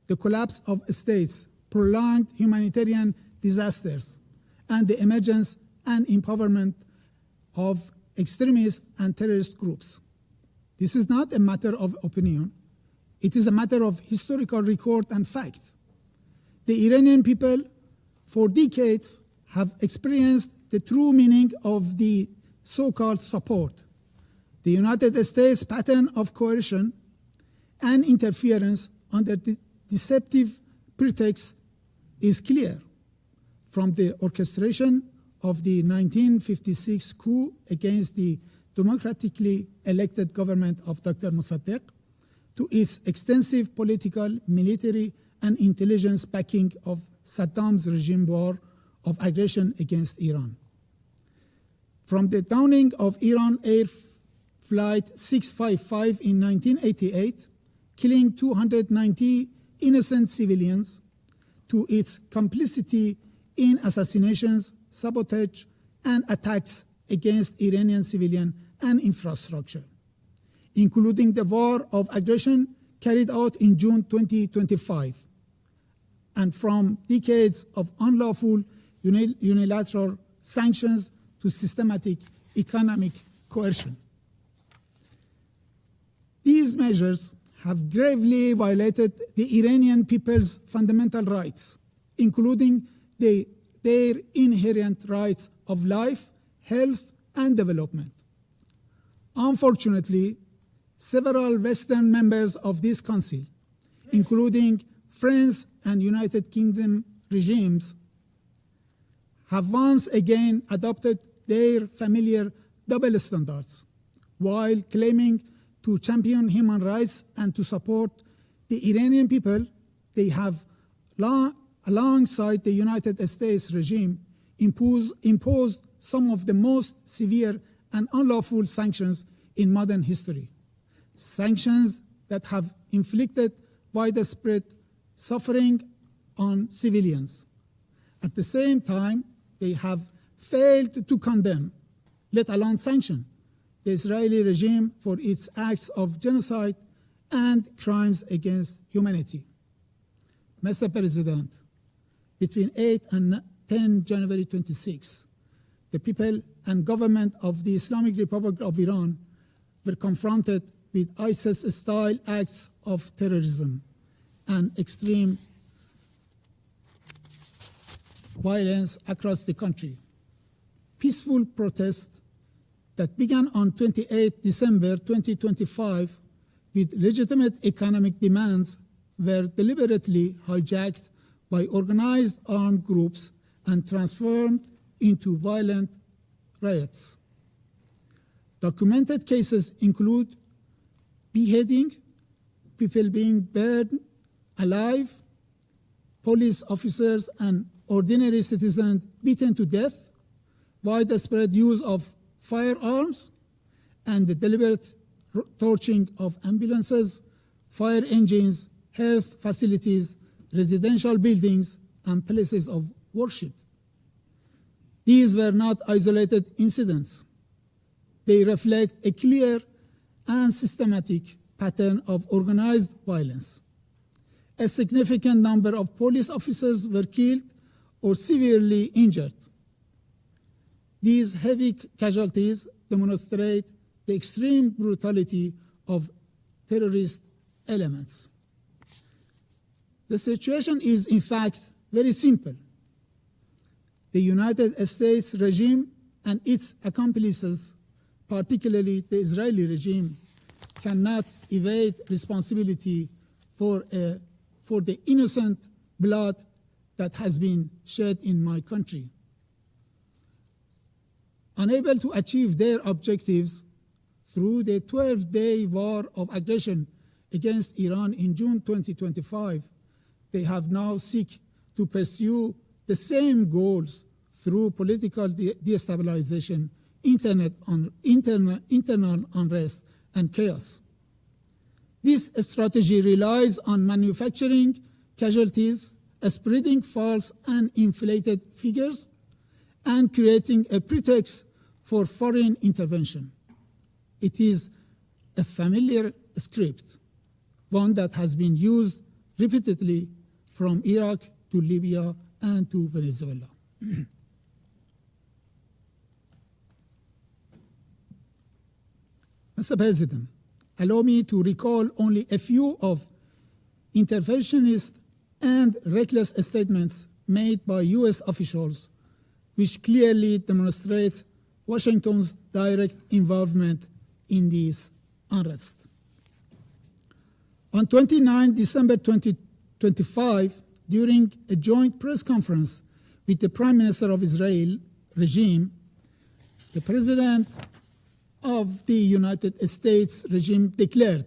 the collapse of states, prolonged humanitarian disasters, and the emergence and empowerment of extremist and terrorist groups. This is not a matter of opinion. It is a matter of historical record and fact. The Iranian people for decades have experienced the true meaning of the so-called support. The United States pattern of coercion and interference under the deceptive pretext is clear, from the orchestration of the 1956 coup against the democratically elected government of Dr. Mossadegh to its extensive political, military, and intelligence backing of Saddam's regime war of aggression against Iran. From the downing of Iran Air Flight 655 in 1988, killing 290 innocent civilians, to its complicity in assassinations, sabotage, and attacks against Iranian civilian and infrastructure, including the war of aggression carried out in June 2025, and from decades of unlawful unilateral sanctions to systematic economic coercion. These measures have gravely violated the Iranian people's fundamental rights, including their inherent rights of life, health, and development. Unfortunately, several Western members of this Council, including France and United Kingdom regimes, have once again adopted their familiar double standards while claiming to champion human rights and to support the Iranian people. They have, alongside the United States regime, imposed some of the most severe and unlawful sanctions in modern history. Sanctions that have inflicted widespread suffering on civilians. At the same time, they have failed to condemn, let alone sanction, the Israeli regime for its acts of genocide and crimes against humanity. Mr. President, between 8 and 10 January 26, the people and government of the Islamic Republic of Iran were confronted with ISIS-style acts of terrorism and extreme violence across the country. Peaceful protests that began on 28 December 2025 with legitimate economic demands were deliberately hijacked by organized armed groups and transformed into violent riots. Documented cases include beheading, people being burned alive, police officers and ordinary citizens beaten to death, widespread use of firearms, and the deliberate torching of ambulances, fire engines, health facilities, residential buildings, and places of worship. These were not isolated incidents. They reflect a clear and systematic pattern of organized violence. A significant number of police officers were killed or severely injured. These heavy casualties demonstrate the extreme brutality of terrorist elements. The situation is, in fact, very simple. The United States regime and its accomplices, particularly the Israeli regime, cannot evade responsibility for the innocent blood that has been shed in my country. Unable to achieve their objectives through the 12-day war of aggression against Iran in June 2025, they have now sought to pursue the same goals through political destabilization, internal unrest, and chaos. This strategy relies on manufacturing casualties, spreading false and inflated figures, and creating a pretext for foreign intervention. It is a familiar script, one that has been used repeatedly from Iraq to Libya and to Venezuela. Mr. President, allow me to recall only a few of interventionist and reckless statements made by U.S. officials, which clearly demonstrates Washington's direct involvement in this unrest. On 29 December 2025, during a joint press conference with the Prime Minister of Israel regime, the President of the United States regime declared,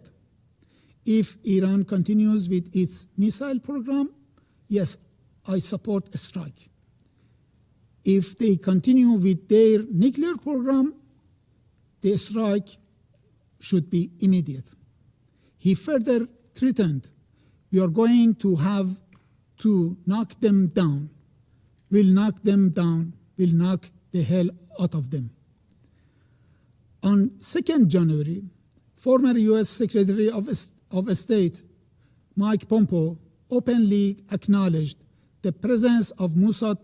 if Iran continues with its missile program, yes, I support a strike. If they continue with their nuclear program, the strike should be immediate. He further threatened, we are going to have to knock them down. We'll knock them down. We'll knock the hell out of them. On 2nd January, former U.S. Secretary of State Mike Pompeo openly acknowledged the presence of Mossad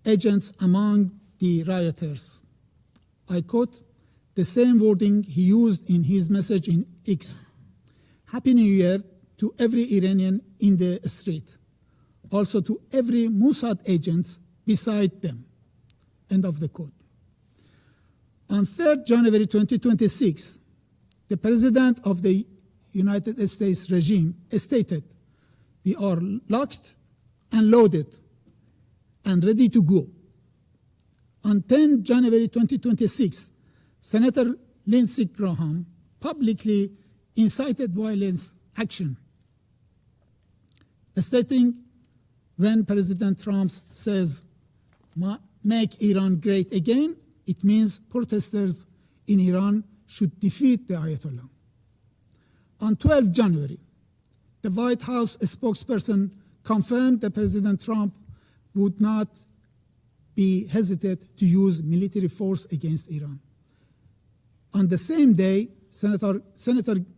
agents among the rioters. I quote the same wording he used in his message in X. Happy New Year to every Iranian in the street, also to every Mossad agent beside them. End of the quote. On 3rd January 2026, the President of the United States regime stated, we are locked and loaded and ready to go On 10 January 2026, Senator Lindsey Graham publicly incited violence action, stating when President Trump says, "Make Iran great again," it means protesters in Iran should defeat the Ayatollah. On 12 January, the White House spokesperson confirmed that President Trump would not be hesitant to use military force against Iran. On the same day, Senator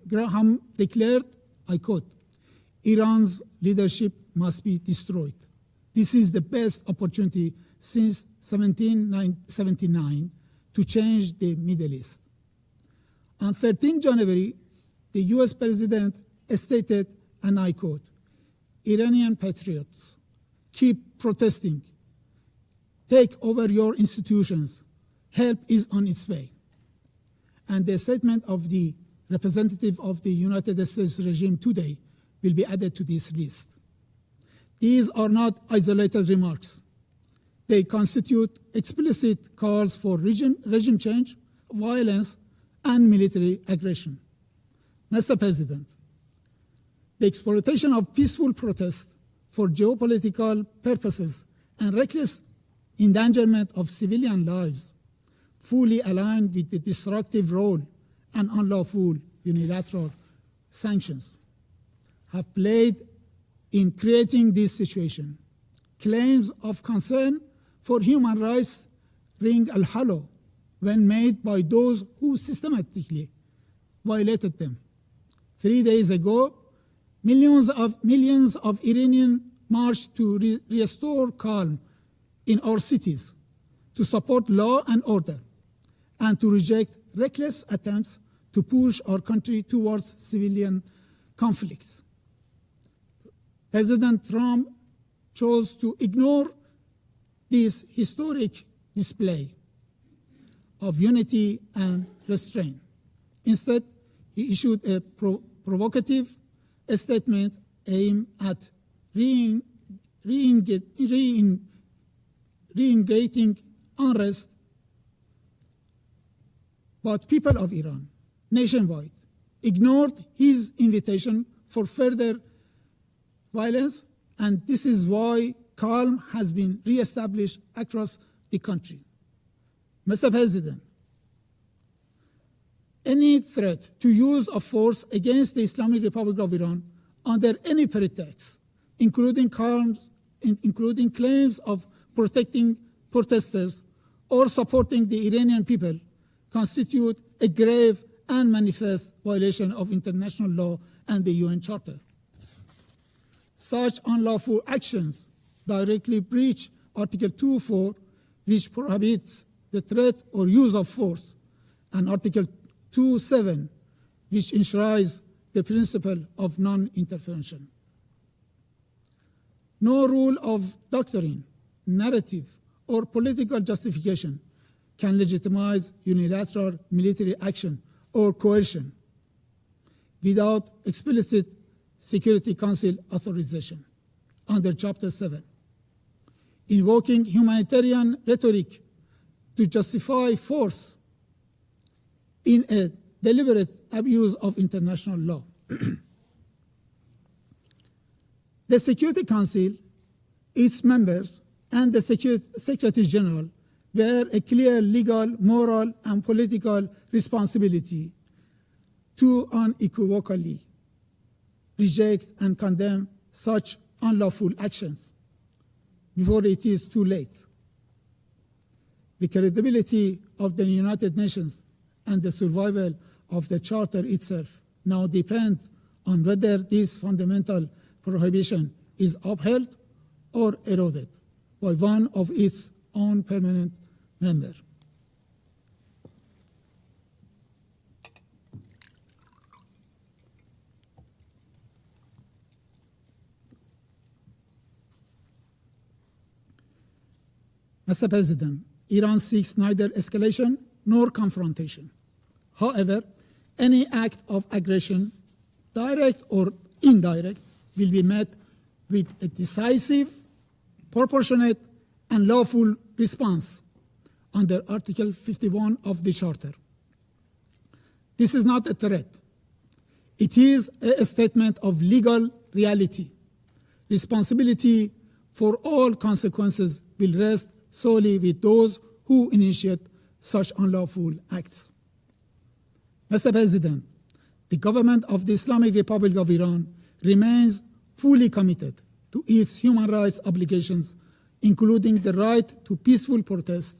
Graham declared, I quote, "Iran's leadership must be destroyed. This is the best opportunity since 1779 to change the Middle East." On 13 January, the US President stated, and I quote, "Iranian patriots, keep protesting. Take over your institutions. Help is on its way." And the statement of the representative of the United States regime today will be added to this list. These are not isolated remarks. They constitute explicit calls for regime change, violence, and military aggression. Mr. President, the exploitation of peaceful protest for geopolitical purposes and reckless endangerment of civilian lives fully aligned with the destructive role and unlawful unilateral sanctions have played in creating this situation. Claims of concern for human rights ring hollow when made by those who systematically violated them. 3 days ago, millions of Iranians marched to restore calm in our cities, to support law and order, and to reject reckless attempts to push our country towards civilian conflicts. President Trump chose to ignore this historic display of unity and restraint. Instead, he issued a provocative statement aimed at reinvigorating unrest. But people of Iran, nationwide, ignored his invitation for further violence, and this is why calm has been reestablished across the country. Mr. President, any threat to use of force against the Islamic Republic of Iran under any pretext, including claims of protecting protesters or supporting the Iranian people, constitute a grave and manifest violation of international law and the UN Charter. Such unlawful actions directly breach Article 2.4, which prohibits the threat or use of force, and Article 2.7, which enshrines the principle of non-intervention. No rule of doctrine, narrative, or political justification can legitimize unilateral military action or coercion without explicit Security Council authorization under Chapter 7. Invoking humanitarian rhetoric to justify force in a deliberate abuse of international law. The Security Council, its members, and the Secretary General bear a clear legal, moral, and political responsibility to unequivocally reject and condemn such unlawful actions before it is too late. The credibility of the United Nations and the survival of the Charter itself now depend on whether this fundamental prohibition is upheld or eroded by one of its own permanent members. Mr. President, Iran seeks neither escalation nor confrontation. However, any act of aggression, direct or indirect, will be met with a decisive, proportionate, and lawful response under Article 51 of the Charter. This is not a threat. It is a statement of legal reality. Responsibility for all consequences will rest solely with those who initiate such unlawful acts. Mr. President, the government of the Islamic Republic of Iran remains fully committed to its human rights obligations, including the right to peaceful protest.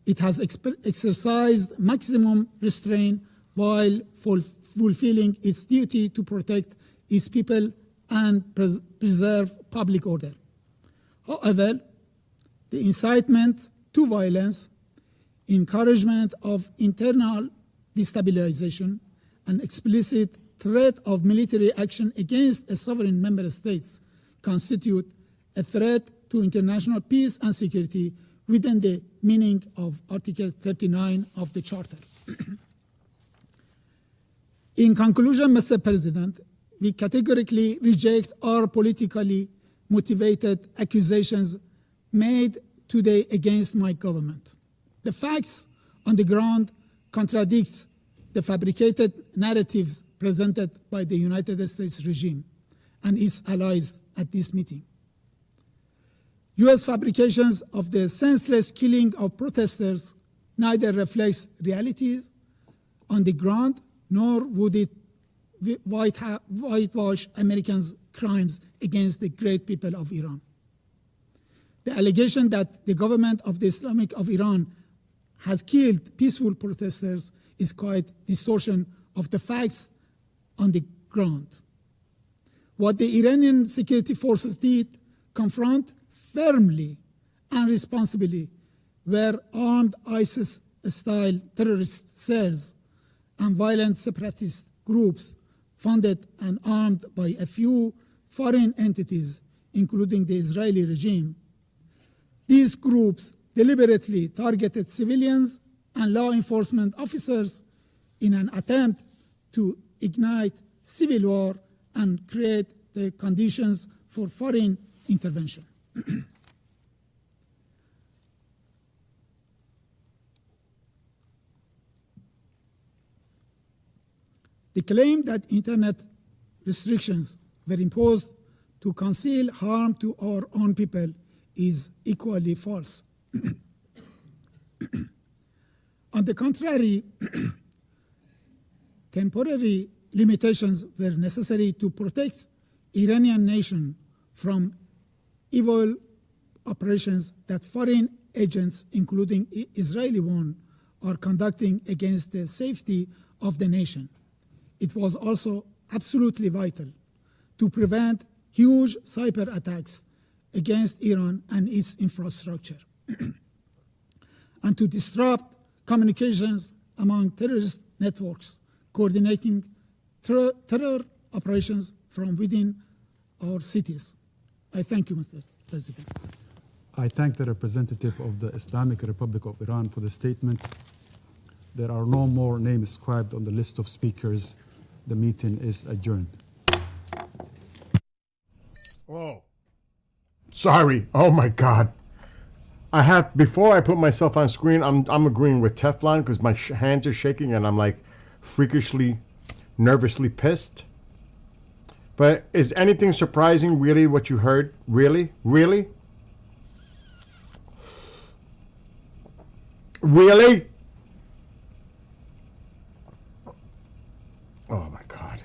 It has exercised maximum restraint while fulfilling its duty to protect its people and preserve public order. However, the incitement to violence, encouragement of internal destabilization, and explicit threat of military action against a sovereign member states constitute a threat to international peace and security within the meaning of Article 39 of the Charter. In conclusion, Mr. President, we categorically reject all politically motivated accusations made today against my government. The facts on the ground contradict the fabricated narratives presented by the United States regime and its allies at this meeting. U.S. fabrications of the senseless killing of protesters neither reflects reality on the ground nor would it whitewash Americans' crimes against the great people of Iran. The allegation that the government of the Islamic of Iran has killed peaceful protesters is quite distortion of the facts on the ground. What the Iranian security forces did confront firmly and responsibly were armed ISIS-style terrorist cells and violent separatist groups funded and armed by a few foreign entities, including the Israeli regime. These groups deliberately targeted civilians and law enforcement officers in an attempt to ignite civil war and create the conditions for foreign intervention. The claim that internet restrictions were imposed to conceal harm to our own people is equally false. On the contrary, temporary limitations were necessary to protect Iranian nation from evil operations that foreign agents, including Israeli one, are conducting against the safety of the nation. It was also absolutely vital to prevent huge cyber attacks against Iran and its infrastructure, and to disrupt communications among terrorist networks, coordinating terror operations from within our cities. I thank you, Mr. President. I thank the representative of the Islamic Republic of Iran for the statement. There are no more names inscribed on the list of speakers. The meeting is adjourned. Oh, sorry. Oh my God. I have, before I put myself on screen, I'm agreeing with Teflon because my hands are shaking and I'm like freakishly, nervously pissed. But is anything surprising really what you heard? Really? Really? Really? Oh my God.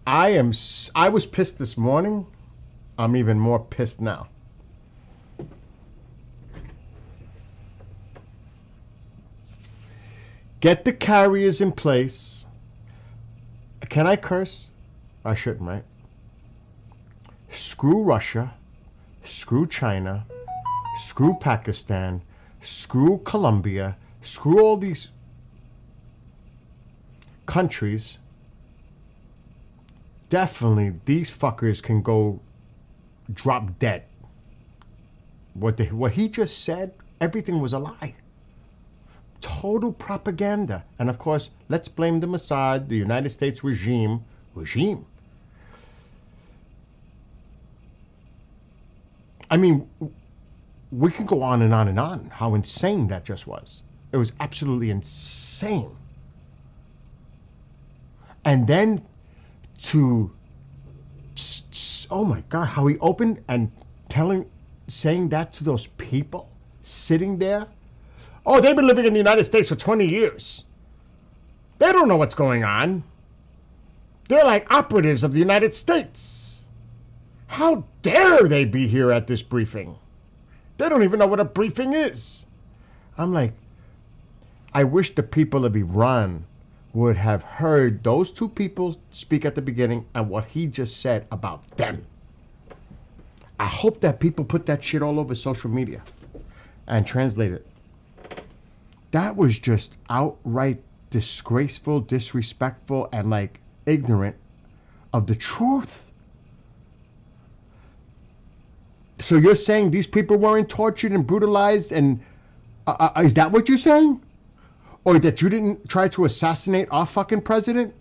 I was pissed this morning. I'm even more pissed now. Get the carriers in place. Can I curse? I shouldn't, right? Screw Russia. Screw China. Screw Pakistan. Screw Colombia. Screw all these countries. Definitely, these fuckers can go drop dead. What he just said, everything was a lie. Total propaganda. And of course, let's blame the Mossad, the United States regime. I mean, we can go on and on and on how insane that just was. It was absolutely insane. And then oh my God, how he opened and saying that to those people sitting there. Oh, they've been living in the United States for 20 years. They don't know what's going on. They're like operatives of the United States. How dare they be here at this briefing? They don't even know what a briefing is. I'm like, I wish the people of Iran would have heard those two people speak at the beginning and what he just said about them. I hope that people put that shit all over social media and translate it. That was just outright disgraceful, disrespectful, and like ignorant of the truth. So you're saying these people weren't tortured and brutalized, and is that what you're saying? Or that you didn't try to assassinate our fucking president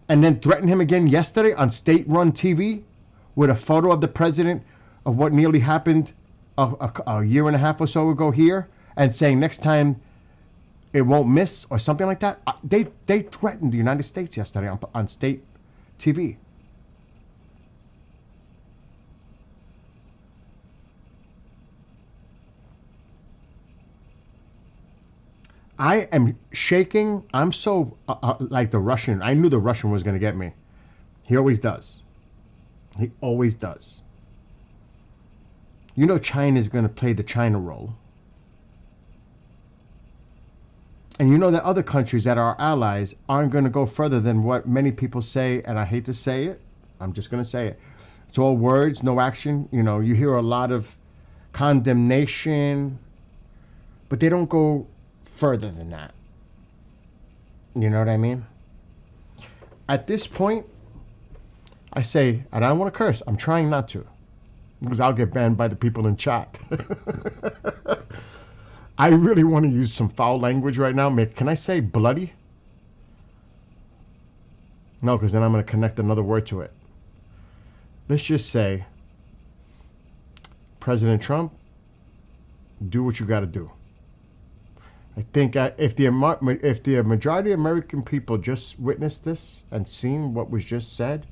and then threaten him again yesterday on state-run TV with a photo of the president of what nearly happened a year and a half or so ago here, and saying next time it won't miss or something like that? They threatened the United States yesterday on state TV. I am shaking. I'm so like the Russian. I knew the Russian was going to get me. He always does. He always does. You know China is going to play the China role. And you know that other countries that are our allies aren't going to go further than what many people say, and I hate to say it. I'm just going to say it. It's all words, no action. You know, you hear a lot of condemnation, but they don't go further than that. You know what I mean? At this point, I say, and I don't want to curse, I'm trying not to, because I'll get banned by the people in chat. I really want to use some foul language right now. Can I say bloody? No, because then I'm going to connect another word to it. Let's just say, President Trump, do what you got to do. I think if the majority of American people just witnessed this and seen what was just said,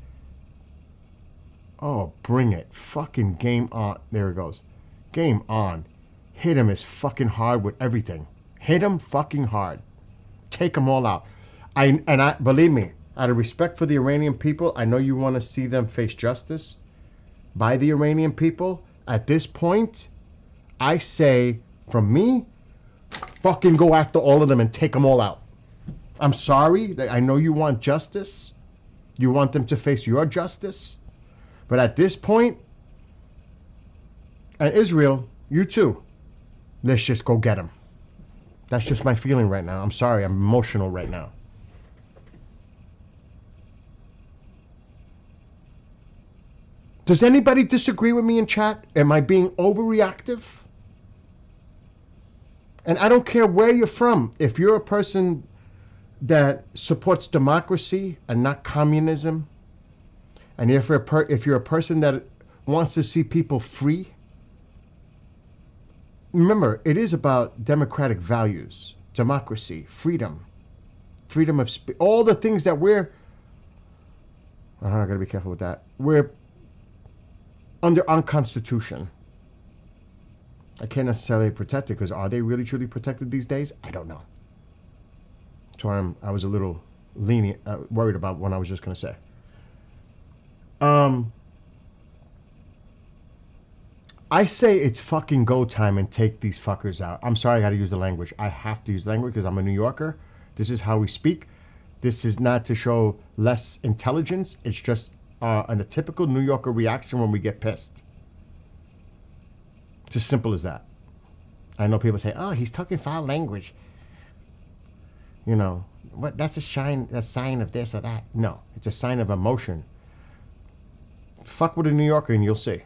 oh, bring it. Fucking game on. There it goes. Game on. Hit him as fucking hard with everything. Hit him fucking hard. Take them all out. I believe me, out of respect for the Iranian people, I know you want to see them face justice by the Iranian people. At this point, I say, from me, fucking go after all of them and take them all out. I'm sorry. I know you want justice. You want them to face your justice. But at this point, and Israel, you too, let's just go get them. That's just my feeling right now. I'm sorry. I'm emotional right now. Does anybody disagree with me in chat? Am I being overreactive? And I don't care where you're from. If you're a person that supports democracy and not communism, and if you're a person that wants to see people free, remember, it is about democratic values, democracy, freedom of speech, all the things that we're, I gotta be careful with that. We're under our Constitution. I can't necessarily protect it, because are they really truly protected these days? I don't know. So I was a little lenient, worried about what I was just going to say. I say it's fucking go time and take these fuckers out. I'm sorry I got to use the language. I have to use language because I'm a New Yorker. This is how we speak. This is not to show less intelligence. It's just a typical New Yorker reaction when we get pissed. It's as simple as that. I know people say, oh, he's talking foul language. You know, what? That's a sign of this or that. No, it's a sign of emotion. Fuck with a New Yorker and you'll see.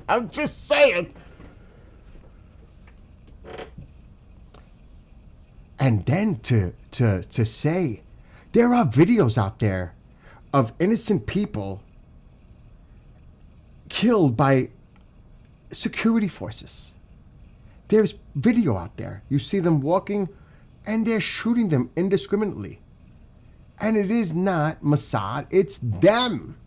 I'm just saying. And then to say, there are videos out there of innocent people killed by security forces. There's video out there. You see them walking and they're shooting them indiscriminately. And it is not Mossad, it's them.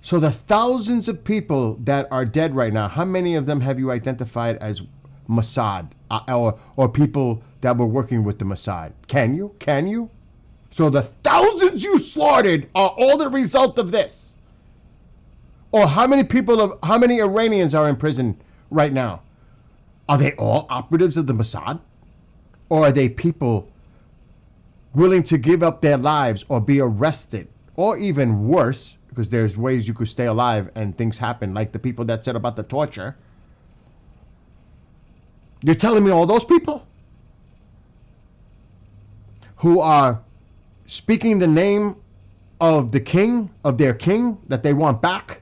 So the thousands of people that are dead right now, how many of them have you identified as Mossad or people that were working with the Mossad? Can you? Can you? So the thousands you slaughtered are all the result of this. Or how many Iranians are in prison right now? Are they all operatives of the Mossad? Or are they people willing to give up their lives or be arrested? Or even worse, because there's ways you could stay alive and things happen, like the people that said about the torture. You're telling me all those people who are speaking the name of the king, of their king, that they want back,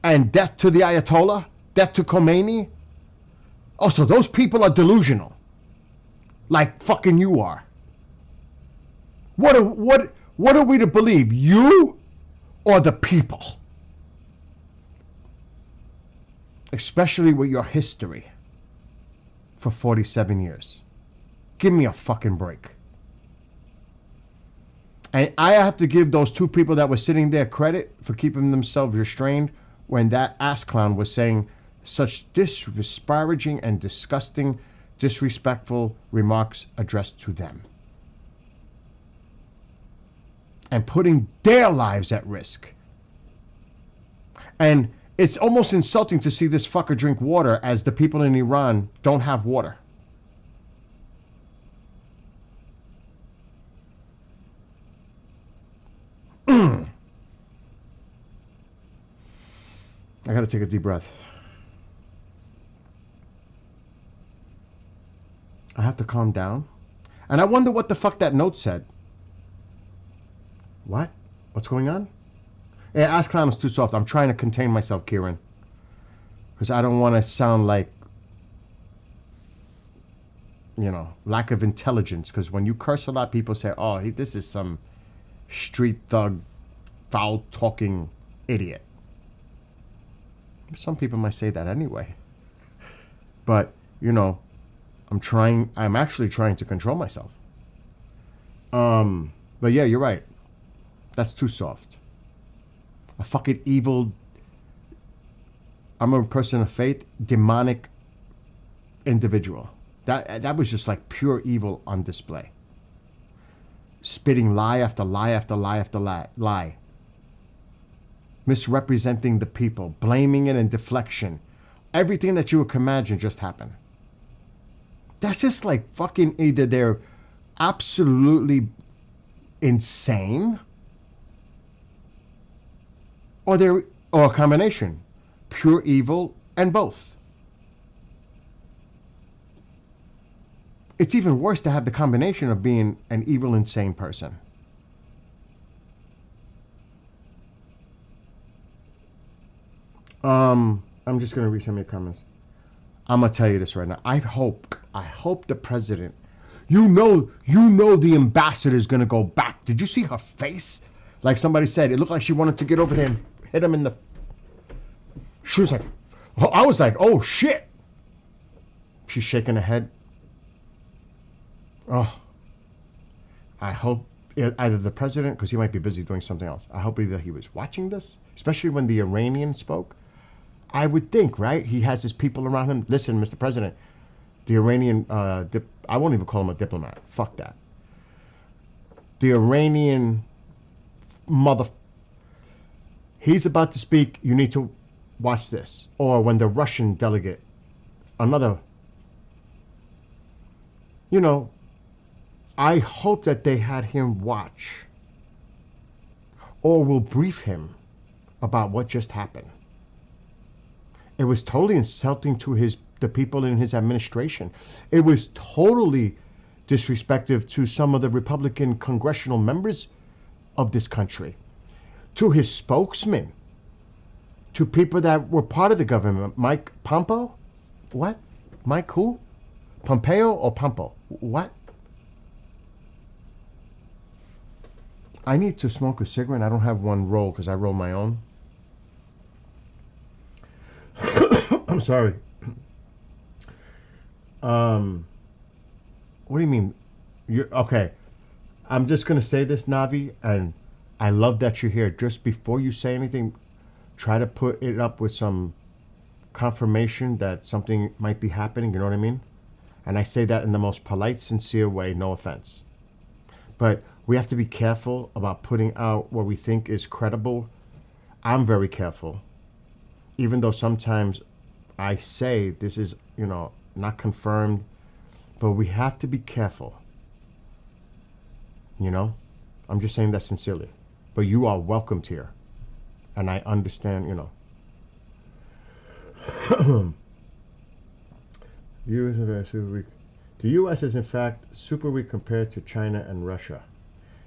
and death to the Ayatollah, death to Khomeini? Also, those people are delusional. Like fucking you are. What are we to believe? You or the people? Especially with your history for 47 years. Give me a fucking break. And I have to give those two people that were sitting there credit for keeping themselves restrained when that ass clown was saying such disparaging and disgusting, disrespectful remarks addressed to them. And putting their lives at risk. And it's almost insulting to see this fucker drink water as the people in Iran don't have water. I gotta take a deep breath. I have to calm down. And I wonder what the fuck that note said. What? What's going on? Yeah, Ask Clown is too soft. I'm trying to contain myself, Kieran. Because I don't want to sound like, lack of intelligence. Because when you curse a lot, people say, oh, this is some street thug, foul-talking idiot. Some people might say that anyway. But, I'm actually trying to control myself. But yeah, you're right. That's too soft. A fucking evil, I'm a person of faith, demonic individual. That was just like pure evil on display. Spitting lie after lie after lie after lie. Misrepresenting the people, blaming it and deflection. Everything that you could imagine just happened. That's just like fucking either they're absolutely insane or a combination. Pure evil and both. It's even worse to have the combination of being an evil, insane person. I'm just going to read some of your comments. I'm going to tell you this right now. I hope the president, you know the ambassador is going to go back. Did you see her face? Like somebody said, it looked like she wanted to get over there and hit him in the... She was like, I was like, oh shit. She's shaking her head. Oh, I hope either the president, because he might be busy doing something else. I hope either he was watching this, especially when the Iranian spoke. I would think, right? He has his people around him. Listen, Mr. President, the Iranian, I won't even call him a diplomat. Fuck that. The Iranian he's about to speak. You need to watch this. Or when the Russian delegate, I hope that they had him watch or will brief him about what just happened. It was totally insulting to the people in his administration. It was totally disrespectful to some of the Republican congressional members of this country, to his spokesman, to people that were part of the government. Mike Pompeo? What? Mike who? Pompeo or Pompo? What? I need to smoke a cigarette. I don't have one roll because I roll my own. I'm sorry. What do you mean? Okay. I'm just going to say this, Navi, and I love that you're here. Just before you say anything, try to put it up with some confirmation that something might be happening. You know what I mean? And I say that in the most polite, sincere way, no offense. But we have to be careful about putting out what we think is credible. I'm very careful, even though sometimes I say this is, not confirmed, but we have to be careful. I'm just saying that sincerely. But you are welcomed here. And I understand, U.S. is super weak. The U.S. is in fact super weak compared to China and Russia.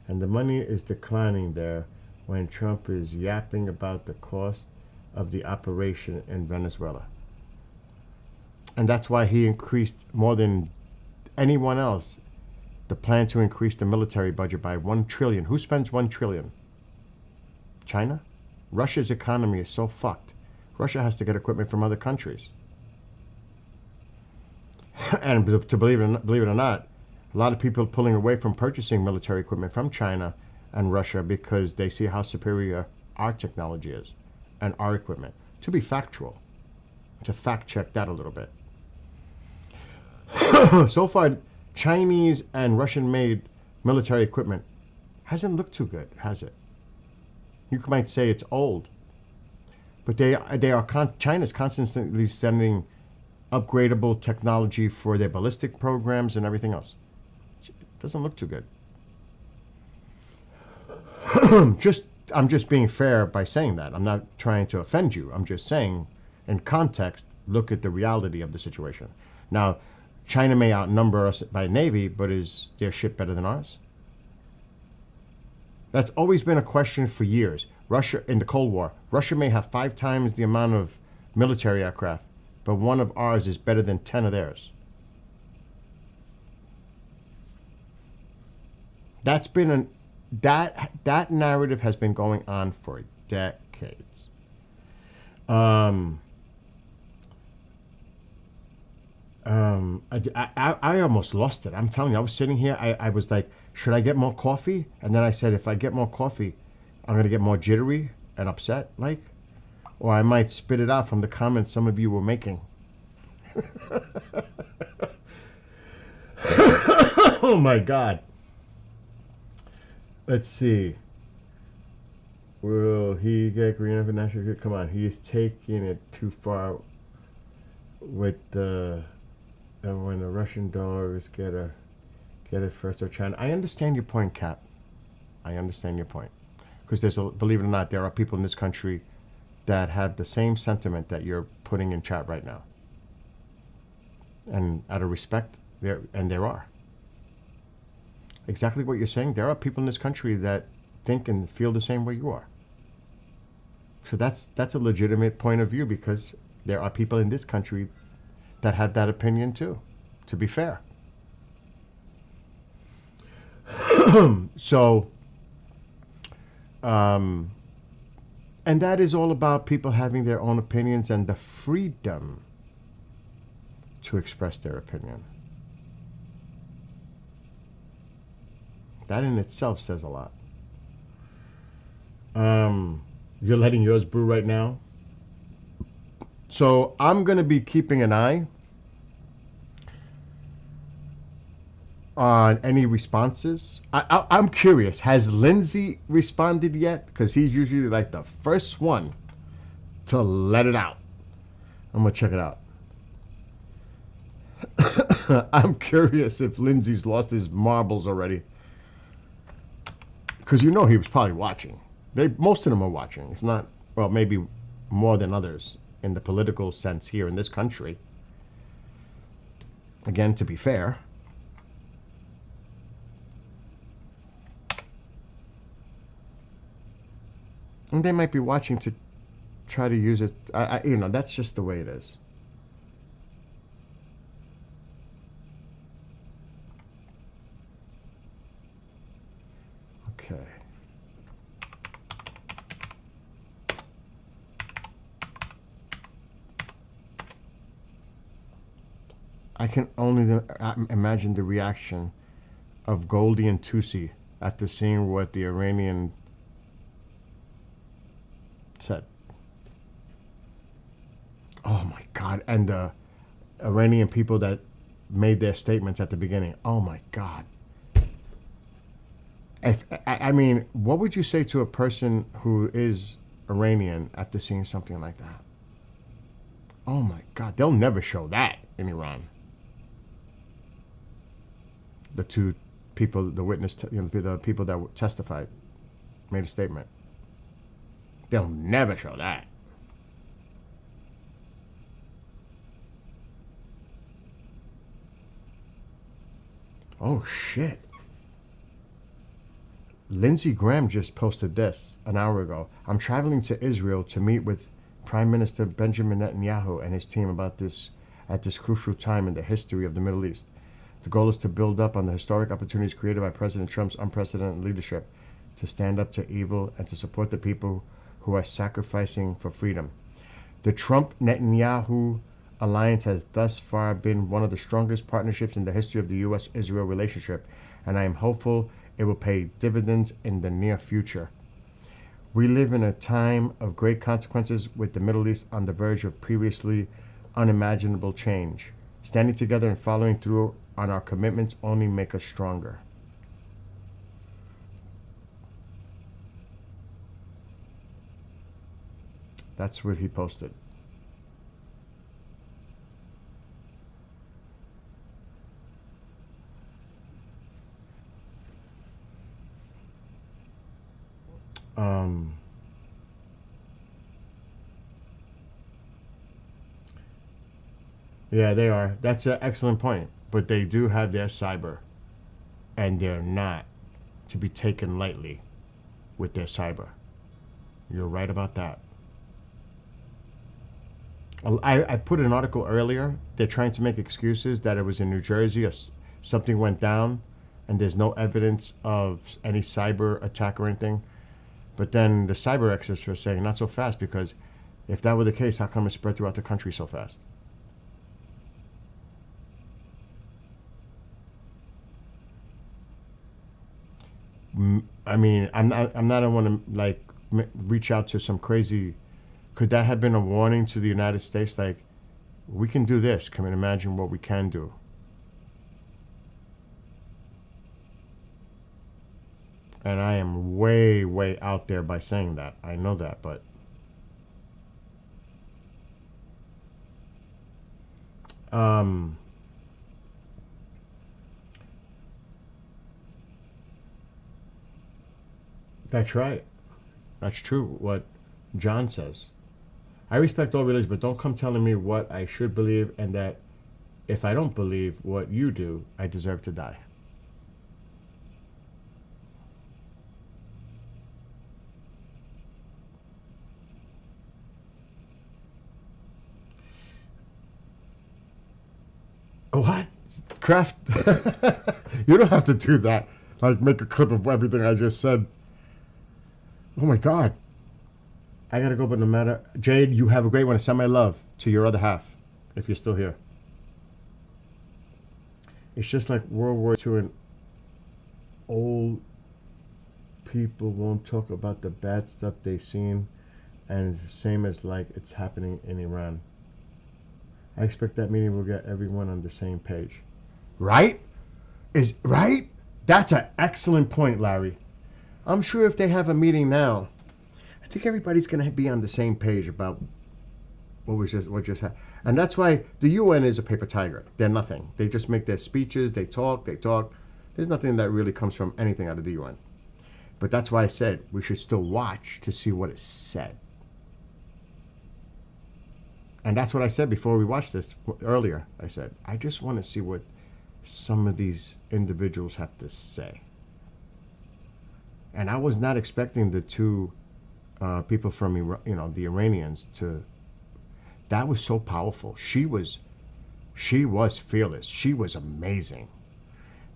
And the money is declining there when Trump is yapping about the cost of the operation in Venezuela. And that's why he increased more than anyone else the plan to increase the military budget by $1 trillion. Who spends $1 trillion? China? Russia's economy is so fucked. Russia has to get equipment from other countries. And to believe it or not, a lot of people are pulling away from purchasing military equipment from China and Russia because they see how superior our technology is and our equipment. To be factual, to fact check that a little bit. So far, Chinese and Russian-made military equipment hasn't looked too good, has it? You might say it's old, but China's constantly sending upgradable technology for their ballistic programs and everything else. It doesn't look too good. I'm just being fair by saying that. I'm not trying to offend you. I'm just saying, in context, look at the reality of the situation. Now, China may outnumber us by Navy, but is their ship better than ours? That's always been a question for years. Russia, in the Cold War, Russia may have 5 times the amount of military aircraft, but one of ours is better than 10 of theirs. That's been that narrative has been going on for decades. I almost lost it. I'm telling you, I was sitting here. I was like, should I get more coffee? And then I said, if I get more coffee, I'm going to get more jittery and upset, or I might spit it out from the comments some of you were making. Oh my God. Let's see. Will he get green up in national good? Come on, he is taking it too far with the when the Russian dollars get it first or China. I understand your point, Cap. I understand your point. Because believe it or not, there are people in this country that have the same sentiment that you're putting in chat right now. And out of respect, there are. Exactly what you're saying. There are people in this country that think and feel the same way you are. So that's a legitimate point of view, because there are people in this country that have that opinion too, to be fair. So, and that is all about people having their own opinions and the freedom to express their opinion. That in itself says a lot. You're letting yours brew right now. So I'm going to be keeping an eye on any responses. I'm curious, has Lindsay responded yet? Because he's usually like the first one to let it out. I'm going to check it out. I'm curious if Lindsay's lost his marbles already. Because he was probably watching. Most of them are watching, if not, well, maybe more than others in the political sense here in this country. Again, to be fair. And they might be watching to try to use it. That's just the way it is. Okay. I can only imagine the reaction of Goldie and Tusi after seeing what the Iranian said. Oh my God. And the Iranian people that made their statements at the beginning. Oh my God. I mean, what would you say to a person who is Iranian after seeing something like that? Oh my God. They'll never show that in Iran. The two people, the witness, the people that testified, made a statement. They'll never show that. Oh shit. Lindsey Graham just posted this an hour ago. I'm traveling to Israel to meet with Prime Minister Benjamin Netanyahu and his team about this at this crucial time in the history of the Middle East. The goal is to build up on the historic opportunities created by President Trump's unprecedented leadership, to stand up to evil and to support the people who are sacrificing for freedom. The Trump-Netanyahu alliance has thus far been one of the strongest partnerships in the history of the U.S.-Israel relationship, and I am hopeful it will pay dividends in the near future. We live in a time of great consequences, with the Middle East on the verge of previously unimaginable change. Standing together and following through on our commitments only make us stronger. That's what he posted. Yeah, they are. That's an excellent point. But they do have their cyber, and they're not to be taken lightly with their cyber. You're right about that. I put an article earlier. They're trying to make excuses that it was in New Jersey, something went down, and there's no evidence of any cyber attack or anything. But then the cyber experts were saying not so fast, because if that were the case, how come it spread throughout the country so fast? I mean, I don't want to like reach out to some crazy. Could that have been a warning to the United States? Like, we can do this. Can you imagine what we can do? And I am way, way out there by saying that. I know that, but that's right. That's true, what John says. I respect all religions, but don't come telling me what I should believe, and that if I don't believe what you do, I deserve to die. What? Kraft? You don't have to do that. Like, make a clip of everything I just said. Oh my God. I gotta go, but no matter. Jade, you have a great one. Send my love to your other half, if you're still here. It's just like World War II, and old people won't talk about the bad stuff they've seen, and it's the same as like it's happening in Iran. I expect that meeting will get everyone on the same page. Right? Right? That's an excellent point, Larry. I'm sure if they have a meeting now, I think everybody's going to be on the same page about what just happened. And that's why the UN is a paper tiger. They're nothing. They just make their speeches, they talk. There's nothing that really comes from anything out of the UN. But that's why I said we should still watch to see what is said. And that's what I said before we watched this earlier. I said, I just want to see what some of these individuals have to say. And I was not expecting the two people from Iran, the Iranians, to. That was so powerful. She was fearless. She was amazing.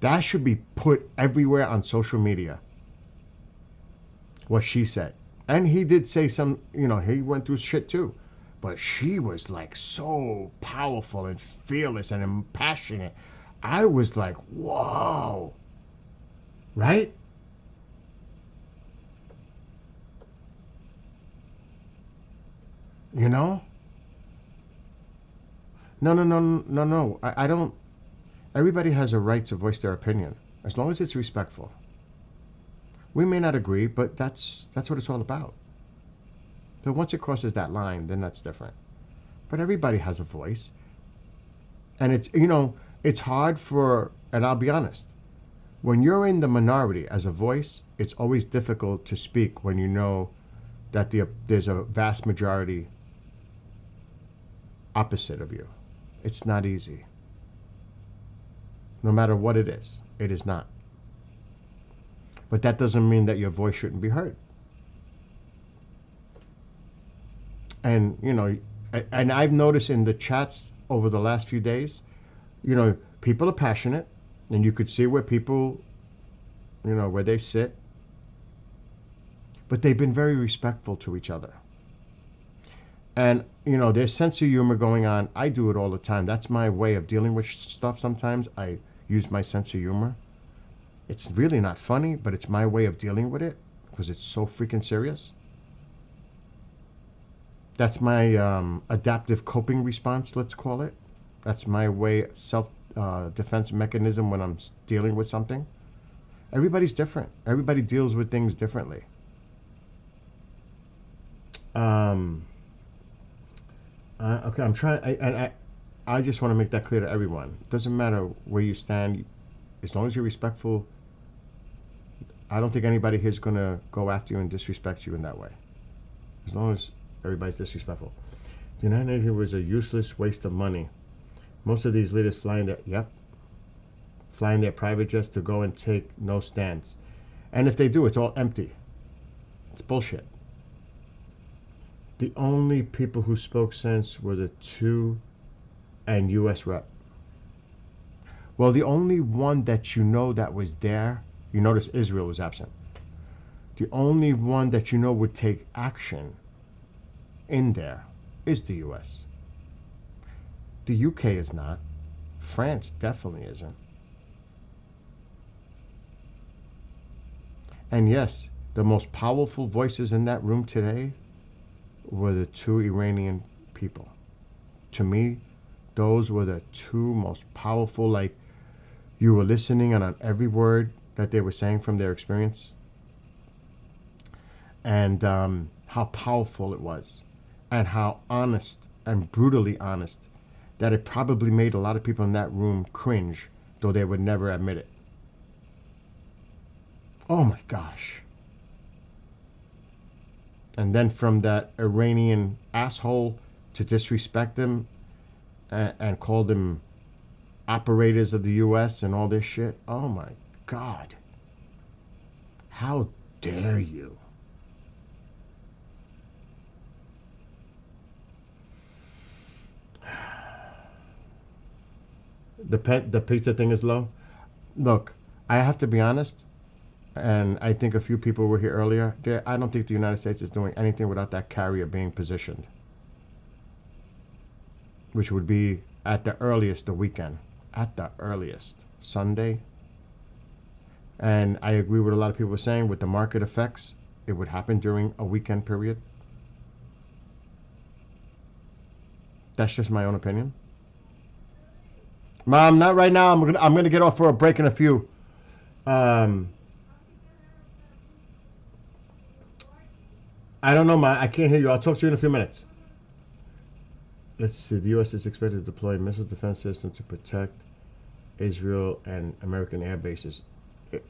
That should be put everywhere on social media. What she said. And he did say some, he went through shit too. but she was like so powerful and fearless and passionate. I was like, whoa, right? You know? No. I don't. Everybody has a right to voice their opinion, as long as it's respectful. We may not agree, but that's what it's all about. But once it crosses that line, then that's different. But everybody has a voice. And it's, it's hard for, and I'll be honest, when you're in the minority as a voice, it's always difficult to speak when you know that there's a vast majority opposite of you. It's not easy. No matter what it is not. But that doesn't mean that your voice shouldn't be heard. And, and I've noticed in the chats over the last few days, people are passionate, and you could see where people, where they sit. But they've been very respectful to each other. And, there's sense of humor going on. I do it all the time. That's my way of dealing with stuff sometimes. I use my sense of humor. It's really not funny, but it's my way of dealing with it because it's so freaking serious. That's my adaptive coping response, let's call it. That's my way, self-defense mechanism when I'm dealing with something. Everybody's different. Everybody deals with things differently. Okay, I'm trying, I just want to make that clear to everyone. It doesn't matter where you stand, as long as you're respectful. I don't think anybody here is going to go after you and disrespect you in that way. As long as everybody's disrespectful. The United Nations was a useless waste of money. Most of these leaders flying their private jets to go and take no stands. And if they do, it's all empty. It's bullshit. The only people who spoke sense were the 2 and U.S. rep. Well, the only one that that was there, you notice Israel was absent. The only one that would take action in there is the U.S. The U.K. is not. France definitely isn't. And yes, the most powerful voices in that room today were the 2 Iranian people. To me, those were the 2 most powerful, like you were listening on every word that they were saying from their experience. And how powerful it was. And how honest and brutally honest that it probably made a lot of people in that room cringe, though they would never admit it. Oh my gosh. And then from that Iranian asshole to disrespect them and call them operators of the U.S. and all this shit. Oh my God. How dare you? The pizza thing is low. Look, I have to be honest, and I think a few people were here earlier. I don't think the United States is doing anything without that carrier being positioned, which would be at the earliest the weekend, at the earliest Sunday. And I agree with a lot of people saying with the market effects, it would happen during a weekend period. That's just my own opinion. Mom, not right now. I'm gonna get off for a break in a few. I don't know, Ma. I can't hear you. I'll talk to you in a few minutes. Let's see. The U.S. is expected to deploy missile defense systems to protect Israel and American air bases.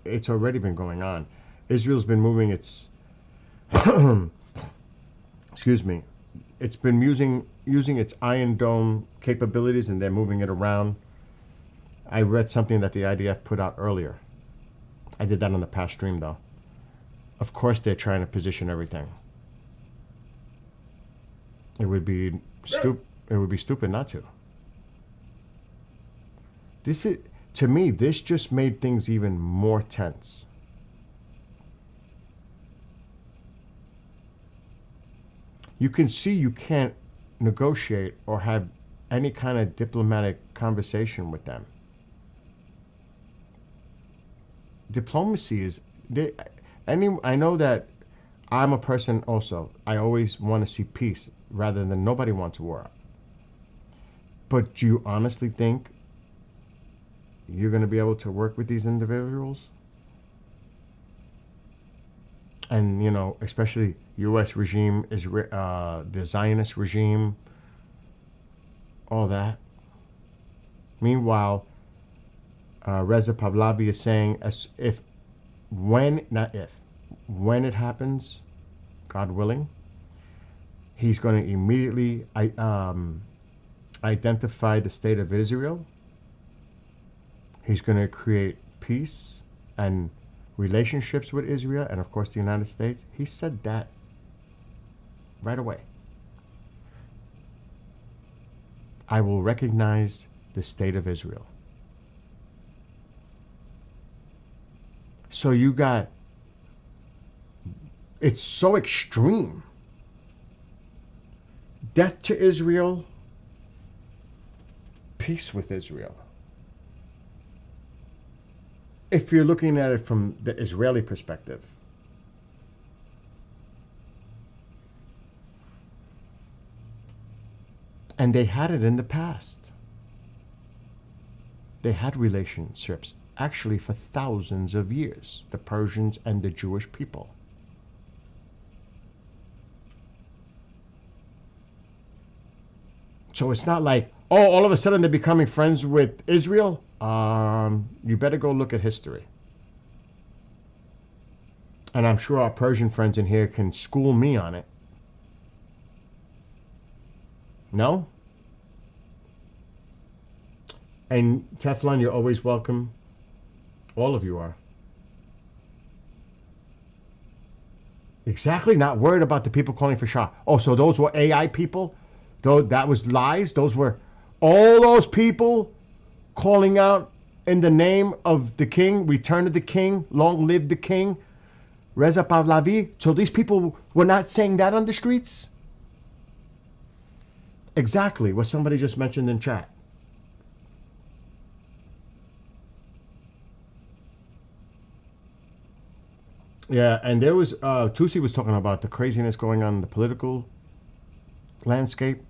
It's already been going on. Israel's been moving its excuse me. It's been using its Iron Dome capabilities, and they're moving it around. I read something that the IDF put out earlier. I did that on the past stream, though. Of course, they're trying to position everything. It would be stupid not to. To me, this just made things even more tense. You can see you can't negotiate or have any kind of diplomatic conversation with them. Diplomacy is, I know that I'm a person also, I always want to see peace rather than nobody wants war. But do you honestly think you're going to be able to work with these individuals? And, you know, especially U.S. regime, the Zionist regime, all that. Meanwhile, Reza Pahlavi is saying, when it happens, God willing, he's going to immediately identify the state of Israel. He's going to create peace and relationships with Israel and, of course, the United States. He said that right away. I will recognize the state of Israel. So you got, it's so extreme. Death to Israel, peace with Israel. If you're looking at it from the Israeli perspective. And they had it in the past. They had relationships, actually for thousands of years, the Persians and the Jewish people. So it's not like, oh, all of a sudden they're becoming friends with Israel. You better go look at history. And I'm sure our Persian friends in here can school me on it. No? And Teflon, you're always welcome. All of you are. Exactly, not worried about the people calling for Shah. Oh, so those were AI people? That was lies? Those were all those people calling out in the name of the king, return of the king, long live the king, Reza Pahlavi. So these people were not saying that on the streets? Exactly what somebody just mentioned in chat. Yeah, and there was, Tusi was talking about the craziness going on in the political landscape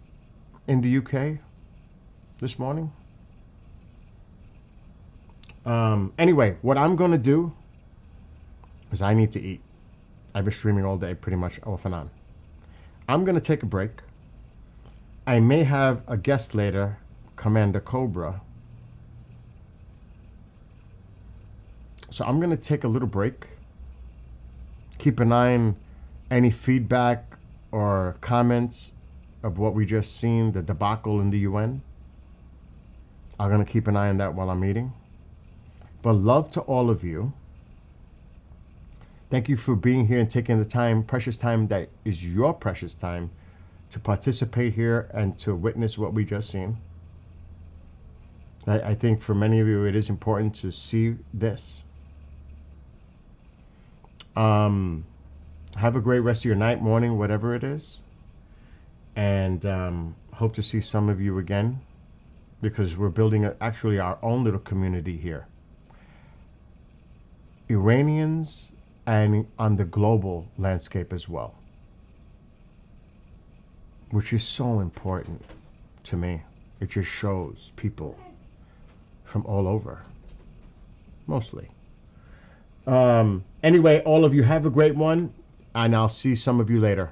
in the UK this morning. Anyway, what I'm going to do, because I need to eat. I've been streaming all day pretty much off and on. I'm going to take a break. I may have a guest later, Commander Cobra. So I'm going to take a little break. Keep an eye on any feedback or comments of what we just seen, the debacle in the UN. I'm going to keep an eye on that while I'm eating. But love to all of you. Thank you for being here and taking the time, precious time that is your precious time, to participate here and to witness what we just seen. I think for many of you it is important to see this. Have a great rest of your night, morning, whatever it is. And hope to see some of you again, because we're building actually our own little community here. Iranians and on the global landscape as well, which is so important to me. It just shows people from all over, mostly. Anyway, all of you have a great one, and I'll see some of you later.